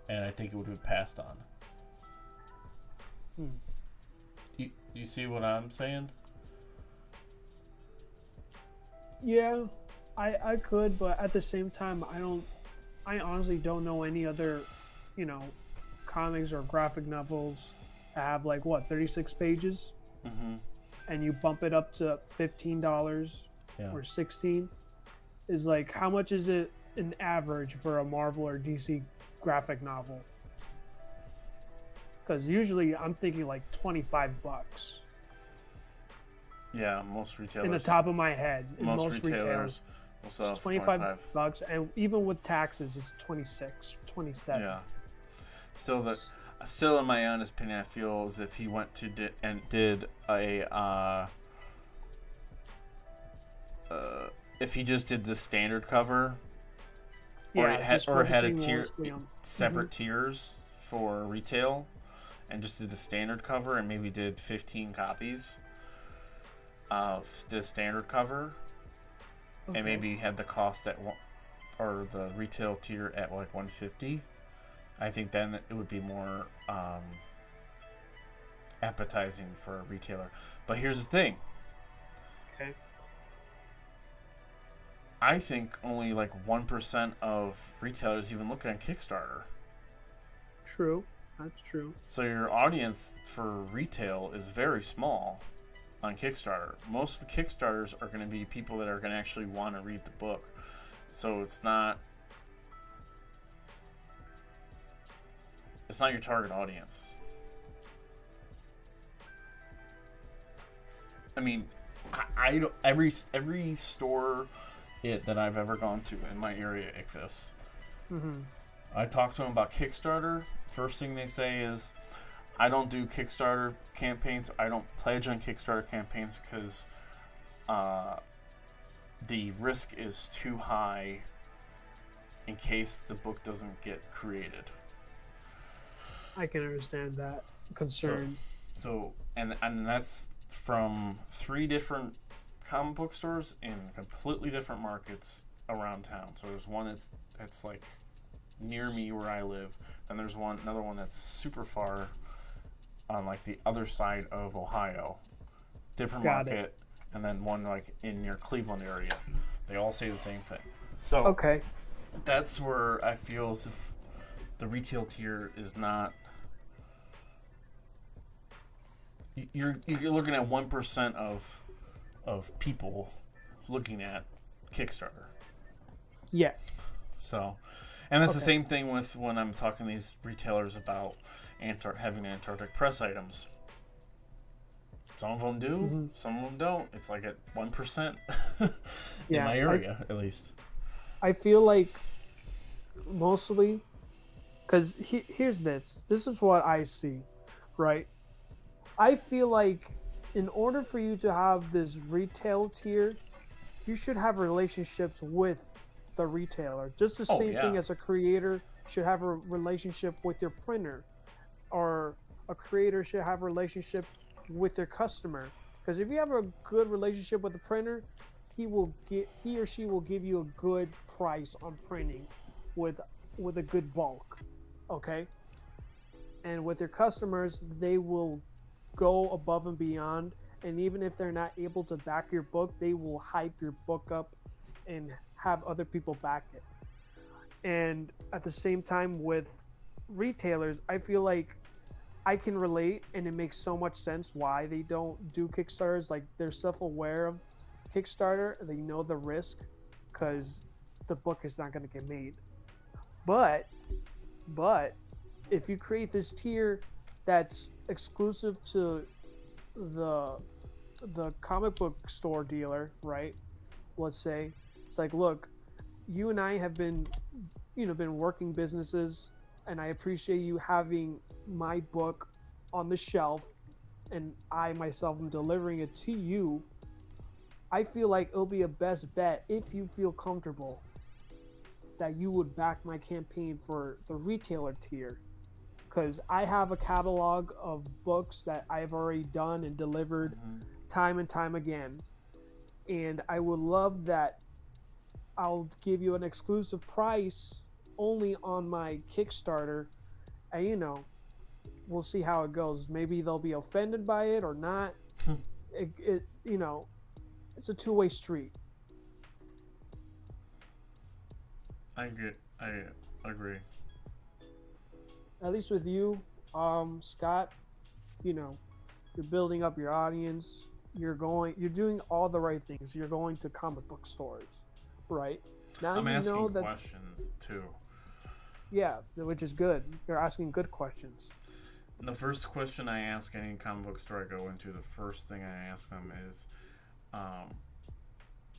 and I think it would have been passed on. You see what I'm saying? Yeah, I could, but at the same time, I honestly don't know any other, comics or graphic novels that have like 36 pages, and you bump it up to $15 or 16. Is like, how much is it an average for a Marvel or DC graphic novel? Because usually I'm thinking like $25. Yeah, most retailers. In the top of my head, most retailers will sell for $25, and even with taxes, it's 26, 27. Yeah. Still, in my honest opinion, I feel as if he went to did a if he just did the standard cover, or had a tier, separate tiers for retail, and just did the standard cover and maybe did 15 copies of the standard cover, and maybe had the cost at or the retail tier at like $150. I think then it would be more appetizing for a retailer. But here's the thing. Okay. I think only like 1% of retailers even look on Kickstarter. True. That's true. So your audience for retail is very small on Kickstarter. Most of the Kickstarters are going to be people that are going to actually want to read the book. So it's not your target audience. I mean, I don't, every store that I've ever gone to in my area, Ichthus, I talk to them about Kickstarter. First thing they say is, I don't do Kickstarter campaigns. I don't pledge on Kickstarter campaigns because the risk is too high in case the book doesn't get created. I can understand that concern. So and that's from 3 different comic book stores in completely different markets around town. So there's one that's like near me where I live. Then there's another one that's super far on like the other side of Ohio, different market, and then one like in near Cleveland area. They all say the same thing. So that's where I feel as if the retail tier is not. You're looking at 1% of people looking at Kickstarter. Yeah. So, and that's the same thing with when I'm talking to these retailers about having Antarctic press items. Some of them do, some of them don't. It's like at 1% in my area, at least. I feel like mostly, because here's this. This is what I see, right? I feel like in order for you to have this retail tier, you should have relationships with the retailer. Just the same thing as a creator should have a relationship with your printer, or a creator should have a relationship with their customer. Because if you have a good relationship with the printer, he or she will give you a good price on printing with a good bulk. Okay? And with your customers, they will go above and beyond, and even if they're not able to back your book, they will hype your book up and have other people back it. And at the same time with retailers, I feel like I can relate, and it makes so much sense why they don't do Kickstarters. Like, they're self-aware of Kickstarter, they know the risk because the book is not going to get made. But if you create this tier that's exclusive to the comic book store dealer, right? Let's say it's like, look, you and I have been working businesses, and I appreciate you having my book on the shelf, and I myself am delivering it to you. I feel like it'll be a best bet if you feel comfortable that you would back my campaign for the retailer tier. Because I have a catalog of books that I've already done and delivered time and time again. And I would love that I'll give you an exclusive price only on my Kickstarter, and we'll see how it goes. Maybe they'll be offended by it or not. It's a two-way street. I agree. At least with you, Scott, you're building up your audience. You're doing all the right things. You're going to comic book stores, right? Now I'm asking questions too. Yeah, which is good. You're asking good questions. The first question I ask any comic book store I go into, the first thing I ask them is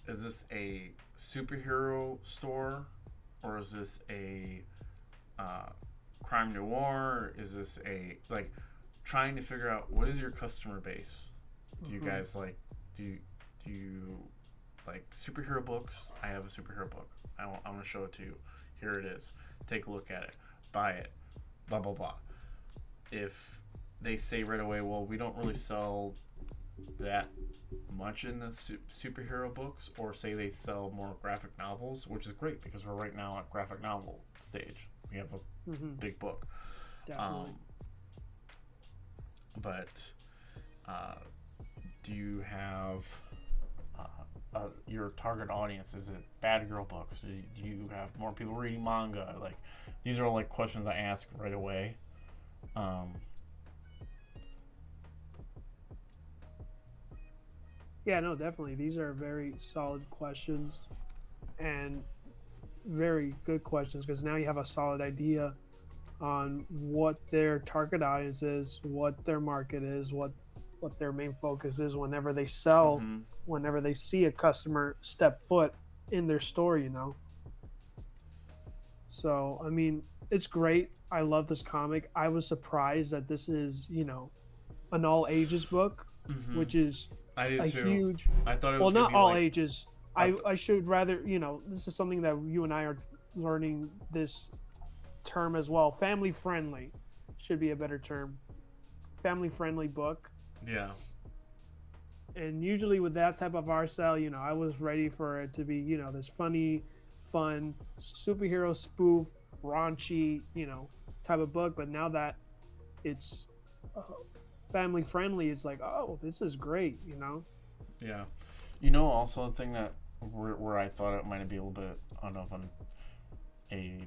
this a superhero store, or is this a crime noir? Is this trying to figure out what is your customer base? Do you guys do you like superhero books? I have a superhero book. I want to show it to you. Here it is. Take a look at it. Buy it. Blah blah blah. If they say right away, well, we don't really sell that much in the superhero books, or say they sell more graphic novels, which is great because we're right now at graphic novel stage. We have a big book. Definitely. But do you have your target audience? Is it bad girl books? Do you have more people reading manga? These are questions I ask right away. Yeah, no, definitely. These are very solid questions and very good questions, because now you have a solid idea on what their target audience is, what their market is, what their main focus is whenever they sell, whenever they see a customer step foot in their store, So, I mean, it's great. I love this comic. I was surprised that this is, an all ages book, which is I did too. huge. I thought it was not all like, ages. I should rather, this is something that you and I are learning this term as well. Family friendly should be a better term. Family friendly book. Yeah. And usually with that type of art style, I was ready for it to be, this funny, fun, superhero spoof, raunchy, type of book. But now that it's family friendly, it's like, oh, this is great, Yeah. Also the thing that where I thought it might be a little bit of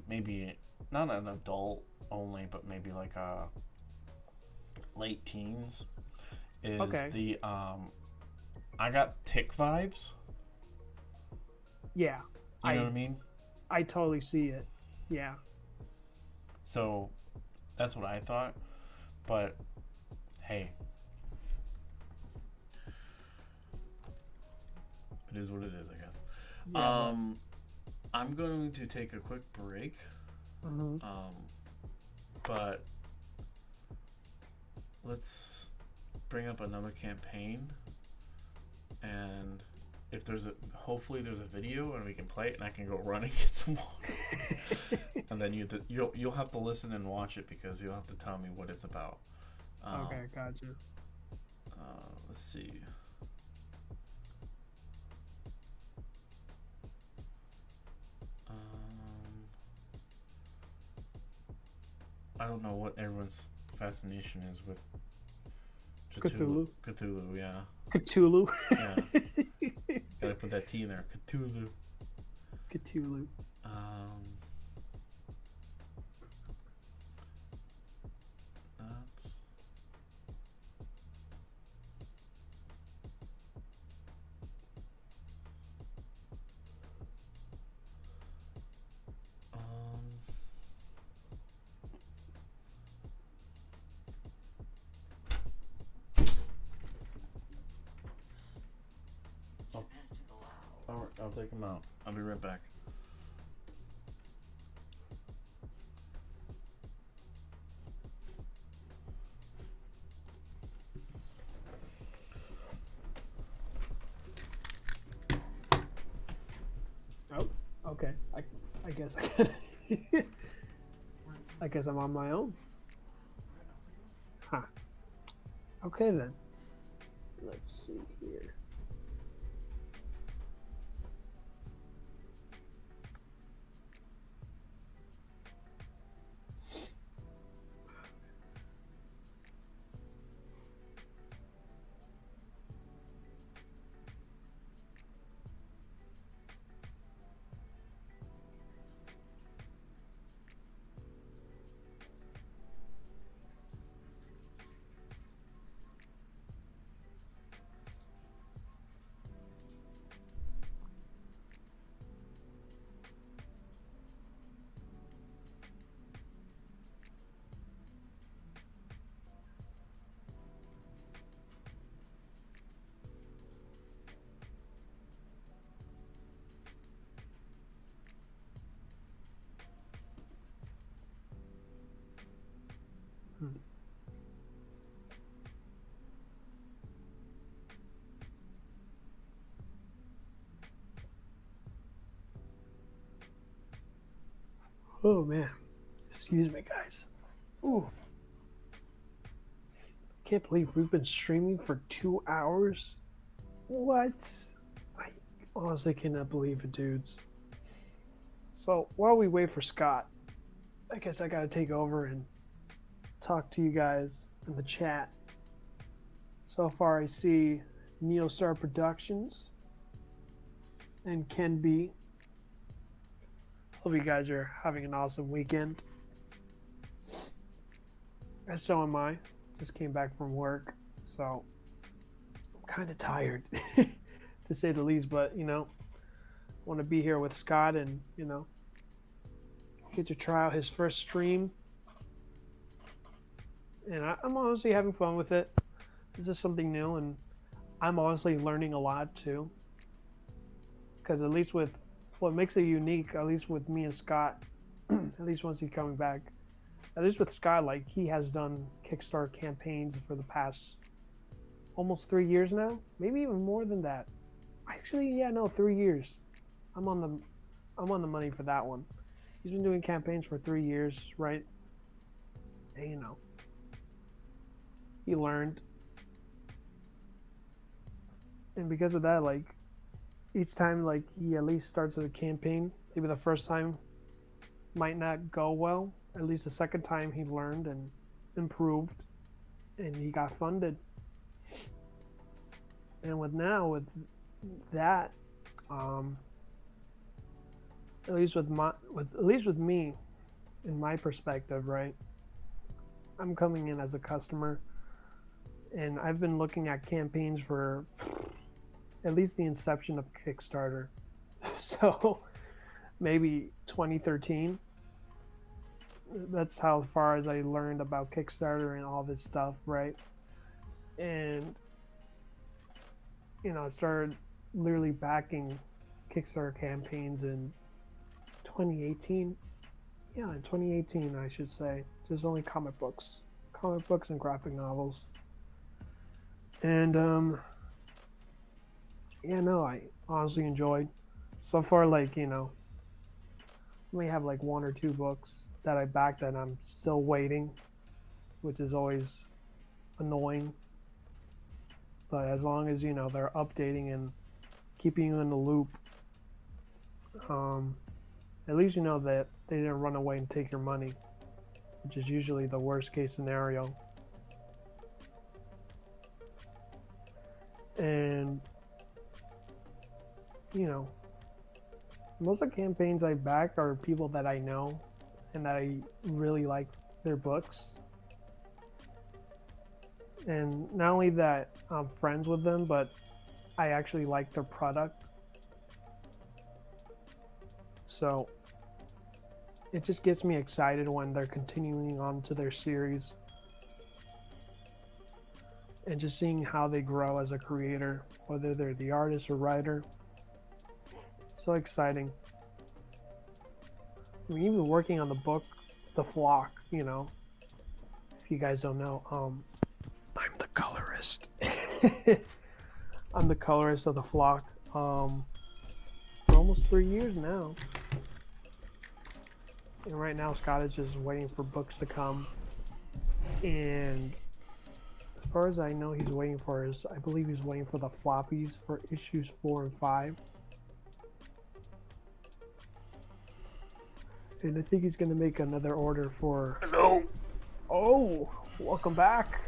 maybe not an adult only, but maybe like a late teens is the I got Tick vibes. Yeah. You know what I mean? I totally see it. Yeah. So that's what I thought. But hey, it is what it is, I guess. Yeah, I'm going to take a quick break. But let's bring up another campaign, and if hopefully there's a video and we can play it, and I can go run and get some water. And then you'll have to listen and watch it, because you'll have to tell me what it's about. okay, gotcha. Let's see. I don't know what everyone's fascination is with Cthulhu. Cthulhu, yeah. Cthulhu. Yeah. Gotta put that T in there. Cthulhu. Cthulhu. That's... I'll take him out. I'll be right back. Oh, okay. I guess I guess I'm on my own. Huh. Okay then. Let's see here. Oh man. Excuse me, guys. Ooh. Can't believe we've been streaming for 2 hours. What? I honestly cannot believe it, dudes. So while we wait for Scott, I guess I gotta take over and talk to you guys in the chat. So far I see Neostar Productions and Ken B. Hope you guys are having an awesome weekend. And so am I. Just came back from work, so I'm kind of tired, to say the least. But want to be here with Scott and get to try out his first stream. And I'm honestly having fun with it. This is something new, and I'm honestly learning a lot too. Because at least with what makes it unique, at least with me and Scott, at least once he's coming back, at least with Scott, like he has done Kickstarter campaigns for the past almost 3 years now, maybe even more than that. Actually, 3 years. I'm on the money for that one. He's been doing campaigns for 3 years, right? And he learned, and because of that, like each time, like he at least starts a campaign, maybe the first time might not go well. At least the second time he learned and improved, and he got funded. And with that, at least with me, in my perspective, right? I'm coming in as a customer, and I've been looking at campaigns for at least the inception of Kickstarter. So maybe 2013. That's how far as I learned about Kickstarter and all this stuff, right? And I started literally backing Kickstarter campaigns in 2018. Yeah, in 2018, I should say. Just only comic books and graphic novels. And I honestly enjoyed. So far, like we have like 1 or 2 books that I backed and I'm still waiting, which is always annoying. But as long as they're updating and keeping you in the loop, at least that they didn't run away and take your money, which is usually the worst case scenario. And most of the campaigns I back are people that I know and that I really like their books. And not only that I'm friends with them, but I actually like their product. So it just gets me excited when they're continuing on to their series. And just seeing how they grow as a creator, whether they're the artist or writer. It's so exciting. I mean, even working on the book, The Flock, if you guys don't know, I'm the colorist. I'm the colorist of The Flock for almost 3 years now. And right now Scott is just waiting for books to come. And as far as I know, I believe he's waiting for the floppies for issues 4 and 5. And I think he's going to make another order for... Hello. Oh, welcome back.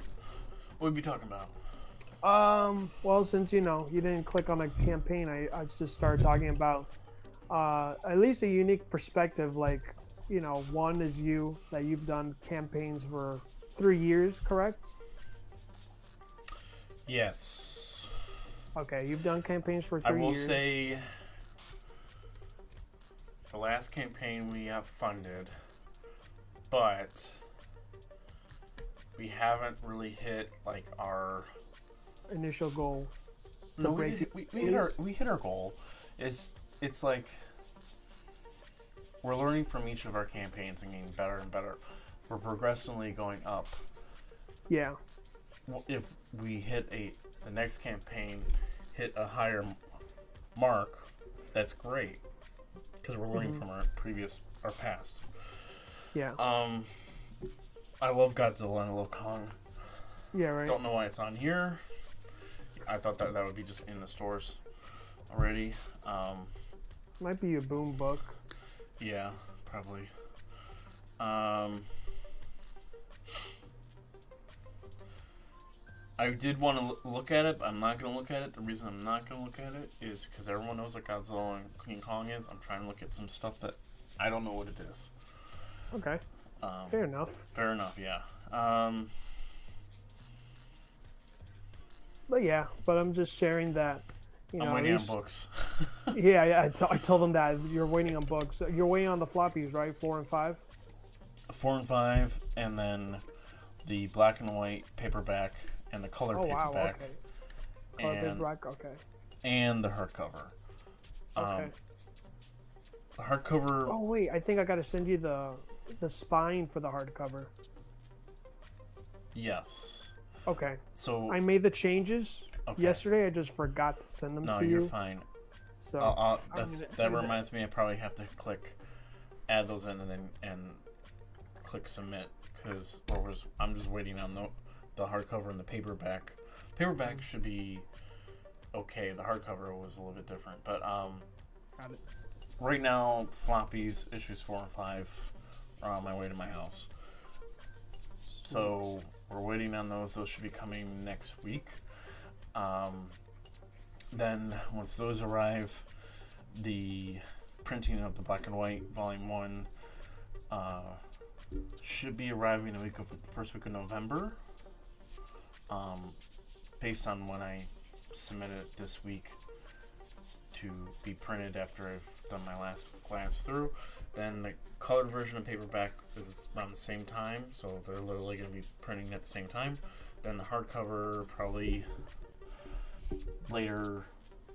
What would we be talking about? Well, since, you didn't click on a campaign, I just started talking about at least a unique perspective. Like, one is that you've done campaigns for 3 years, correct? Yes. Okay, you've done campaigns for 3 years. I will say the last campaign we have funded, but we haven't really hit like our initial goal. No, we hit our goal. It's like we're learning from each of our campaigns and getting better and better. We're progressively going up. Yeah. If we hit the next campaign hit a higher mark, that's great because we're learning from our past. Yeah. I love Godzilla and I love Kong. Yeah, right. Don't know why it's on here. I thought that would be just in the stores already. Might be a boom book. Yeah, probably. I did want to look at it, but I'm not going to look at it. The reason I'm not going to look at it is because everyone knows what Godzilla and King Kong is. I'm trying to look at some stuff that I don't know what it is. Okay. Fair enough. Fair enough, yeah. But I'm just sharing that. I'm waiting on books. Yeah, I told them that you're waiting on books. You're waiting on the floppies, right? 4 and 5. 4 and 5, and then the black and white paperback and the color paperback. Wow, okay. Color And, paperback, okay. and the hardcover. Okay. The hardcover. Oh wait, I think I gotta send you the spine for the hardcover. Yes. Okay. So I made the changes okay. yesterday. I just forgot to send them No, to you. you're fine. So that reminds me. I probably have to add those in, and then click submit because I'm just waiting on the hardcover and the paperback. Paperback should be okay. The hardcover was a little bit different, but Got it. right now floppies issues 4 and 5 are on my way to my house. So we're waiting on those. Those should be coming next week. Then once those arrive, the printing of the black and white volume 1 should be arriving first week of November. Based on when I submitted it this week to be printed after I've done my last glance through. Then the colored version of paperback is around the same time, so they're literally going to be printing at the same time. Then the hardcover probably later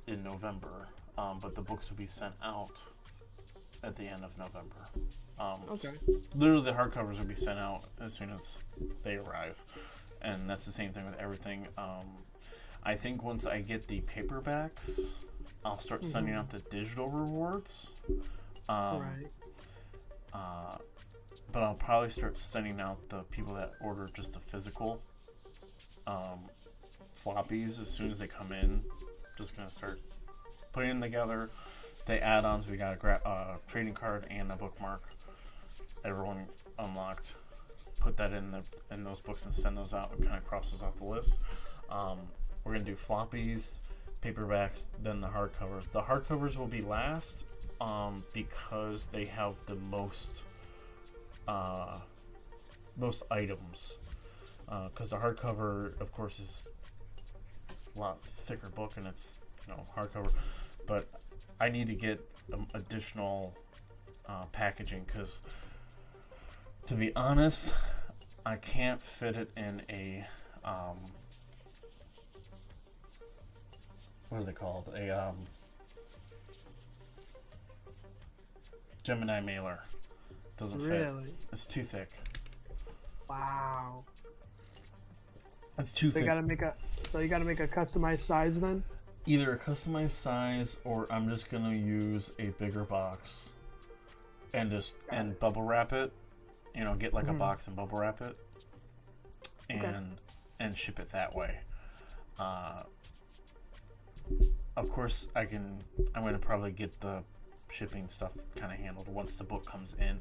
in November, but the books will be sent out at the end of November. Okay. Literally, the hardcovers will be sent out as soon as they arrive, and that's the same thing with everything. I think once I get the paperbacks, I'll start sending out the digital rewards. Right. But I'll probably start sending out the people that order just the physical floppies as soon as they come in. Just gonna start putting them together. The add-ons, we got a trading card and a bookmark. Everyone unlocked. Put that in those books and send those out. It kind of crosses off the list. We're gonna do floppies, paperbacks, then the hardcovers. The hardcovers will be last because they have the most items. Because the hardcover, of course, is a lot thicker book and it's hardcover, but I need to get additional packaging because, to be honest, I can't fit it in a what are they called? A Gemini mailer. Doesn't fit. Really? It's too thick. Wow. It's too thick. You gotta make a customized size then? Either a customized size or I'm just gonna use a bigger box and bubble wrap it. Get like a box and bubble wrap it and ship it that way. Of course, I'm gonna probably get the shipping stuff kind of handled once the book comes in.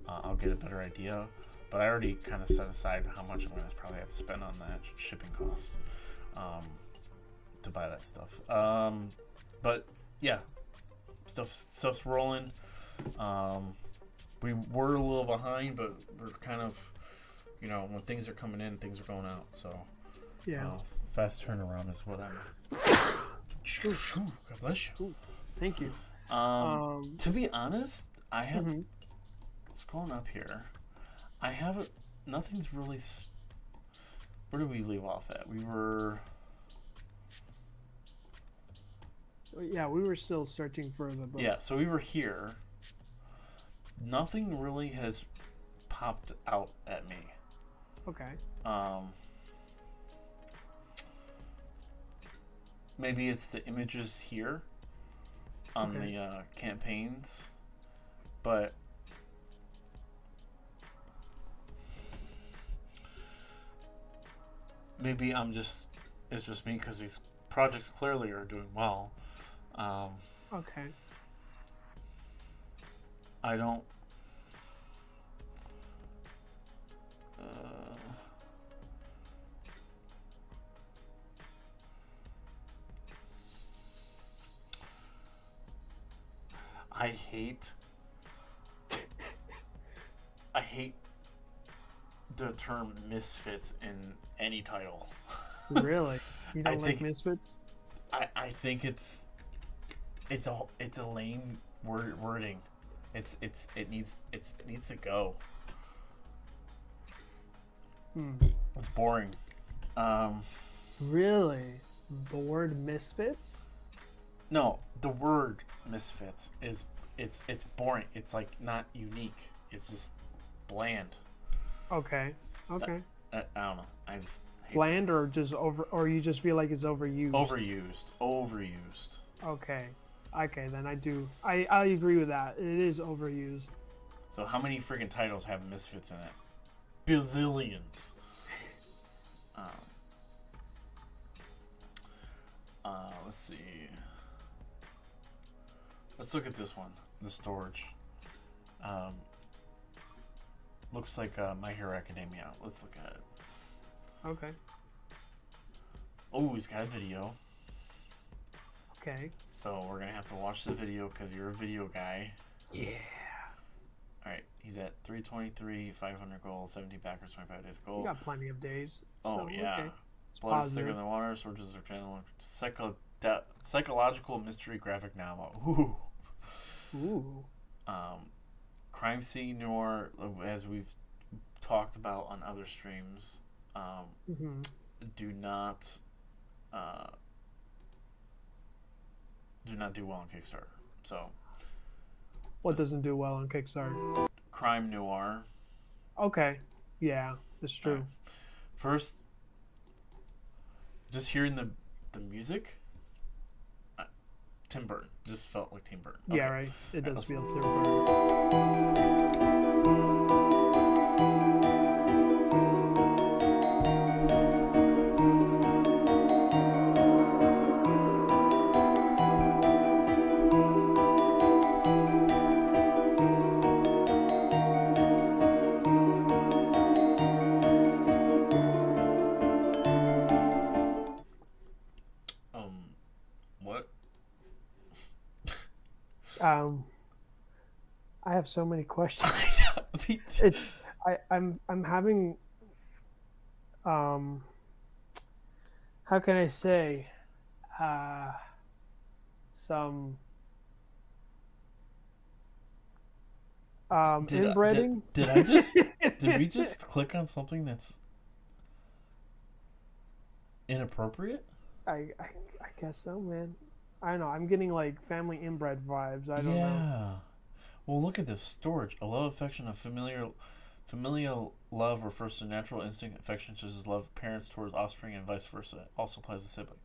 I'll get a better idea, but I already kind of set aside how much I'm gonna probably have to spend on that shipping cost to buy that stuff. But yeah, stuff's rolling. We were a little behind, but we're kind of, when things are coming in, things are going out. So Yeah. Fast turnaround is what I'm. God bless you. Ooh, thank you. To be honest, I have scrolling up here. I haven't. Nothing's really. Where did we leave off at? We were. Yeah, we were still searching for the book. Yeah, so we were here. Nothing really has popped out at me. Okay. Maybe it's the images here on the campaigns, but maybe it's just me because these projects clearly are doing well. Okay. I don't. I hate. I hate the term misfits in any title. Really? You I don't like think- Misfits? I think it's a lame wording. It needs to go. It's boring. Really? The word Misfits? No, the word misfits is it's boring. It's like not unique. It's just bland. Okay. Okay. I don't know. I just hate Bland or just or you just feel like it's overused? Overused. Okay. Okay, then I agree with that. It is overused. So how many freaking titles have misfits in it? Bazillions. Let's see. Let's look at this one. The storage. Looks like My Hero Academia. Let's look at it. Okay. Oh, he's got a video. Okay. So we're gonna have to watch the video because you're a video guy. Yeah. All right, he's at 323, 500 goals, 70 backers, 25 days You goal. got plenty of days. Oh so, yeah. Okay. Blood is thicker positive. than water. Soldiers are channeling psychological mystery graphic novel. Ooh. Ooh. Crime scene noir, as we've talked about on other streams. Mm-hmm. Do not do well on Kickstarter. So What doesn't do well on Kickstarter? crime noir. Okay. Yeah, that's true. Alright. First, just hearing the music, Tim Burton just felt like Tim Burton. Yeah, Okay. right. It does let's- feel different. What? I have so many questions. Me too. It's I'm having how can I say some inbreeding. Did I just? Did we just click on something that's inappropriate? I guess so, man. I don't know. I'm getting like family inbred vibes. I don't know. Yeah. Well, look at this storage. A love affection of familial love refers to natural instinct affection such as love of parents towards offspring and vice versa. It also applies to sibling.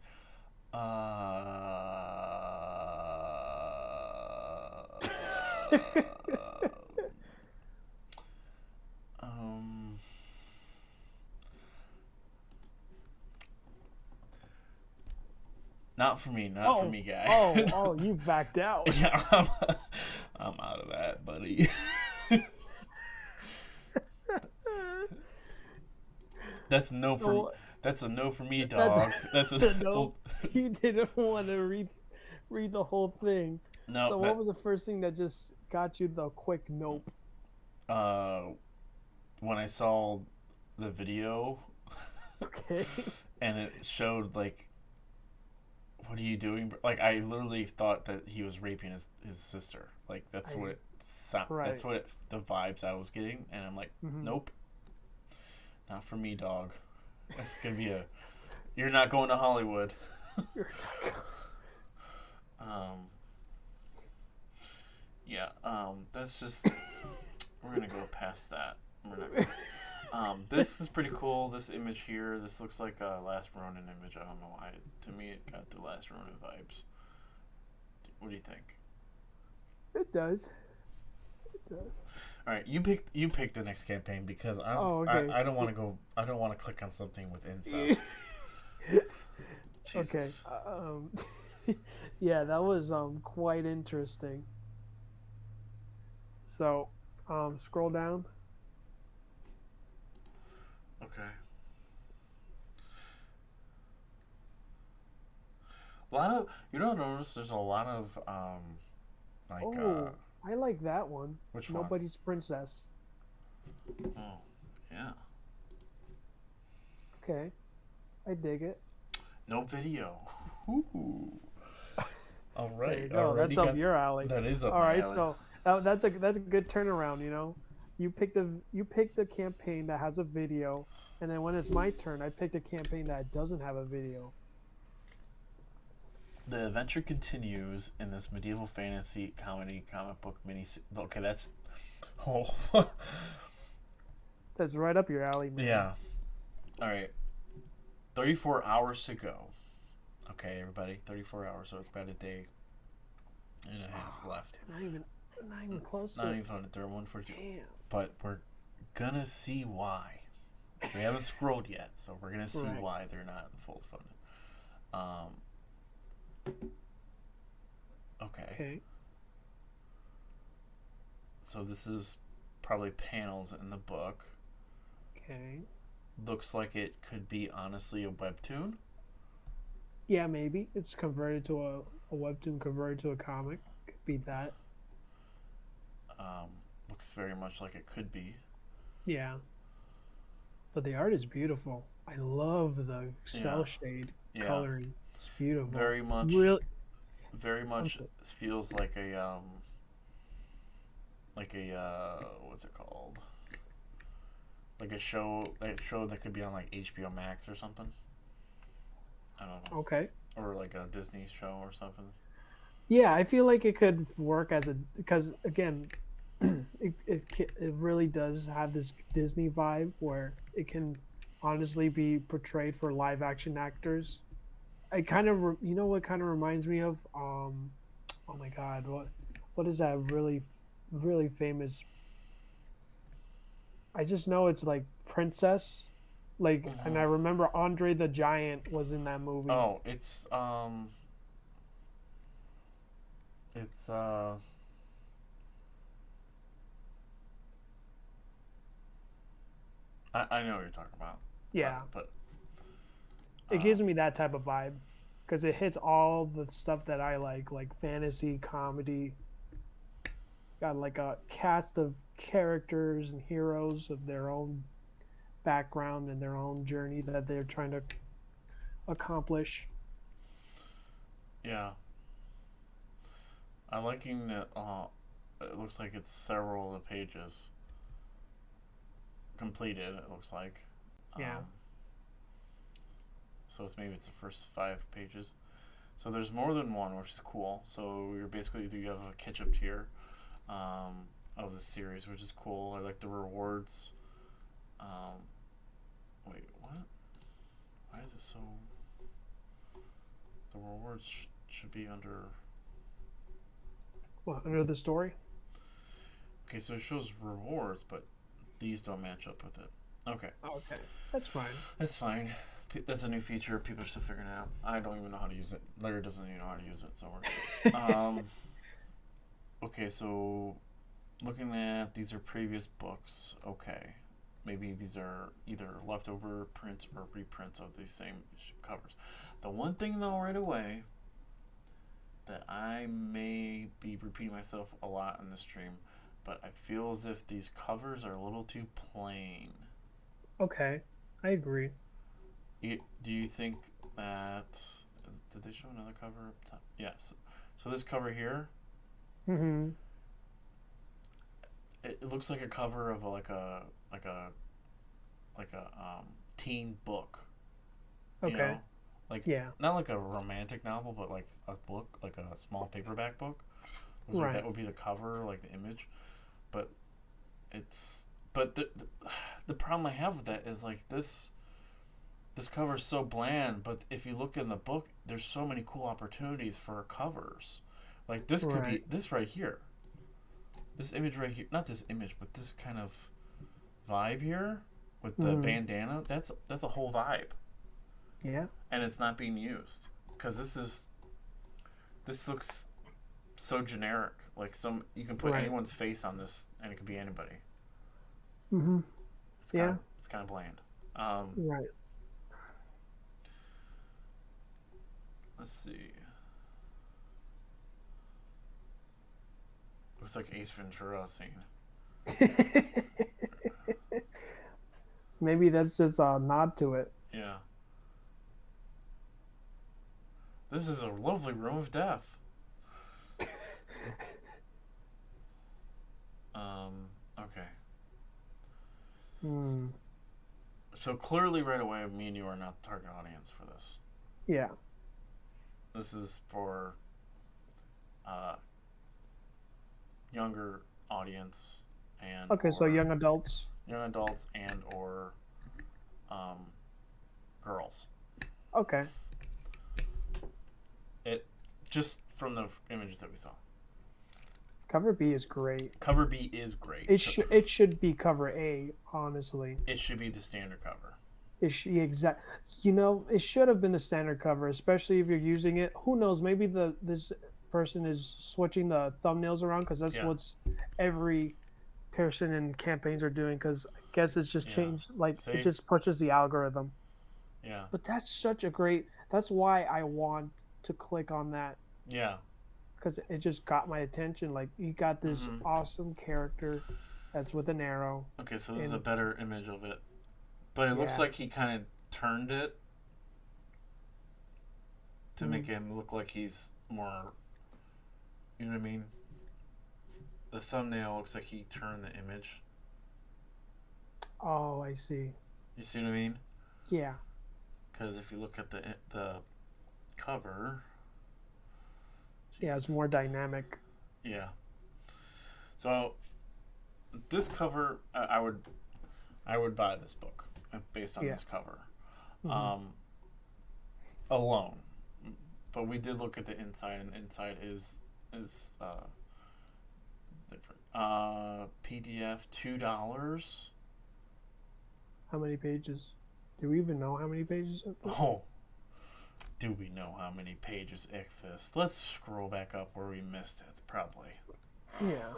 Not for me, not for me, guy. Oh, you backed out. Yeah, I'm out of that, buddy. That's a no for. That's a no for me, dog. That's a No, you didn't want to read the whole thing. no. So what was the first thing that just got you the quick nope? When I saw the video Okay. and it showed like, what are you doing? Like I literally thought that he was raping his sister. Like that's what it Right. that's what the vibes I was getting, and I'm like, nope, not for me, dog. That's gonna be a. You're not going to Hollywood. Yeah. That's just. We're gonna go past that. We're not gonna. This is pretty cool. This image here. This looks like a Last Ronin image. I don't know why. To me, it got the Last Ronin vibes. What do you think? It does. It this. All right, you pick the next campaign because okay. I don't want to go. I don't want to click on something with incest. Okay. Jesus. Yeah, that was quite interesting. So, scroll down. Okay. A lot of notice there's a lot of like I like that one. which one? Nobody's Princess. Oh, yeah. Okay, I dig it. No video. Ooh. All right. There you go. That's up your alley. That is up All my right, alley. so that's a good turnaround. You know, you picked a campaign that has a video, and then when it's my turn, I picked a campaign that doesn't have a video. The adventure continues in this medieval fantasy comedy comic book mini. Okay, that's. Oh. That's right up your alley, man. Yeah. All right. 34 hours to go. Okay, everybody. 34 hours, so it's about a day and a half left. Not even close. Not even funded. They're 142. Damn. But we're gonna see why. We haven't scrolled yet, so we're gonna see Right. why they're not full funded. Okay. So this is probably panels in the book. Okay. Looks like it could be honestly a webtoon. Yeah, maybe it's converted to a webtoon converted to a comic. Could be that. Looks very much like it could be. Yeah. But the art is beautiful. I love the cell shade coloring. It's beautiful. Very much. Really. Very much feels like a what's it called? Like a show that could be on like HBO Max or something. I don't know. Okay. Or like a Disney show or something. Yeah, I feel like it could work because again, it really does have this Disney vibe where it can honestly be portrayed for live action actors. I kind of what kind of reminds me of oh my god, what is that really famous? I just know it's like Princess, like, and I remember Andre the Giant was in that movie. Oh, I know what you're talking about. Yeah, but it gives me that type of vibe because it hits all the stuff that I like fantasy, comedy. Got like a cast of characters and heroes of their own background and their own journey that they're trying to accomplish. Yeah. I'm liking that it looks like it's several of the pages completed, it looks like. Yeah. So maybe it's the first 5 pages. So there's more than one, which is cool. So you have a catch-up tier of the series, which is cool. I like the rewards. Wait, what? Why is it so... The rewards should be under... What, under the story? Okay, so it shows rewards, but these don't match up with it. Okay. Okay, that's fine. That's fine. That's a new feature people are still figuring out. I don't even know how to use it. Larry doesn't even know how to use it, so we're okay, so looking at these are previous books. Okay. Maybe these are either leftover prints or reprints of the same covers. The one thing, though, right away, that I may be repeating myself a lot in this stream, but I feel as if these covers are a little too plain. Okay, I agree. Do you think that... Did they show another cover up top? Yes. So this cover here... Mm-hmm. It looks like a cover of a teen book. Okay. You know? Like, yeah. Not like a romantic novel, but like a book, like a small paperback book. Looks like that would be the cover, like the image. But the problem I have with that is like this cover is so bland, but if you look in the book, there's so many cool opportunities for covers. Like this could be this right here. this image right here, not this image, but this kind of vibe here with the bandana, that's a whole vibe. Yeah. And it's not being used because this looks so generic. Like you can put anyone's face on this and it could be anybody. Mm-hmm. It's kind of bland. Right. Let's see. Looks like Ace Ventura scene. Maybe that's just a nod to it. Yeah. This is a lovely room of death. Okay. So clearly right away, me and you are not the target audience for this. Yeah. This is for younger audience and so young adults and or girls. Okay. It just from the images that we saw. Cover B is great. Cover B is great. It should be cover A, honestly. It should be the standard cover. It should have been the standard cover, especially if you're using it. Who knows? Maybe this person is switching the thumbnails around because that's what's every person in campaigns are doing. Because I guess it's just changed. It just pushes the algorithm. Yeah. But that's such a great. That's why I want to click on that. Yeah. Because it just got my attention. Like, you got this awesome character that's with an arrow. Okay, so this is a better image of it. But it looks like he kind of turned it to make him look like he's more... You know what I mean? The thumbnail looks like he turned the image. Oh, I see. You see what I mean? Yeah. Because if you look at the cover... Yeah, it's more dynamic. Yeah. So this cover, I would buy this book based on this cover, alone. But we did look at the inside, and the inside is different. PDF $2. How many pages? Do we even know how many pages? Oh. Do we know how many pages this? Let's scroll back up where we missed it, probably. Yeah.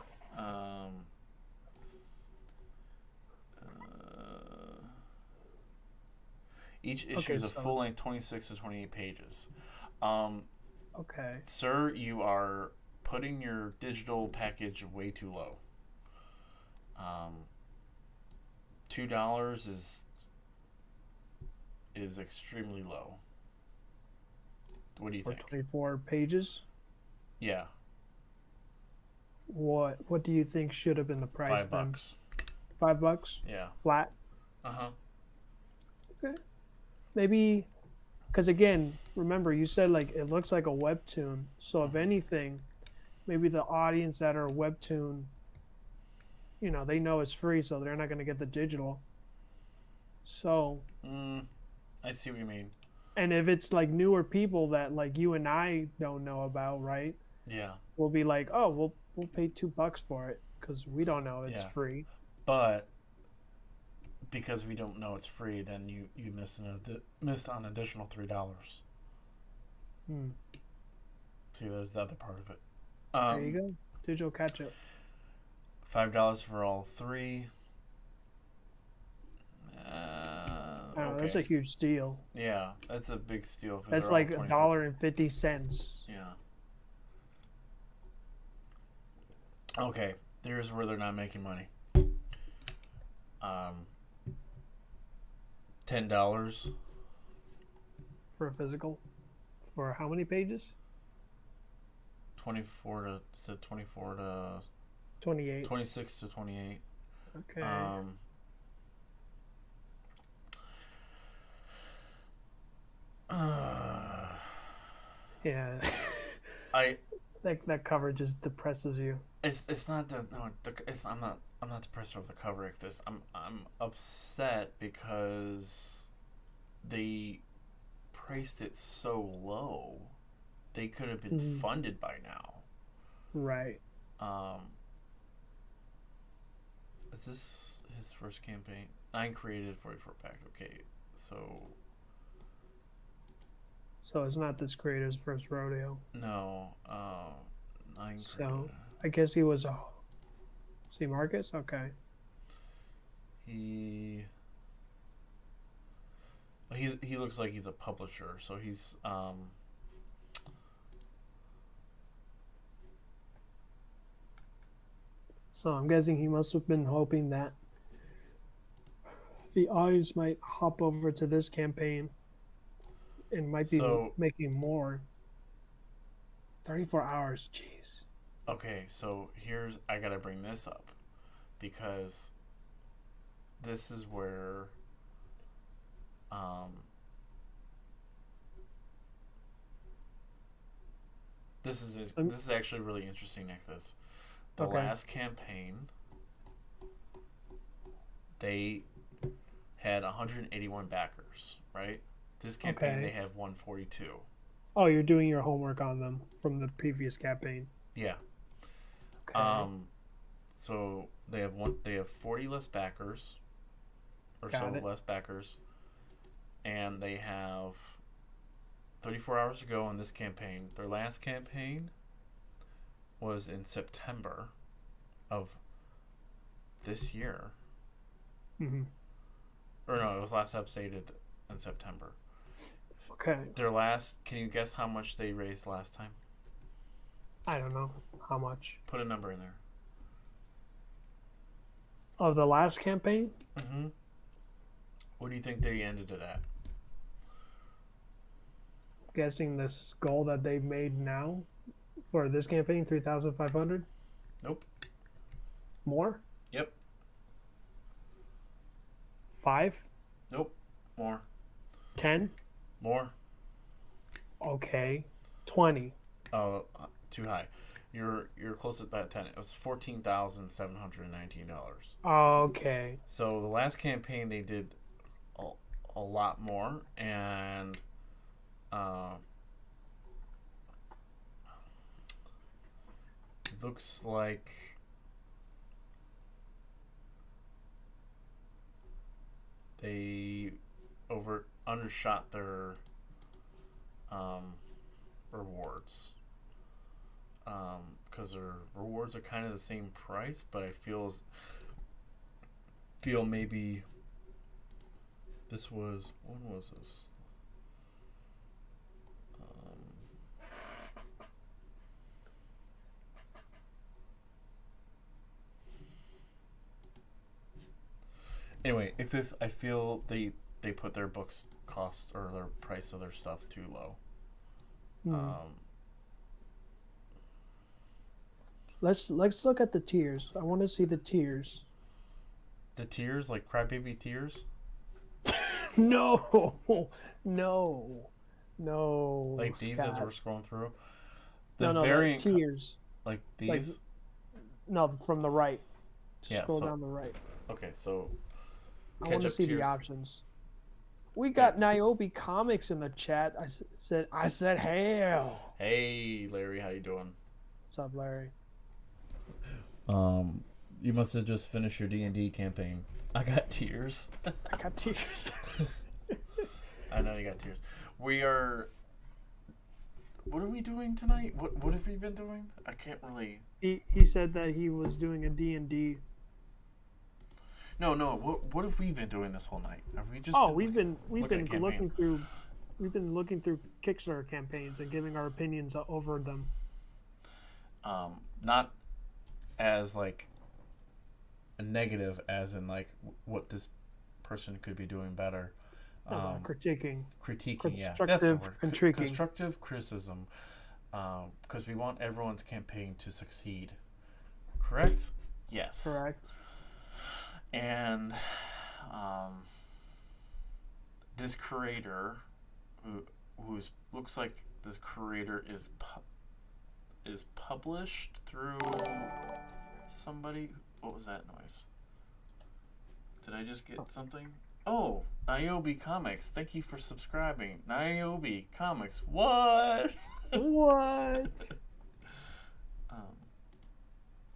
Each issue is a full-length 26 to 28 pages. Okay. Sir, you are putting your digital package way too low. $2 is extremely low. What do you think? 24 pages? Yeah. What do you think should have been the price? $5. $5? Yeah. Flat? Uh-huh. Okay. Maybe, because again, remember you said like it looks like a webtoon. So if anything, maybe the audience that are webtoon, they know it's free, so they're not going to get the digital. So. I see what you mean. And if it's like newer people that like you and I don't know about, right? Yeah. We'll be like, oh, we'll pay $2 for it because we don't know it's free. But because we don't know it's free, then you missed an additional $3. See, there's the other part of it. There you go. Digital catch up. $5 for all three. Okay. That's a huge steal. Yeah, that's a big steal. That's like $1.50. Yeah. Okay, there's where they're not making money. $10 for a physical. For how many pages? 24 to 28. 26 to 28. Okay. Yeah. That cover just depresses you. It's not that I'm not depressed over the cover like this. I'm upset because they priced it so low. They could have been funded by now. Right. Is this his first campaign? 9 created, 44 packed. Okay, so So it's not this creator's first rodeo. no. 9 So created. I guess he was a. See Marcus? Okay. He looks like he's a publisher, so he's So I'm guessing he must have been hoping that the audience might hop over to this campaign and might be So- making more. 34 hours, jeez. okay. So here's I gotta bring this up because this is where this is actually really interesting, Nicholas. The Okay. last campaign, they had 181 backers, right? This campaign, Okay. they have 142. Oh, you're doing your homework on them from the previous campaign. Yeah. Okay. So they have 40 less backers, or Got so it. less backers, and they have 34 hours to go on this campaign. Their last campaign was in September of this year. hmm Or no, it was last updated in September. Okay. Their last, can you guess how much they raised last time? I don't know how much. Put a number in there. Of the last campaign? Mm-hmm. What do you think they ended it at? Guessing this goal that they've made now for this campaign, 3,500? Nope. More? Yep. 5? Nope. More. 10? More. Okay. 20. Oh, too high. You're close at that 10. It was $14,719. Okay. So the last campaign they did a lot more, and looks like they undershot their rewards, because their rewards are kind of the same price, but I feel maybe this was, when was this? Anyway, if this, I feel they put their books cost or their price of their stuff too low. Let's look at the tiers. I want to see the tiers. The tiers, like Crybaby tiers, No, no, no. like these as Scott. we're scrolling through. The No, variant, the tiers. like these. No, from the right. Yeah, Scroll so- down the right. Okay, so I want to catch-up see tiers. the options. We got Niobe Comics in the chat. I said, hell. Hey, Larry, how you doing? What's up, Larry? You must have just finished your D&D campaign. I got tears. I got tears. I know you got tears. We are. What are we doing tonight? What have we been doing? I can't really. He said that he was doing a D&D. No. What have we been doing this whole night? Are we just? Oh, we've been looking at looking campaigns. through Kickstarter campaigns and giving our opinions over them. Not as like a negative as in like what this person could be doing better. Critiquing. Critiquing, yeah, that's the word. Constructive Constructive criticism, because we want everyone's campaign to succeed. Correct? Yes. Correct. And this creator, who's looks like this creator is published through somebody. What was that noise? Did I just get something? Oh, Niobe Comics. Thank you for subscribing. Niobe Comics. What? What?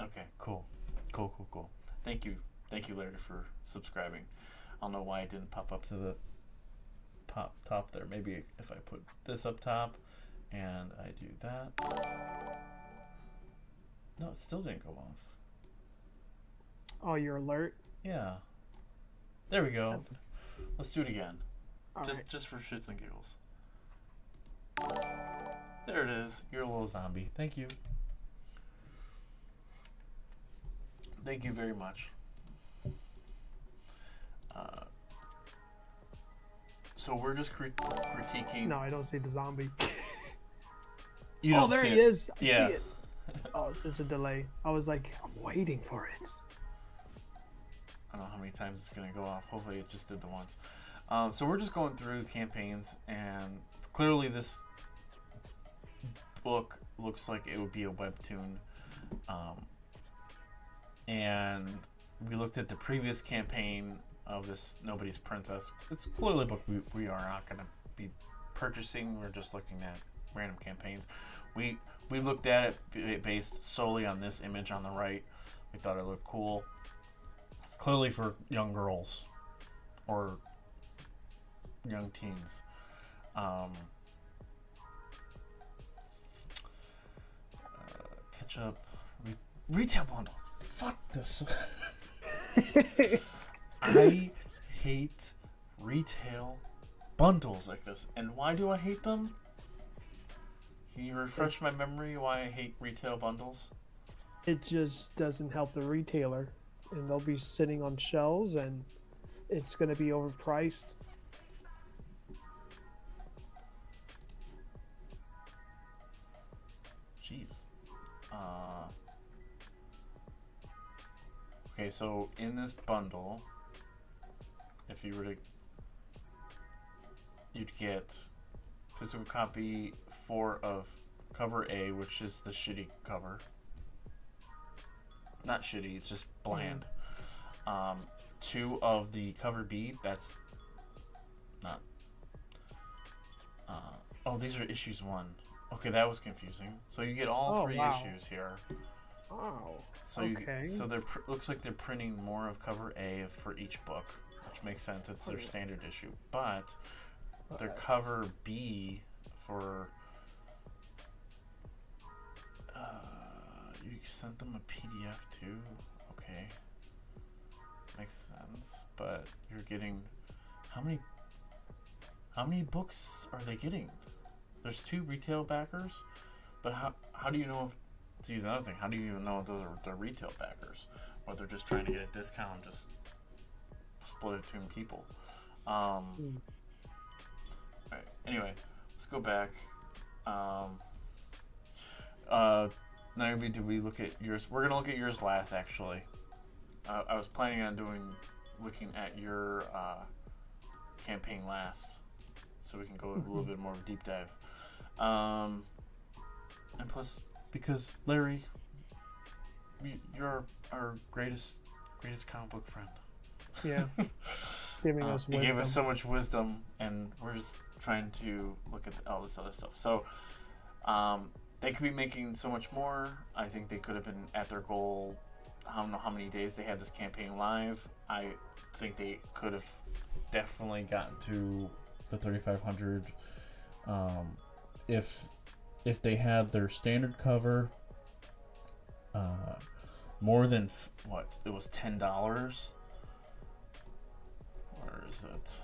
Okay, cool. Thank you. Thank you, Larry, for subscribing. I don't know why it didn't pop up to the top there. Maybe if I put this up top and I do that. No, it still didn't go off. Oh, your alert. Yeah. There we go. Let's do it again. All right. Just for shits and giggles. There it is. You're a little zombie. Thank you. Thank you very much. So we're just critiquing. No, I don't see the zombie. You don't there see he it. is. I Yeah. see it. Oh, it's just a delay. I was like, I'm waiting for it. I don't know how many times it's going to go off. Hopefully it just did the once. So we're just going through campaigns, and clearly this book looks like it would be a webtoon. And we looked at the previous campaign of this Nobody's Princess. It's clearly a book we are not going to be purchasing. We're just looking at random campaigns. We looked at it based solely on this image on the right. We thought it looked cool. It's clearly for young girls or young teens. Catch up. Retail bundle. Fuck this. I hate retail bundles like this. And why do I hate them? Can you refresh my memory why I hate retail bundles? It just doesn't help the retailer, and they'll be sitting on shelves, and it's going to be overpriced. Jeez. Okay, so in this bundle, if you were to, you'd get physical copy 4 of cover A, which is the shitty cover. Not shitty, it's just bland. 2 of the cover B, that's not. Oh, these are issues 1. Okay, that was confusing. So you get all 3 issues here. Oh. So Okay. so they're looks like they're printing more of cover A for each book, which makes sense. It's their standard issue, but their cover B for you sent them a PDF too. Okay, makes sense. But you're getting how many books are they getting? There's 2 retail backers, but how do you know if? See, another thing. How do you even know if those are the retail backers? Or they're just trying to get a discount and just split it between people. Alright, anyway, let's go back. Maybe do we look at yours? We're gonna look at yours last, actually. I was planning on looking at your campaign last, so we can go a little bit more of a deep dive. And plus, because Larry, you're our greatest comic book friend. Yeah. Giving us You wisdom. gave us so much wisdom, and we're just trying to look at all this other stuff. So, they could be making so much more. I think they could have been at their goal. I don't know how many days they had this campaign live. I think they could have definitely gotten to the 3,500 if they had their standard cover more than it was $10. Where is it?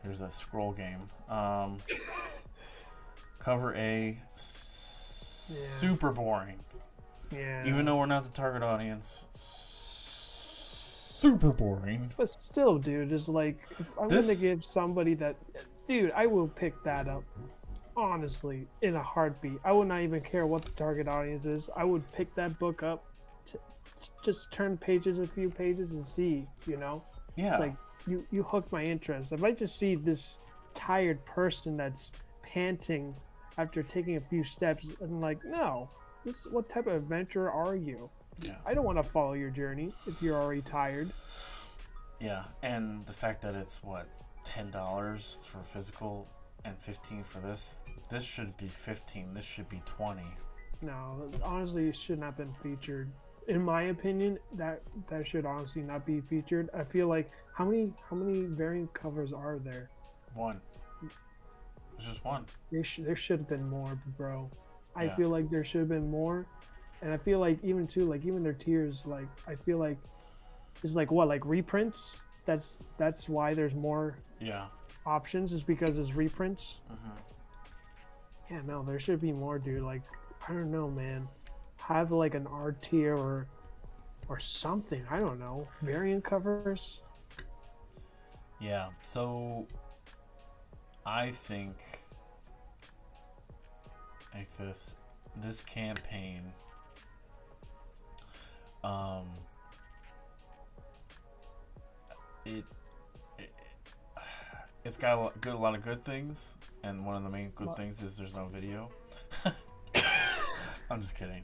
Here's that scroll game. Cover A, super boring. Yeah. Even though we're not the target audience, super boring. But still, dude, it's like, if I'm going to give somebody that... Dude, I will pick that up. Honestly, in a heartbeat. I would not even care what the target audience is. I would pick that book up, just turn a few pages and see, you know? Yeah. It's like, you hooked my interest. If I just see this tired person that's panting after taking a few steps, I'm like, no, what type of adventurer are you? Yeah. I don't want to follow your journey if you're already tired. Yeah, and the fact that it's $10 for physical and $15 for this should be $15. This should be $20. No, honestly, it should not have been featured. in my opinion, that should honestly not be featured. I feel like how many variant covers are there? One. There's just one. There should have been more, bro. I Yeah. feel like there should have been more, and I feel like even too, like even their tiers, like I feel like it's like what, like reprints. That's why there's more Yeah. options, is because it's reprints. Mm-hmm. Yeah, no, there should be more, dude. Like, I don't know, man. Have like an R tier or something. I don't know. Variant covers. Yeah. So I think like this campaign it's got a lot of good things, and one of the main good things is there's no video. I'm just kidding.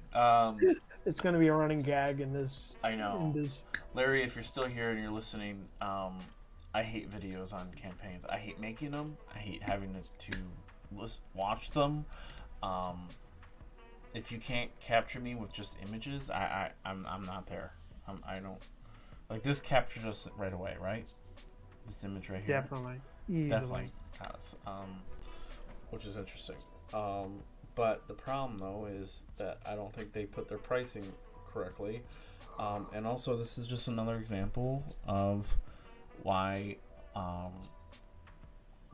It's gonna be a running gag in this. I know. In this. Larry, if you're still here and you're listening, I hate videos on campaigns. I hate making them. I hate having to watch them. If you can't capture me with just images, I'm not there. I don't like this. Captured us right away, right? This image right here. Definitely. Easily. Definitely got us. Which is interesting. But the problem though is that I don't think they put their pricing correctly. And also, this is just another example of why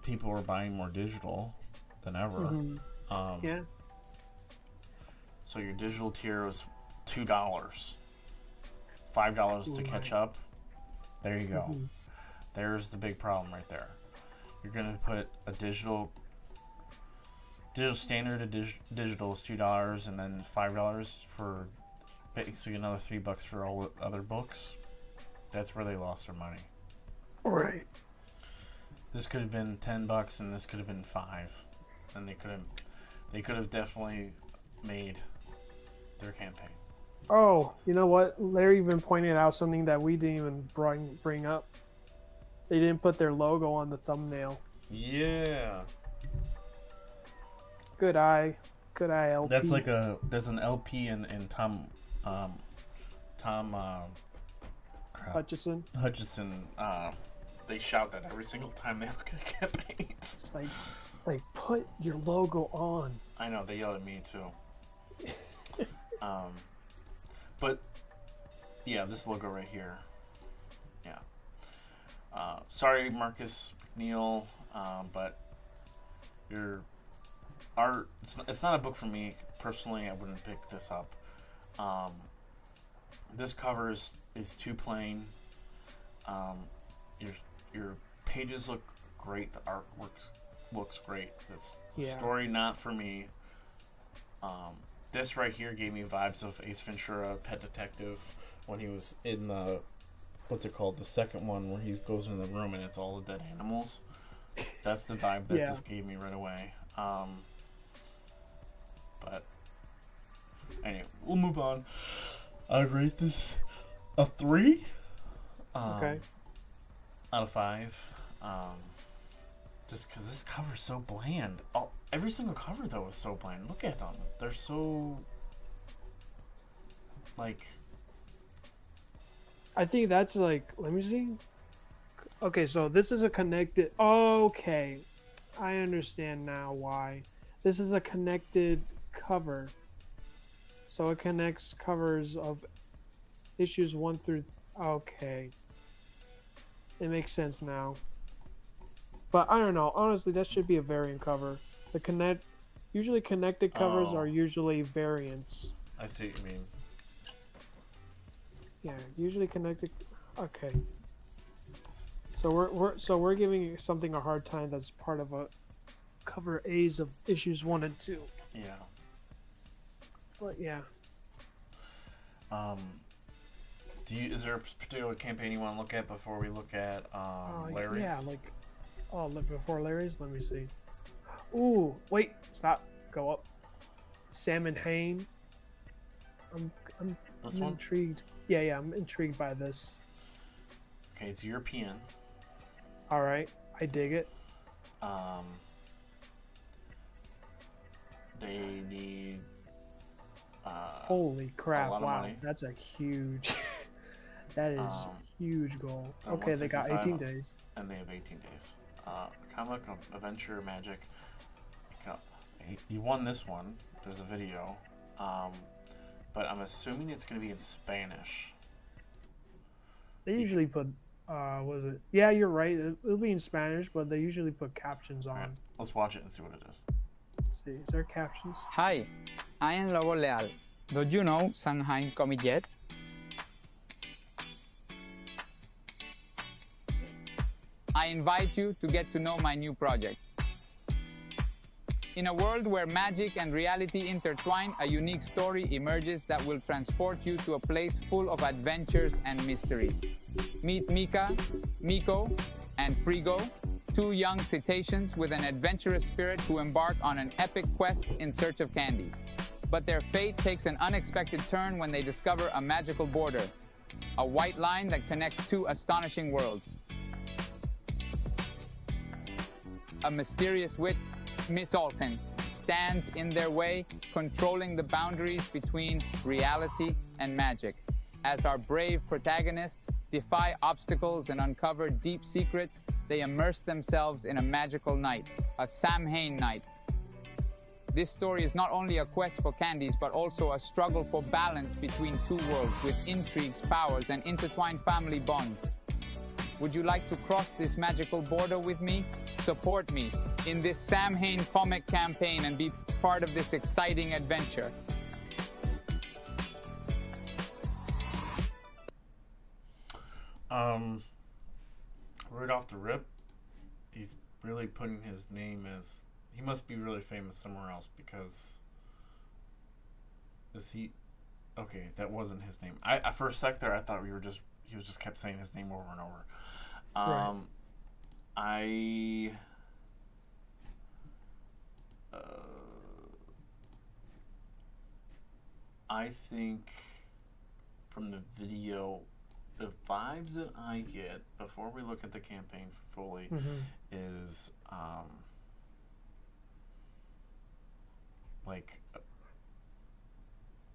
people are buying more digital than ever. Mm-hmm. Yeah. So your digital tier was $2, $5 to catch up. There you go. Mm-hmm. There's the big problem right there. You're gonna put a digital standard to digital is $2, and then $5 for basically another $3 for all the other books. That's where they lost their money. Right. This could have been $10, and this could have been $5, and they could have definitely made their campaign. Oh, you know what? Larry even pointed out something that we didn't even bring up. They didn't put their logo on the thumbnail. Yeah. Good eye, LP. That's an LP in Tom Hutchison. They shout that every single time they look at campaigns. It's like put your logo on. I know, they yell at me too. But yeah, this logo right here. Yeah. Sorry, Marcus McNeil, but your art. It's not a book for me personally. I wouldn't pick this up. This cover is too plain. Your pages look great. The art looks great. The story not for me. This right here gave me vibes of Ace Ventura: Pet Detective when he was in the what's it called, the second one where he goes in the room and it's all the dead animals. That's the vibe that this gave me right away. But anyway, we'll move on. I'd rate this a 3. Okay. Out of 5. Just because this cover's so bland. Every single cover though is so bland. Look at them. They're so like. I think that's like. Let me see. Okay, so this is a connected. Okay, I understand now why. This is a connected cover. So it connects covers of issues 1 through. Okay. It makes sense now. But I don't know. Honestly, that should be a variant cover. Usually connected covers are usually variants. I see what you mean. Yeah, usually connected. Okay. So we're giving something a hard time that's part of a cover A's of issues 1 and 2. Yeah. But yeah. Is there a particular campaign you want to look at before we look at Larry's? Yeah, look before Larry's. Let me see. Ooh, wait, stop, go up. Sam and Hain. I'm intrigued. Yeah, I'm intrigued by this. Okay, it's European. All right, I dig it. They need Holy crap! lot of Wow, money. that's a huge. That is huge goal. and Okay, they got 165 18 days. And they have 18 days. Comic Adventure Magic. You won this one. There's a video. But I'm assuming it's going to be in Spanish. They usually put, was it? Yeah, you're right. It'll be in Spanish, but they usually put captions on. All right, let's watch it and see what it is. Let's see, is there captions? Hi, I am Lobo Leal. Do you know Samhain comic yet? I invite you to get to know my new project. In a world where magic and reality intertwine, a unique story emerges that will transport you to a place full of adventures and mysteries. Meet Mika, Miko, and Frigo, two young cetaceans with an adventurous spirit who embark on an epic quest in search of candies. But their fate takes an unexpected turn when they discover a magical border, a white line that connects two astonishing worlds. A mysterious witch, Miss Olsen, stands in their way, controlling the boundaries between reality and magic. As our brave protagonists defy obstacles and uncover deep secrets, they immerse themselves in a magical night, a Samhain night. This story is not only a quest for candies, but also a struggle for balance between two worlds with intrigues, powers, and intertwined family bonds. Would you like to cross this magical border with me? Support me in this Samhain comic campaign and be part of this exciting adventure. Right off the rip, he's really putting his name as... He must be really famous somewhere else, because... Is he... Okay, that wasn't his name. I for a sec there, I thought he was just kept saying his name over and over. Right. I think from the video, the vibes that I get before we look at the campaign fully is like,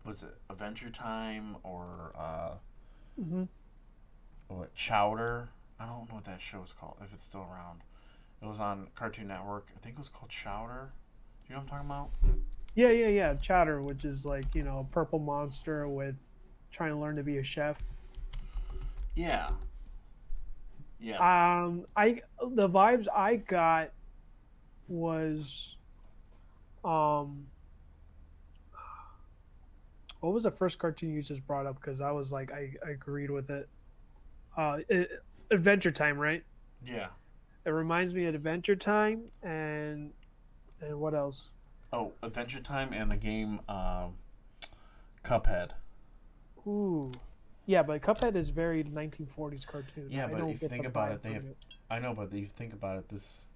was it Adventure Time or what, Chowder? I don't know what that show is called, if it's still around. It was on Cartoon Network. I think it was called Chowder. You know what I'm talking about? Yeah. Chowder, which is like, you know, a purple monster with trying to learn to be a chef. Yeah. Yes. The vibes I got was what was the first cartoon you just brought up? Because I was like, I agreed with it. Adventure Time, right? Yeah. It reminds me of Adventure Time and what else? Oh, Adventure Time and the game Cuphead. Ooh. Yeah, but Cuphead is very 1940s cartoon. Yeah, but if you think about it, they have... it. I know, but if you think about it, this...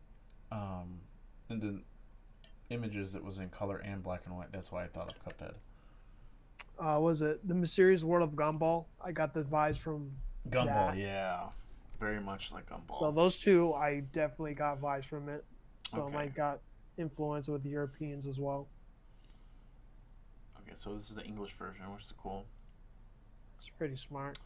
in the images, it was in color and black and white. That's why I thought of Cuphead. Was it The Mysterious World of Gumball? I got the vibes from Gumball, that. Yeah. Very much like Gumball. So those two, I definitely got vibes from it. So Okay. I got influence with the Europeans as well. Okay, so this is the English version, which is cool. It's pretty smart.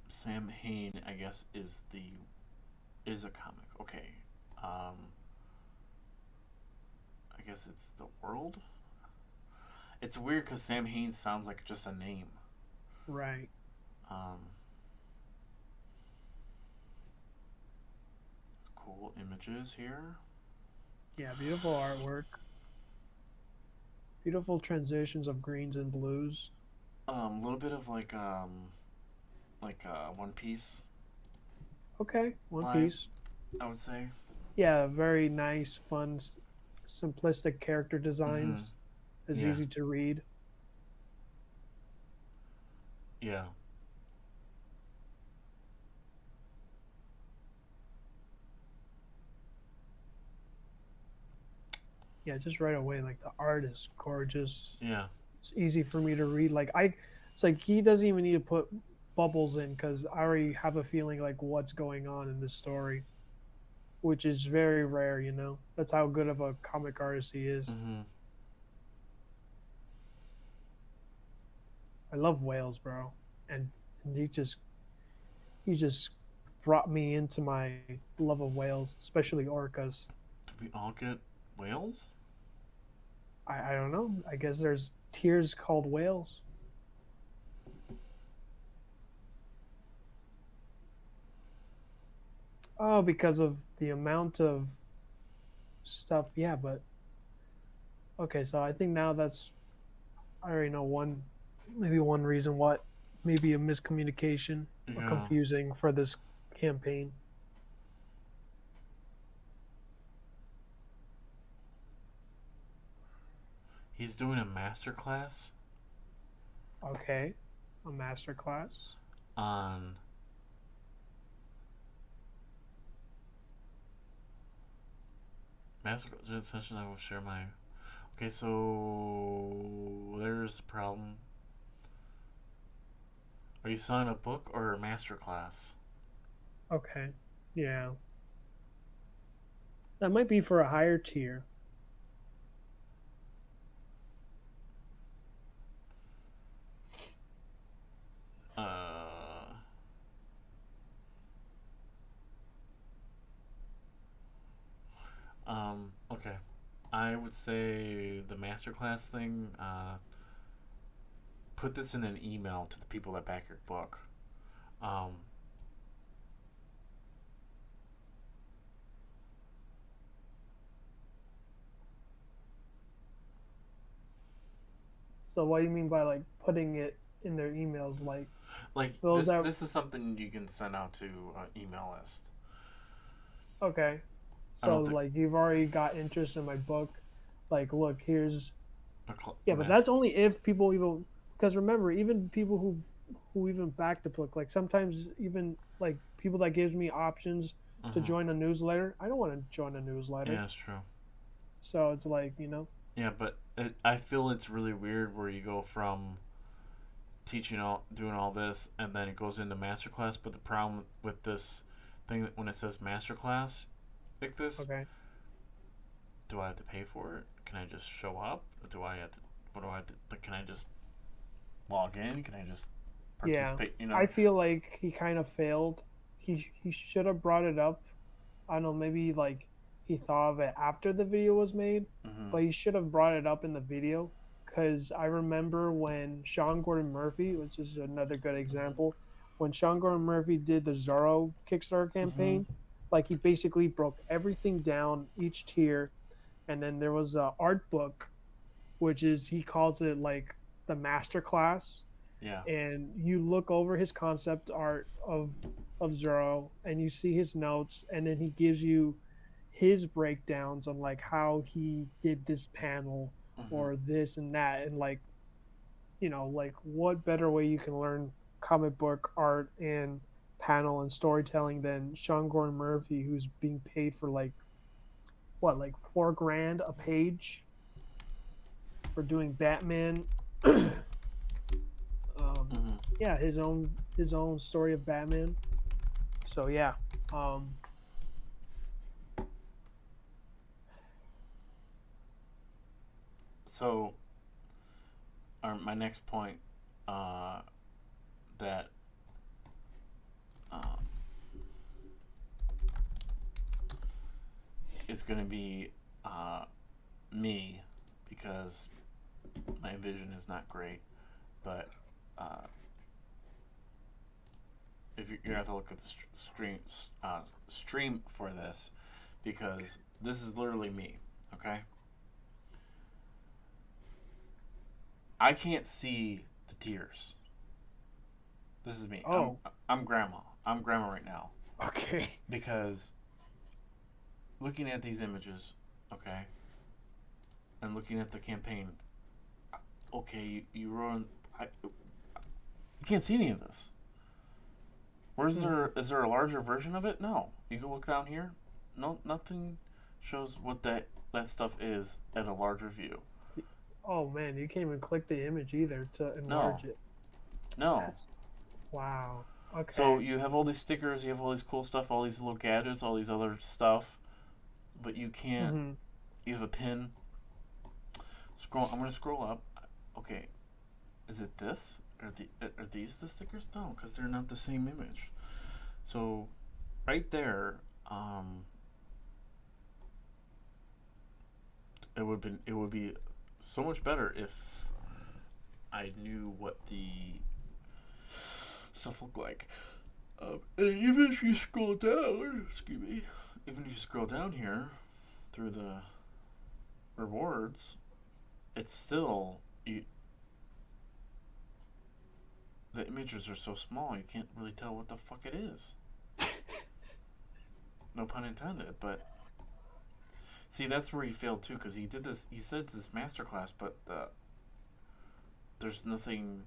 Sam Hain, I guess, is a comic. Okay. I guess it's the world. It's weird because Sam Hain sounds like just a name. Right. Cool images here. Yeah, beautiful artwork. Beautiful transitions of greens and blues. A little bit of like One Piece, Okay, One Vibe. Piece. I would say. Yeah, very nice, fun, simplistic character designs. It's Yeah. easy to read. Yeah. Yeah, just right away, like the art is gorgeous. Yeah. It's easy for me to read. It's like he doesn't even need to put bubbles in because I already have a feeling like what's going on in this story. which is very rare. You know, that's how good of a comic artist he is. Mm-hmm. I love whales, bro, and he just brought me into my love of whales, especially orcas. Do we all get whales? I don't know. I guess there's tiers called whales. Oh, because of the amount of stuff. Yeah, but okay. So I think now that's I already know maybe one reason what maybe a miscommunication or Yeah. confusing for this campaign. He's doing a master class Okay, a master class. on master session. I will share my. Okay, so there's the problem. Are you selling a book or a master class? Okay, yeah. That might be for a higher tier. Uh, okay. I would say the masterclass thing, put this in an email to the people that back your book. Um, So what do you mean by like putting it in their emails? like Those are- this is something you can send out to an email list. Okay. I don't So think- like you've already got interest in my book. Like, look, here's Yeah, but that's only if people even because remember, even people who even back the book, like sometimes even like people that gives me options to join a newsletter, I don't want to join a newsletter. Yeah, that's true. So it's like, Yeah, but I feel it's really weird where you go from teaching doing all this, and then it goes into masterclass. But the problem with this thing that when it says masterclass, like this, okay. do I have to pay for it? Can I just show up? Or do I have to? What do I have to? Like, can I just log in? Can I just participate? Yeah. I feel like he kind of failed. He should have brought it up. I don't know, maybe like he thought of it after the video was made, but he should have brought it up in the video. Because I remember when Sean Gordon Murphy, which is another good example, when Sean Gordon Murphy did the Zorro Kickstarter campaign, like he basically broke everything down, each tier, and then there was a art book, which is he calls it like the master class. Yeah. And you look over his concept art of Zorro, and you see his notes, and then he gives you his breakdowns on like how he did this panel or this and that, and like like what better way you can learn comic book art and panel and storytelling than Sean Gordon Murphy, who's being paid for like $4,000 a page for doing Batman. Yeah, his own story of Batman. So yeah, So, my next point, that is going to be me, because my vision is not great, but if you're gonna have to look at the stream for this, because this is literally me, okay? I can't see the tears. This is me. Oh. I'm grandma. I'm grandma right now. okay. Because looking at these images, okay, and looking at the campaign, okay, you wrote. You can't see any of this. Is there a larger version of it? No. You can look down here. No, nothing shows what that stuff is at a larger view. Oh man, you can't even click the image either to enlarge it. No. Wow. Okay. So you have all these stickers, you have all these cool stuff, all these little gadgets, all these other stuff, but you can't. Mm-hmm. You have a pin. Scroll. I'm gonna scroll up. Okay, is it this? Are these the stickers? No, because they're not the same image. So, right there, it would be so much better if I knew what the stuff looked like. And even if you scroll down, excuse me, even if you scroll down here through the rewards, it's still the images are so small you can't really tell what the fuck it is. No pun intended, but see, that's where he failed too, because he said this masterclass, but there's nothing.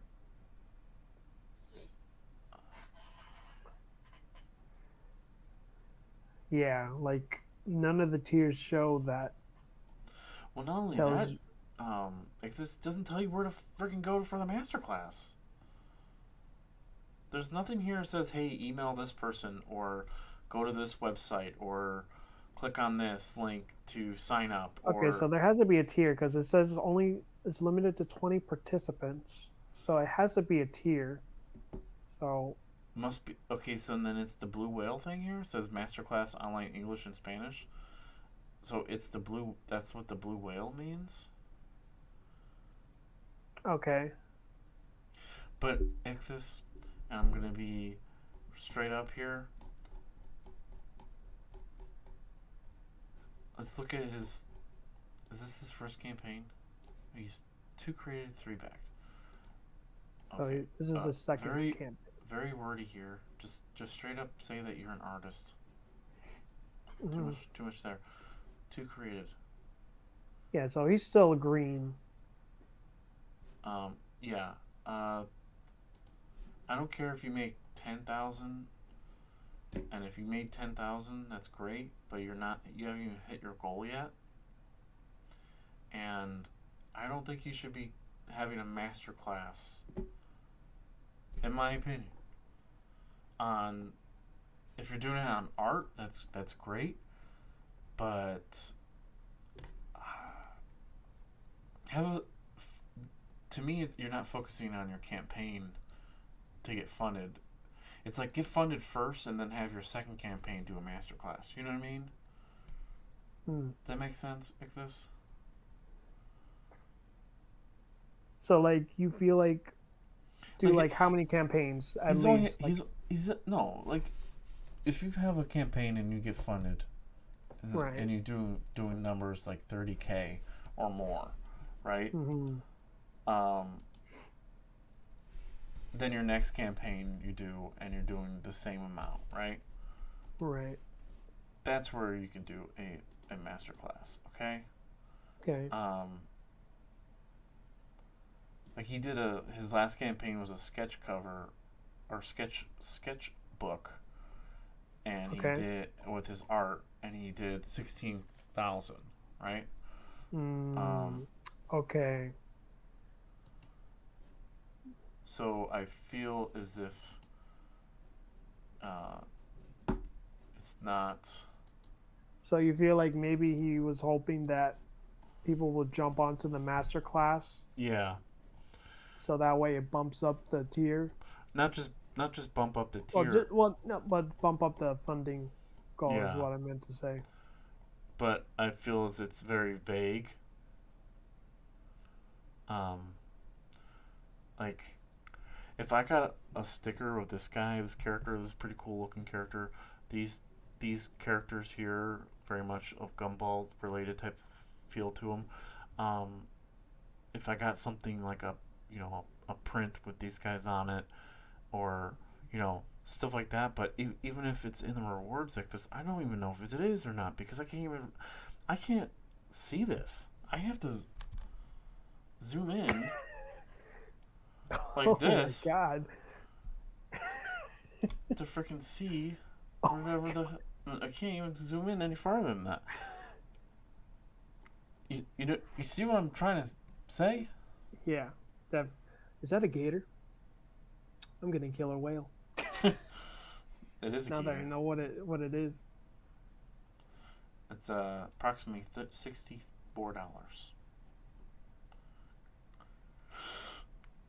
Yeah, like none of the tiers show that. Well, not only that, like this doesn't tell you where to freaking go for the masterclass. There's nothing here that says, "Hey, email this person," or "Go to this website," or "Click on this link to sign up." Okay, so there has to be a tier because it says it's limited to 20 participants, so it has to be a tier. So must be okay. So then it's the blue whale thing here. It says Masterclass Online English and Spanish. So it's the blue. That's what the blue whale means. okay. But Ichthus, and I'm gonna be straight up here. Let's look at his. Is this his first campaign? He's 2 created, 3 backed. Okay. So this is a second campaign. Very wordy here. Just straight up say that you're an artist. Mm-hmm. Too much there. 2 created. Yeah, so he's still green. Yeah. I don't care if you make 10,000, and if you made 10,000, that's great. But you haven't even hit your goal yet. And I don't think you should be having a master class, in my opinion. If you're doing it on art, that's great. But to me, you're not focusing on your campaign to get funded. It's like get funded first and then have your second campaign do a masterclass. You know what I mean? Does that make sense like this? So like you feel like like how many campaigns at least? No, like if you have a campaign and you get funded, right, and you doing numbers like 30K or more, right? Mm-hmm. Then your next campaign you do, and you're doing the same amount, right? Right. That's where you can do a masterclass, okay? Okay. Like he did his last campaign was a sketch cover, or sketch book, and he did with his art, and he did 16,000, right? Okay. So I feel as if it's not. So you feel like maybe he was hoping that people will jump onto the master class, Yeah. so that way it bumps up the tier. Not just bump up the tier. But bump up the funding goal Yeah. is what I meant to say. But I feel as it's very vague. Like, if I got a sticker with this character, this pretty cool looking character, these characters here, very much of Gumball related type feel to them. If I got something like a print with these guys on it, or stuff like that, but even if it's in the rewards like this, I don't even know if it is or not, because I can't see this. I have to zoom in like this. Oh my God. To freaking see whatever I can't even zoom in any farther than that. You see what I'm trying to say? Yeah. Is that a gator? I'm getting killer whale. It is a Now that I gator. know what it is. It's approximately $64.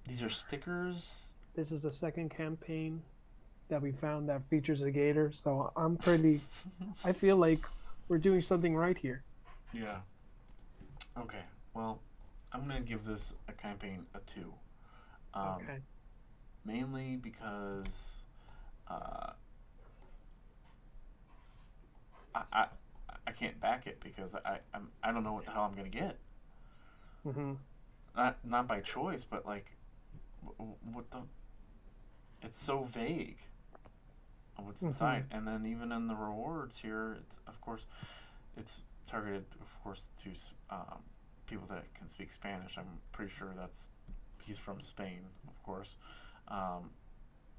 These are stickers. This is the second campaign that we found that features a gator, so I'm pretty. I feel like we're doing something right here. Yeah. Okay. Well, I'm gonna give this a campaign a 2. Okay. Mainly because I can't back it because I don't know what the hell I'm gonna get. Mhm. Not by choice, but like, what the? It's so vague. What's inside, and then even in the rewards here, it's targeted, of course, to people that can speak Spanish. I'm pretty sure he's from Spain, of course.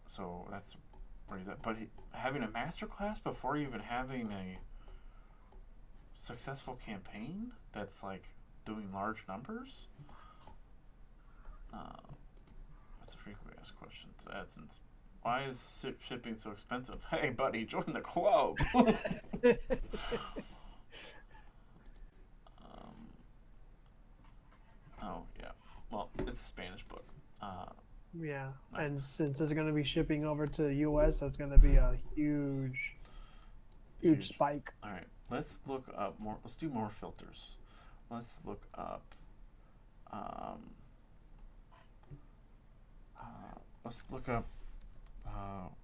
So that's where he's at. But having a master class before even having a successful campaign that's like doing large numbers. What's the frequently asked questions? AdSense. Why is shipping so expensive? Hey, buddy, join the club. Oh yeah. Well, it's a Spanish book. Yeah, Nice. and since it's going to be shipping over to the U.S., that's going to be a huge spike. All right, let's look up more. Let's do more filters. Let's look up. Let's look up.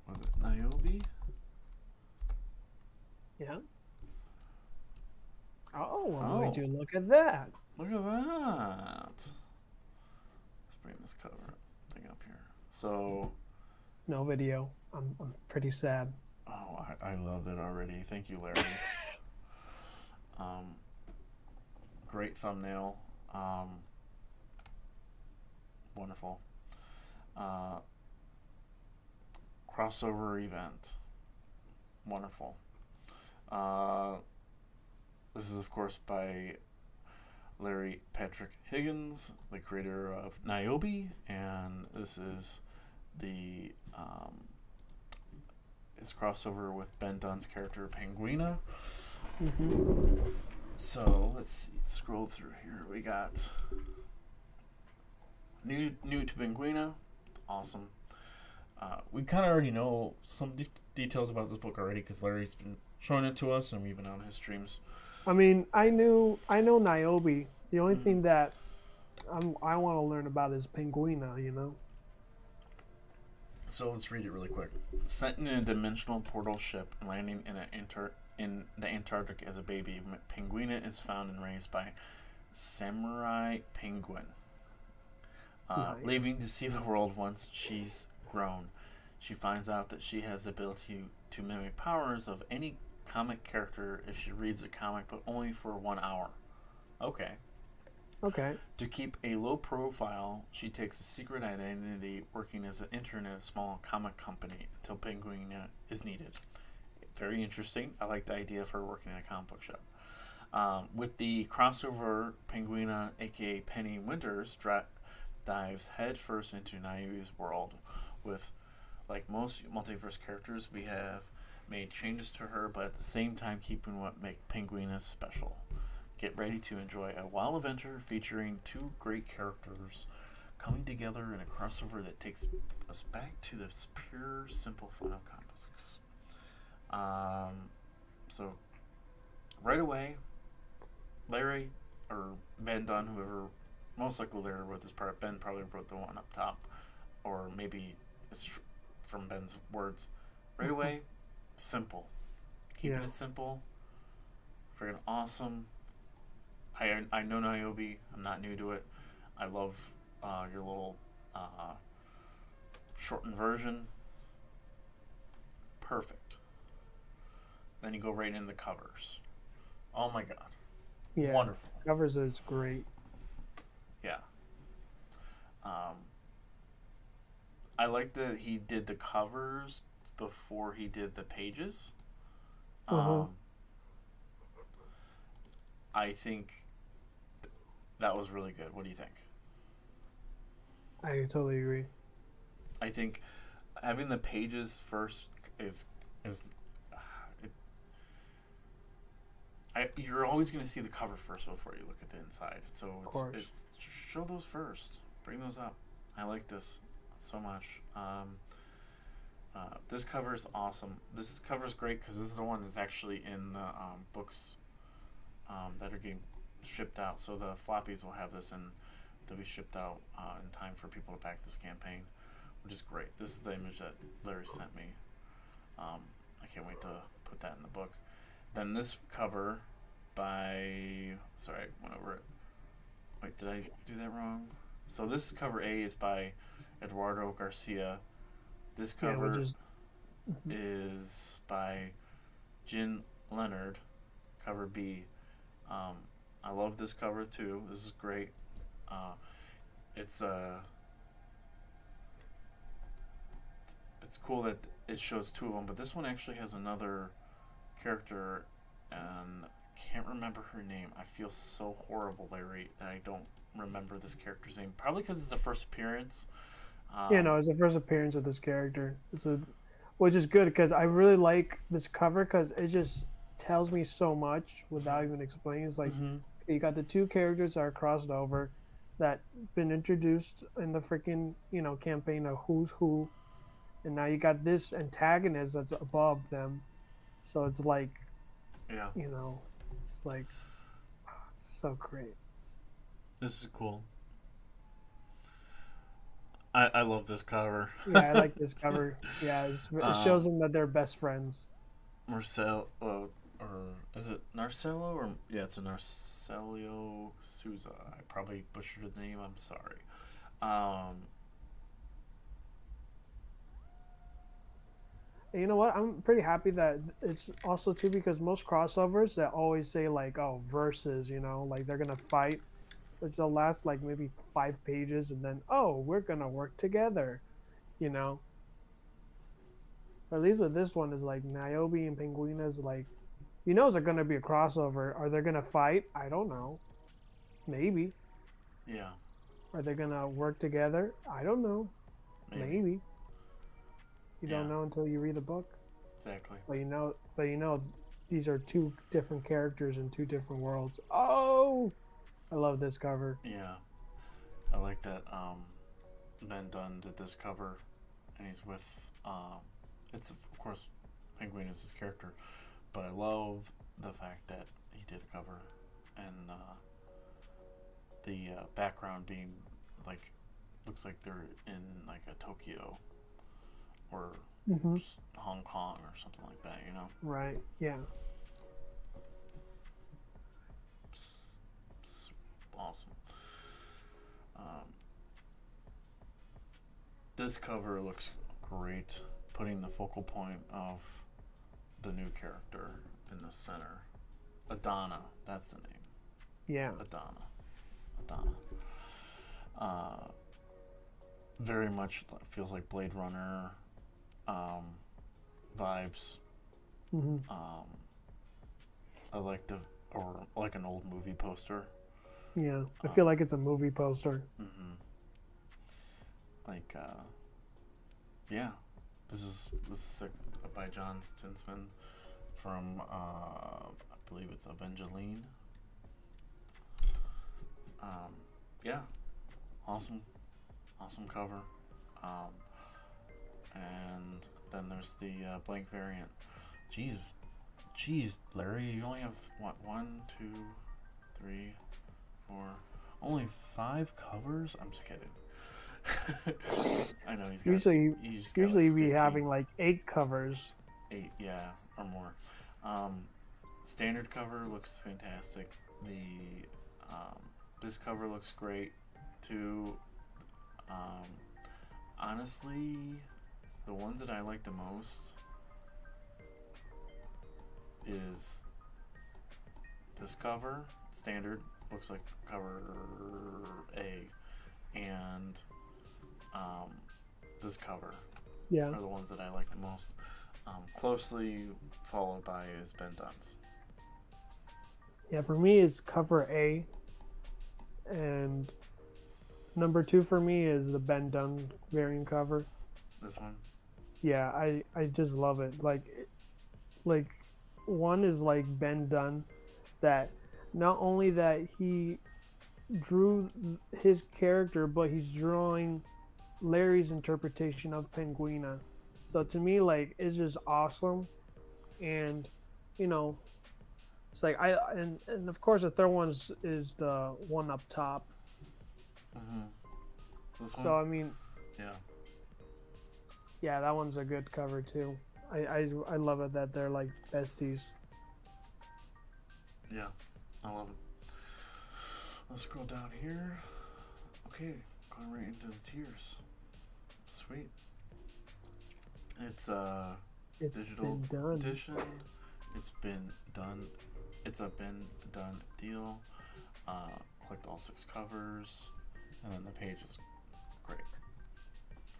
Was it Niobe? Yeah. Oh, Oh. would you look at that? Look at that. Let's bring this cover thing up here. So. No video. I'm pretty sad. Oh, I love it already. Thank you, Larry. Great thumbnail. Wonderful. Crossover event. Wonderful. This is, of course, by Larry Patrick Higgins, the creator of Niobe, and this is the his crossover with Ben Dunn's character Penguina. So let's see, scroll through here. We got new to Penguina, awesome. We kind of already know some details about this book already because Larry's been showing it to us, and we've been on his streams. I mean, I know Niobe. The only thing that I want to learn about is Penguina, you know? So let's read it really quick. Sent in a dimensional portal ship and landing in the Antarctic as a baby, Penguina is found and raised by Samurai Penguin. Nice. Leaving to see the world once she's grown, she finds out that she has the ability to mimic powers of any comic character if she reads a comic, but only for 1 hour. Okay. To keep a low profile, she takes a secret identity working as an intern at a small comic company until Penguina is needed. Very interesting. I like the idea of her working in a comic book shop. With the crossover, Penguina, aka Penny Winters, dives headfirst into Niobe's world. With, like most multiverse characters, we have made changes to her, but at the same time keeping what makes Penguina special. Get ready to enjoy a wild adventure featuring 2 great characters coming together in a crossover that takes us back to the pure, simple fun of comics. So, right away, Larry, or Ben Dunn, whoever, most likely Larry wrote this part, Ben probably wrote the one up top, or maybe it's from Ben's words. Right away, simple. Keeping it simple, freaking awesome. I know Niobe. I'm not new to it. I love your little shortened version. Perfect. Then you go right into the covers. Oh my god. Yeah. Wonderful. Covers is great. Yeah. I like that he did the covers before he did the pages. I think that was really good. What do you think? I totally agree. I think having the pages first is you're always going to see the cover first before you look at the inside. So it's show those first. Bring those up. I like this so much. This cover is awesome. This cover is great because this is the one that's actually in the books that are getting shipped out. So the floppies will have this, and they'll be shipped out in time for people to back this campaign, which is great. This is the image that Larry sent me. I can't wait to put that in the book. Then this cover by... Sorry, I went over it. Wait, did I do that wrong? So this cover A is by Eduardo Garcia. This cover is by Jin Leonard. Cover B. I love this cover too. This is great. It's cool that it shows two of them, but this one actually has another character, and can't remember her name. I feel so horrible, Larry, that I don't remember this character's name. Probably because it's a first appearance. It's the first appearance of this character. Which is good because I really like this cover because it just tells me so much without even explaining. It's like you got the two characters that are crossed over that been introduced in the freaking campaign of Who's Who, and now you got this antagonist that's above them. So it's like, it's like so great. This is cool. I love this cover. Yeah, I like this cover. Yeah, it shows them that they're best friends. Marcelo, or is it Narcello? Or yeah, it's a Narcelio Souza. I probably butchered the name. I'm sorry. And you know what? I'm pretty happy that it's also too because most crossovers that always say like, oh, versus, like they're gonna fight, which they'll last like maybe 5 pages, and then we're gonna work together, At least with this one is like Niobe and Penguina is like, it's gonna be a crossover. Are they gonna fight? I don't know. Maybe. Yeah. Are they gonna work together? I don't know. Maybe. You don't know until you read the book. Exactly. But these are 2 different characters in 2 different worlds. Oh, I love this cover. Yeah, I like that. Ben Dunn did this cover, and he's with. It's of course, Penguin is his character, but I love the fact that he did a cover, and the background being like looks like they're in like a Tokyo or Hong Kong or something like that, Right. Yeah. Awesome. This cover looks great, putting the focal point of the new character in the center. Adana, that's the name. Yeah. Adana. Very much feels like Blade Runner vibes. I like like an old movie poster. Yeah, I feel like it's a movie poster. Like, this is sick by John Stinsman from I believe it's Evangeline. Awesome cover. And then there's the blank variant. Jeez, Larry, you only have what, 1, 2, 3, 4, only 5 covers? I'm just kidding. I know he's got. Usually we having like 8 covers. 8, yeah, or more. Standard cover looks fantastic. This cover looks great too. Honestly, the ones that I like the most is this cover. Standard looks like cover A, and this cover are the ones that I like the most. Closely followed by is Ben Dunn's. Yeah, for me it's cover A, and number 2 for me is the Ben Dunn variant cover. This one? Yeah, I just love it. Like one is like Ben Dunn, that not only that he drew his character, but he's drawing Larry's interpretation of Penguina. So to me, like, it's just awesome. And you know, it's like and of course the third one is the one up top. This one, So I mean, yeah. yeah, that one's a good cover too. I love it that they're like besties. Yeah, I love it. Let's scroll down here. Okay, going right into the tiers. Sweet. It's digital been done. edition. It's been done. It's a been done deal. Collect all 6 covers, and then the page is great.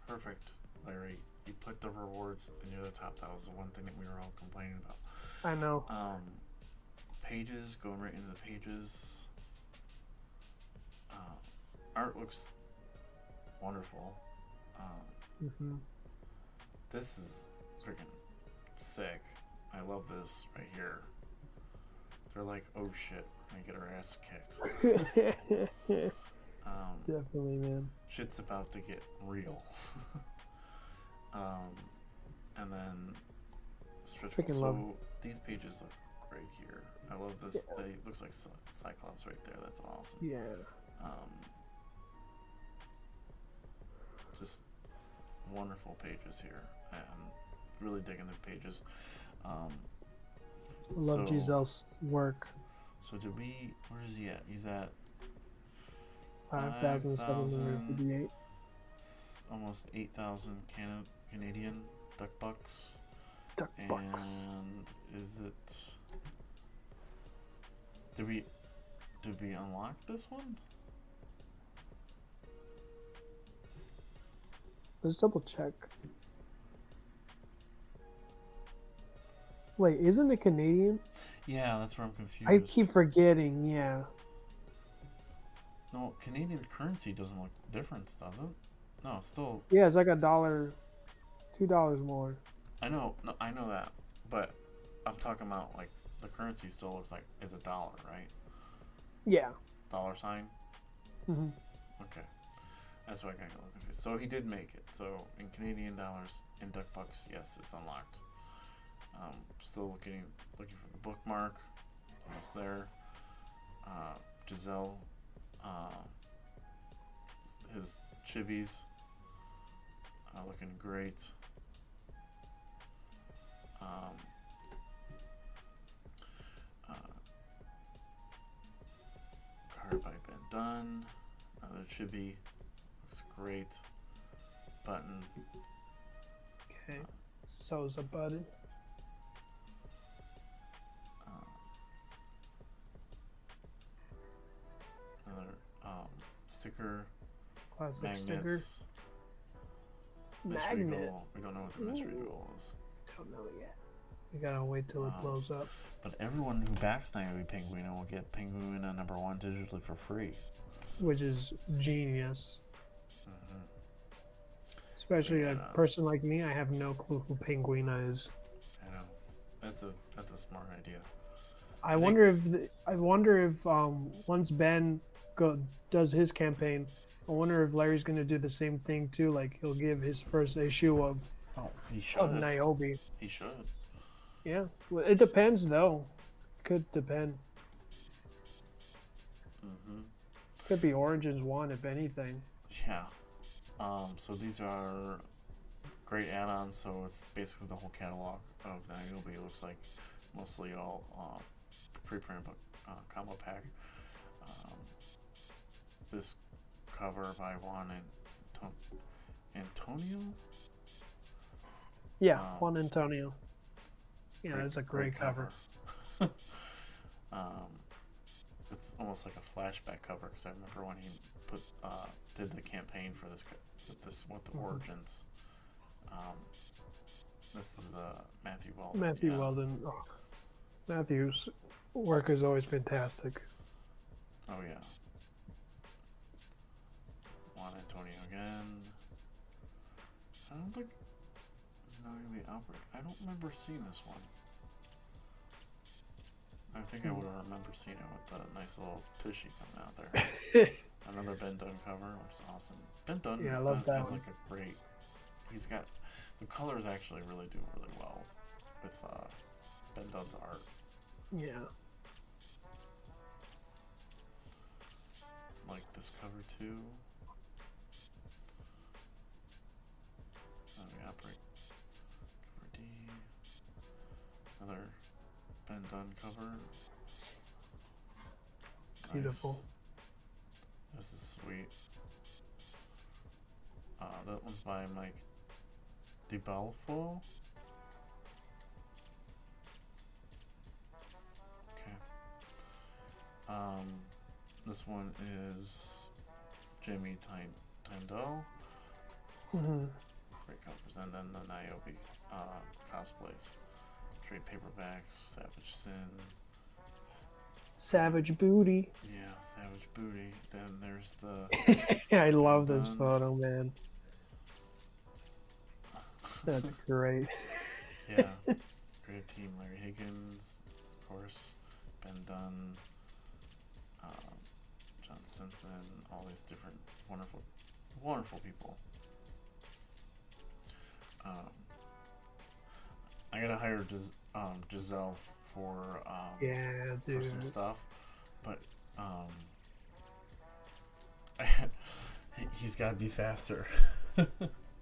Perfect, Larry. You put the rewards near the top. That was the one thing that we were all complaining about. I know. Pages, going right into the pages. Art looks wonderful. This is freaking sick. I love this right here. They're like, oh shit, I get our ass kicked. Definitely, man. Shit's about to get real. And then Freaking so love these pages look great here. I love this. Yeah. They looks like Cyclops right there. That's awesome. Yeah. Just wonderful pages here. I'm really digging the pages. Love so- Giselle's work. So did we? Where is he at? He's at 5,758. almost 8,000 Canadian duck bucks. Duck bucks. And is it? Did we unlock this one? Let's double check. Wait, isn't it Canadian? Yeah, that's where I'm confused. I keep forgetting. Yeah. No, Canadian currency doesn't look different, does it? No, it's still. Yeah, it's like $1, $2 more. I know that, but I'm talking about like the currency still looks like is $1, right? Yeah. Dollar sign. Mhm. Okay, that's why I got a little confused. So he did make it. So in Canadian dollars, in duck bucks, yes, it's unlocked. Still looking for the bookmark. Almost there. Giselle. His chibis. Looking great. Card by Ben Dunn. Another chibi. Looks great. Button. Okay. So's a button. Another sticker. Classic Magnets. sticker. Mystery Magnet. goal. We don't know what the mystery goal is. Don't know yet. We gotta wait till it blows up. But everyone who backs Nairobi Penguina will get Penguina #1 digitally for free. Which is genius. Especially Yeah, a person like me, I have no clue who Penguina is. I know. That's a smart idea. I wonder if once Ben does his campaign, I wonder if Larry's gonna do the same thing too. Like he'll give his first issue of He should. Niobe. He should. Yeah, well, it depends though. Could depend. Could be Origins 1 if anything. Yeah. So these are great add-ons. So it's basically the whole catalog of Niobe. It looks like mostly all pre-printed book combo pack. This cover by Juan and Antonio. Yeah, Juan Antonio. Yeah, that's a great cover. It's almost like a flashback cover because I remember when he did the campaign for this with the Origins. This is Matthew Weldon. Matthew Weldon. Oh, Matthew's work is always fantastic. Oh yeah. Juan Antonio again. I don't think Albert. I don't remember seeing this one. I think I would have remembered seeing it with the nice little tushy coming out there. Another Ben Dunn cover, which is awesome. Ben Dunn Yeah, I love that has one. like a great. He's got the colors actually really do really well with Ben Dunn's art. Yeah. Like this cover too. Oh, we operate cover D. Another Ben Dunn cover. Beautiful. Nice. This is sweet. That one's by Mike DiBalfo. Okay. This one is Jamie Tyndall. Mm-hmm. Great covers, and then the Niobe cosplays. Trade paperbacks, Savage Sin. Savage booty. Yeah, Savage Booty. Then there's the I love this Done. photo, man. That's great. yeah, creative team Larry Higgins, of course, Ben Dunn, John Sensman, all these different wonderful people. I gotta hire Giselle for Yeah, for dude. some stuff, but he's got to be faster.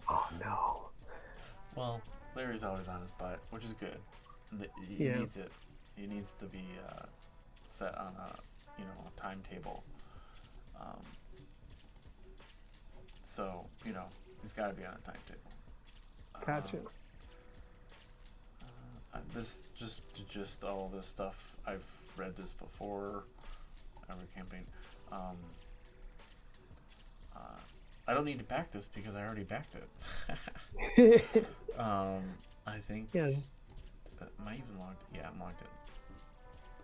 Oh no. Well, Larry's always on his butt, which is good. He Yeah. needs it. He needs to be set on a a timetable. So he's got to be on a timetable. Gotcha. This just all this stuff. I've read this before. Every campaign. I don't need to back this because I already backed it. I think. Yeah. Am I even logged? Yeah, I'm logged in.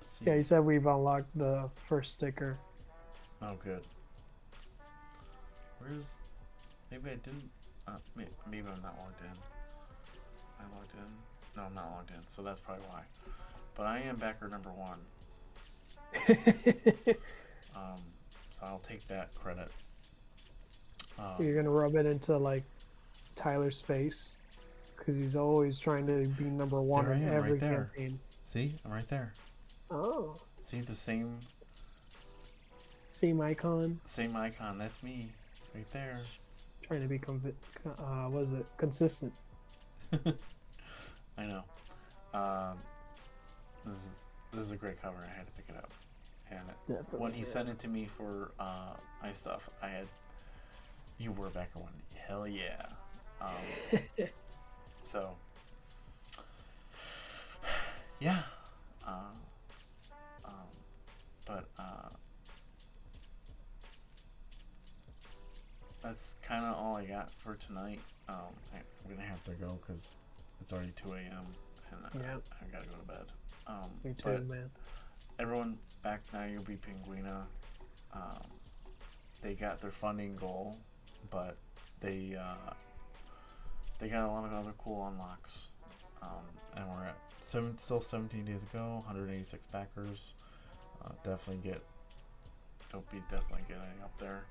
Let's see. Yeah, he said we've unlocked the first sticker. Oh, good. Where's? Maybe I didn't. Maybe I'm not logged in. Am I logged in? No, I'm not logged in. So that's probably why. But I am backer number 1. So I'll take that credit. You're gonna rub it into like Tyler's face because he's always trying to be number 1 There I in am, every right there. campaign. See, I'm right there. Oh, See the same same icon. That's me, right there. Trying to be consistent. I know. This is a great cover. I had to pick it up. And Definitely, when he yeah. sent it to me for my stuff, you were backer 1. Hell yeah. So yeah. But that's kind of all I got for tonight. I'm gonna have to go because it's already 2 a.m. and Yeah. I gotta go to bed. Me too, but man. everyone back now, you'll be Pinguina. They got their funding goal, but they got a lot of other cool unlocks. And we're at still 17 days ago, 186 backers. Definitely definitely getting up there.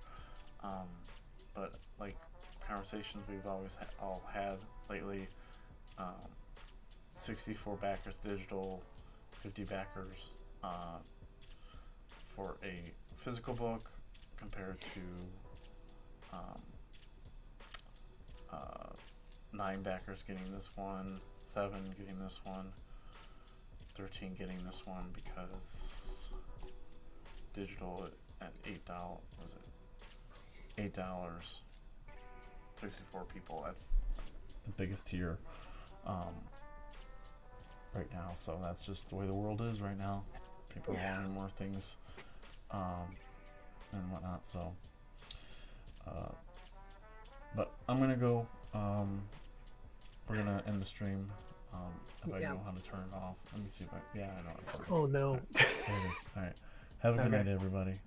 But like conversations we've always all had lately, 64 backers digital, 50 backers for a physical book compared to 9 backers getting this one, 7 getting this one, 13 getting this one because digital at $8 was it $8, 64 people. That's the biggest tier right now. So that's just the way the world is right now. People are wanting more things and whatnot. So but I'm gonna go. We're gonna end the stream. If I know how to turn it off. Let me see if I. Yeah, I know. Oh no. There it is. All right. Have a good night, everybody.